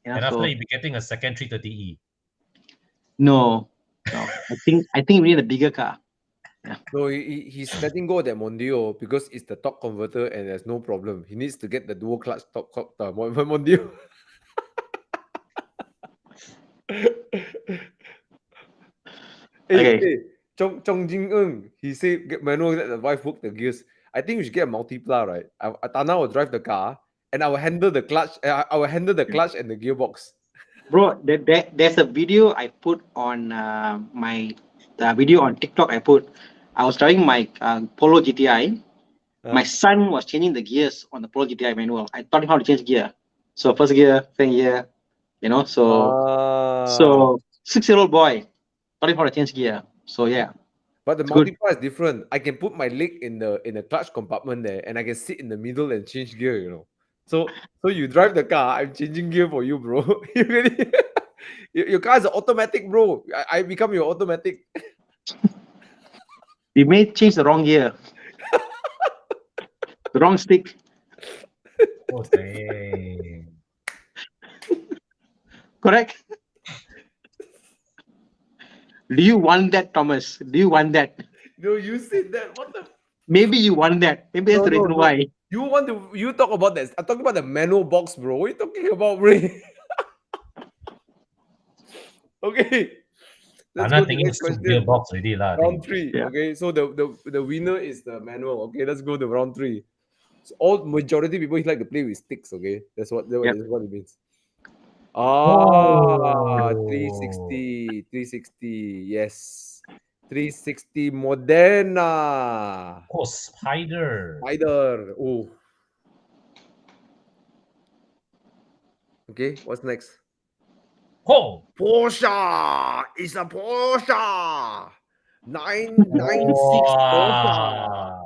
And after you'll be getting a second 330E. No. I think we need a bigger car. Yeah. No, he's letting go of that Mondeo because it's the torque converter and there's no problem. He needs to get the dual clutch Mondeo. Hey, Chong Jing Eung, he said get manual, let the wife work the gears. I think we should get a multipla, right? Thana will drive the car and I will handle the clutch. I will handle the clutch and the gearbox. Bro, there's a video I put on the video on TikTok. I was driving my Polo GTI. My son was changing the gears on the Polo GTI manual. I taught him how to change gear. So first gear, second gear, you know. So 6-year-old boy taught him how to change gear. So yeah. But the multipla is different. I can put my leg in the clutch compartment there, and I can sit in the middle and change gear. You know. So you drive the car. I'm changing gear for you, bro. Your car is automatic, bro. I become your automatic. We may change the wrong gear. The wrong stick. Oh, dang. Correct? Do you want that, Thomas? Do you want that? No, you said that. What the? Maybe you want that. Maybe that's the reason why. You talk about that. I'm talking about the manual box, bro. What are you talking about, bro? Okay. Let's Thana go to the thinking next soup question. gearbox already lah. I Round think. 3. Yeah. Okay, so the winner is the manual. Okay, let's go to round 3. So all majority people like to play with sticks. Okay, that's what Yep. it means. Oh, 360. Yes, 360 Moderna. oh, spider. Spider. Oh, okay. What's next? Oh, Porsche. It's a Porsche. 996 Porsche. wow.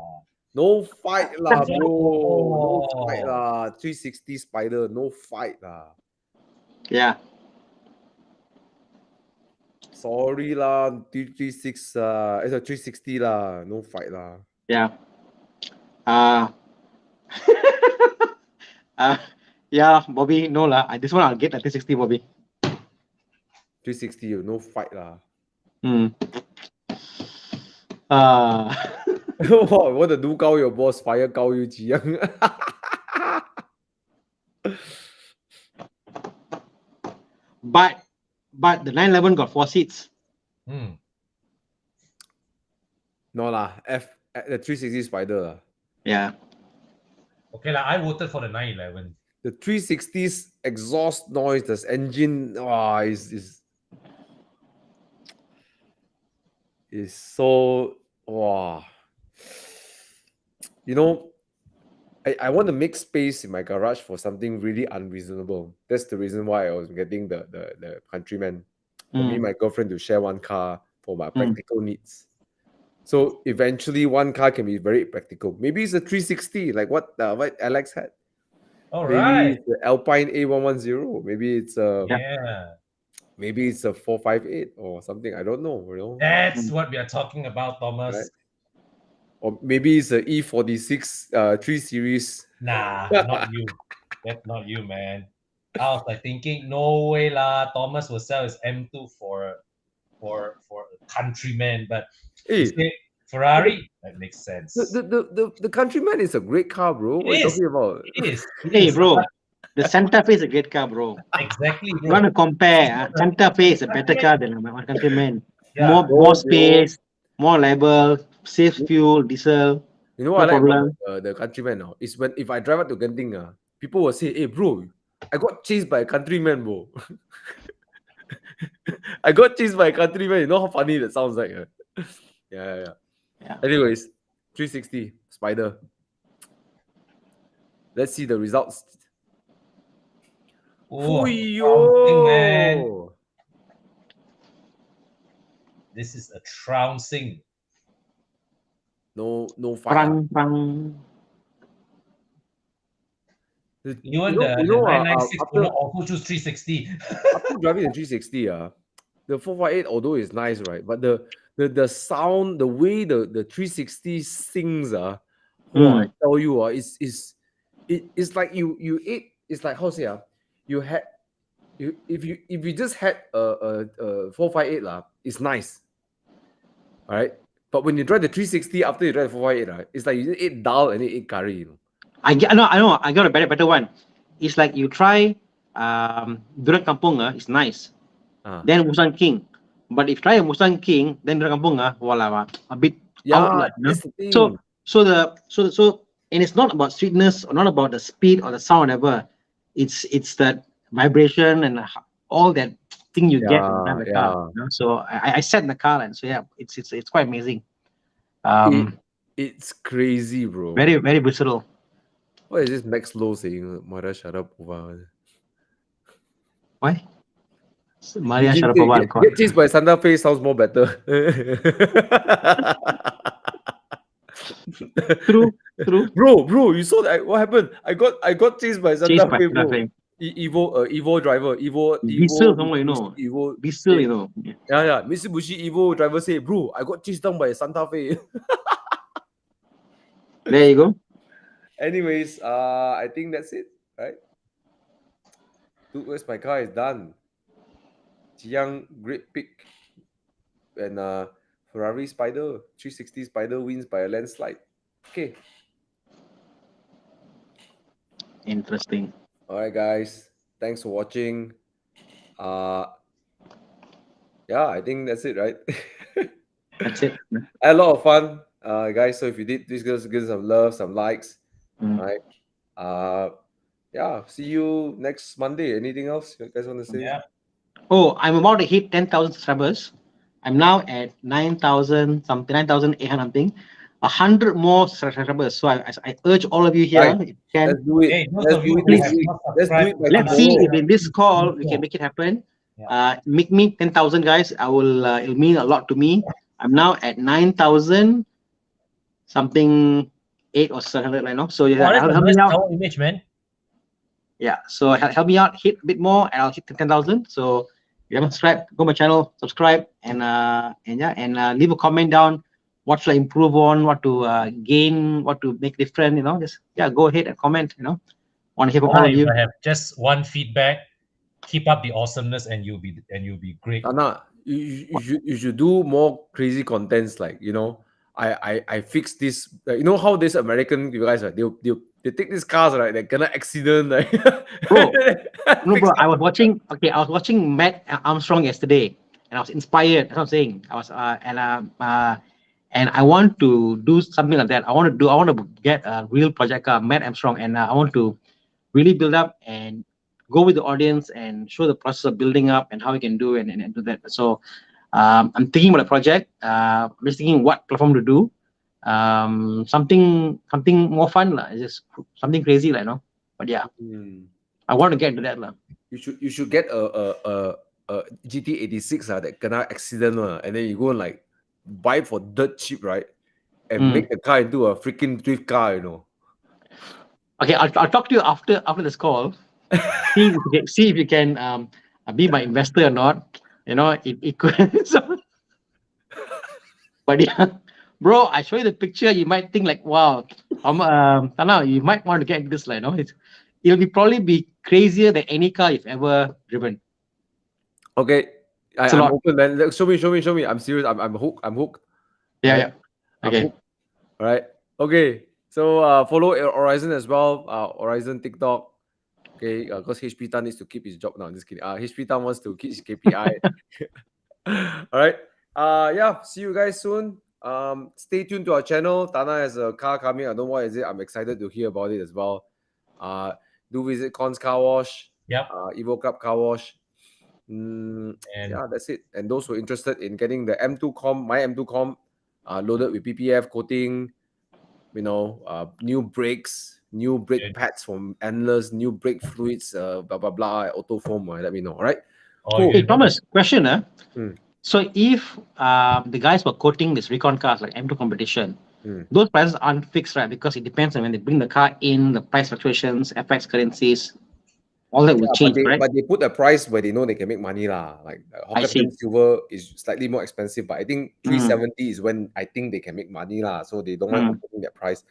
No fight lah, bro. No fight Oh, lah. 360 Spider. No fight lah. Yeah. Sorry lah. 336 it's a 360 lah. No fight lah. Yeah. Uh, yeah, Bobby, no lah. This one I'll get at 360, Bobby. 360, no fight lah. What to do? Gao your boss, fire Gao you Jiang. but the 911 got 4 seats. hmm. No lah. The 360 Spider lah. Yeah. Okay lah. I voted for the 911. The 360's exhaust noise, this engine, is so wow. You know, I want to make space in my garage for something really unreasonable. That's the reason why I was getting the Countryman. For me, my girlfriend to share one car for my practical needs. So eventually, one car can be very practical. Maybe it's a 360, like what Alex had. All Maybe right. it's the Alpine A110. Maybe it's a Yeah. maybe it's a 458 or something. I don't know. You know. That's what we are talking about, Thomas. Right. Or maybe it's a E46 3 Series. Nah, not you. That's not you, man. I was like thinking, no way lah. Thomas will sell his M2 for Countryman, but Hey, Ferrari, that makes sense. the Countryman is a great car, bro. What are you talking about? It is. Hey, bro. The Santa Fe is a great car, bro. Exactly, bro. You want to compare? Santa Fe is a better car than my Countryman. Yeah. More space, more label, safe fuel, diesel. You know what No I like problem. about the Countryman now is when if I drive up to Genting, people will say, "Hey, bro, I got chased by a Countryman, bro." I got chased by a Countryman. You know how funny that sounds like? Yeah. Anyways, 360 Spider. Let's see the results. Oh, man. This is a trouncing. No fight. Even the 996 will not also choose 360. After driving the 360, the 458, although it's nice, right? But the sound, the way the 360 sings, I tell you, it's like you ate. It's like how to say, if you just had a 458 it's nice, all right. But when you drive the 360 after you drive the 458, it's like you just ate dal and you ate curry. You know? I know. I got a better one. It's like you try Durian Kampung, it's nice. Then Musang King. But if you try a Musang King, then Durian Kampung, a bit out. That's the thing. So and it's not about sweetness or not about the speed or the sound ever. It's that vibration and all that thing you get in the car. You know? So I sat in the car and so it's quite amazing. It's crazy, bro. Very, very visceral. What is this Max Low saying? Mara Sharapova. Why? Maria Sharapova. Get chased by Santa Fe sounds more better. True. Bro, you saw that? What happened? I got chased by Santa Fe, bro. Evo driver, Diesel, you know. Evo, Diesel, you know. Yeah. Mitsubishi Evo driver say, bro, I got chased down by Santa Fe. There you go. Anyways, I think that's it, right? Dude, where's my car is done. Jiang, great pick. And Ferrari Spider, 360 Spider wins by a landslide. Okay. Interesting. All right, guys. Thanks for watching. yeah, I think that's it, right? That's it. I had a lot of fun, guys. So if you did, please give us some love, some likes, right? Yeah. See you next Monday. Anything else you guys want to say? Yeah. Oh, I'm about to hit 10,000 subscribers. I'm now at 9,000 something, 9,800 something. 100 more subscribers. So I urge all of you here, Right. if you can, Let's do it. Hey, those Let's of do you it who this please, have week. not Let's do subscribed it by to let's see tomorrow. if in this call we Yeah. can make it happen. Yeah. Make me 10,000, guys. I will. It'll mean a lot to me. I'm now at 9,000 something, 8 or 700 right now. So Oh, that's a help nice me out. tower image, man. Yeah. So help me out. Hit a bit more, and I'll hit 10,000. So if you haven't subscribed, go my channel, subscribe, and leave a comment down. What should I improve on? What to gain? What to make different? Just go ahead and comment. Want to hear from all of you. I have just one feedback. Keep up the awesomeness, and you'll be great. Anna, you should do more crazy contents like I fixed this. You know how this American you guys are they take these cars right, they gonna accident like Bro, no, fix bro. it. I was watching Matt Armstrong yesterday, and I was inspired. That's what I'm saying. I was and I want to do something like that. I want to get a real project car, Matt Armstrong, and I want to really build up and go with the audience and show the process of building up and how we can do and do that. So I'm thinking about a project. I'm just thinking what platform to do. Something more fun, lah. It's just something crazy, like, But yeah, I want to get into that, lah. You should get a GT86 that kena accident and then you go and like buy it for dirt cheap, right? And make the car into a freaking drift car, Okay, I'll talk to you after this call. see if you can be my investor or not. It could. But yeah, bro, I show you the picture. You might think like, wow, Thana, you might want to get this, like, it'll probably be crazier than any car you've ever driven. Okay, I'm open, man. Show me. I'm serious. I'm hooked. Yeah. Okay. All right. Okay. So follow Horizon as well. Horizon TikTok. Okay. Because HP Tan needs to keep his job now. I'm just kidding. HP Tan wants to keep his KPI. All right. Yeah. See you guys soon. Stay tuned to our channel. Thana has a car coming. I don't know what is it. I'm excited to hear about it as well. Do visit Cons Car Wash. Yep. Evo Club Car Wash. Yeah, that's it. And those who are interested in getting the my M2Com loaded with PPF coating, new brakes, new brake pads from Endless, new brake fluids, blah blah blah, auto foam. Let me know. All right. Cool. Hey Thomas, question. So if the guys were quoting this recon cars like M2 competition, those prices aren't fixed, right? Because it depends on when they bring the car in, the price fluctuations, FX currencies, all that will change, right? But they put a price where they know they can make money lah. Like Hawker Silver is slightly more expensive, but I think 370 is when I think they can make money lah. So they don't mind putting that price.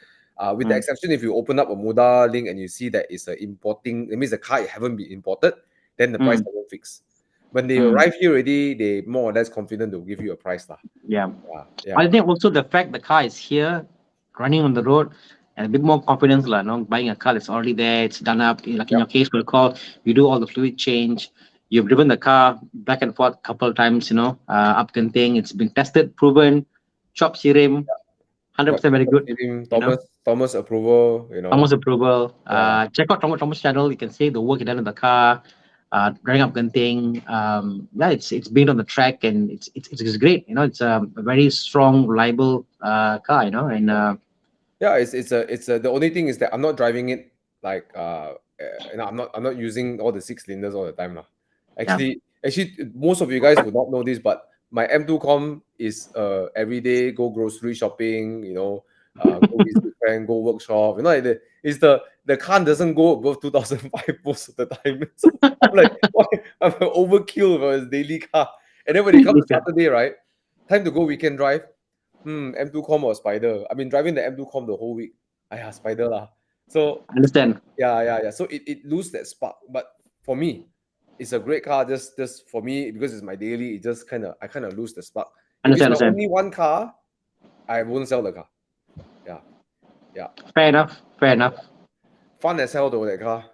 With the exception, if you open up a Moda link and you see that it's importing, it means the car haven't been imported, then the price doesn't fix. When they arrive here already, they more or less confident to give you a price lah. Yeah. I think also the fact the car is here, running on the road, and a bit more confidence, buying a car that's already there, it's done up. Like in your case, we'll call, you do all the fluid change. You've driven the car back and forth a couple of times, up Genting. It's been tested, proven, chop sirim, 100% very good. Thomas approval, Thomas approval. Check out Thomas channel. You can see the work he done in the car. Driving up Genting. It's been on the track and it's great. It's a very strong, reliable car. And it's the only thing is that I'm not driving it like I'm not using all the 6 cylinders all the time lah. Actually, most of you guys would not know this, but my M2Com is everyday go grocery shopping, go visit friend, go workshop. It's the car doesn't go above 2005 most of the time. So I'm like, I'm an overkill for his daily car. And then when it comes to Saturday, right, time to go weekend drive. M2Com or Spider. I've been driving the M2Com the whole week. Spider lah. So I understand. Yeah. So it loses that spark. But for me, it's a great car. Just for me, because it's my daily, I kind of lose the spark. If it's only one car, I won't sell the car. Yeah. Fair enough. Fun as hell though, that car.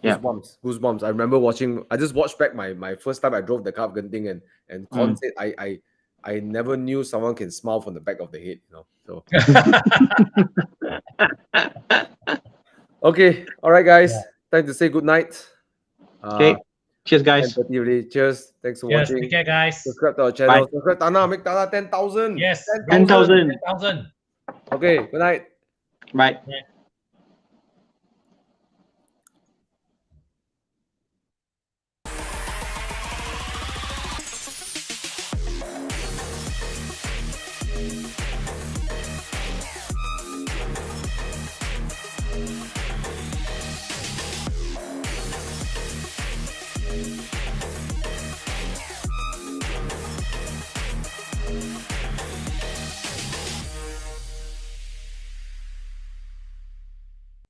Yeah. Goosebumps. I remember watching. I just watched back my first time I drove the car of Genting, and Con said I never knew someone can smile from the back of the head. So okay, all right, guys. Time to say good night. Okay. Cheers, guys. 10:30 already. Cheers. Thanks for Cheers. watching. Take care, guys. Subscribe to our channel. Bye. Subscribe Thana. Make Thana 10,000. Yes. 10,000. 10,000. Okay. Good night. Bye. Yeah.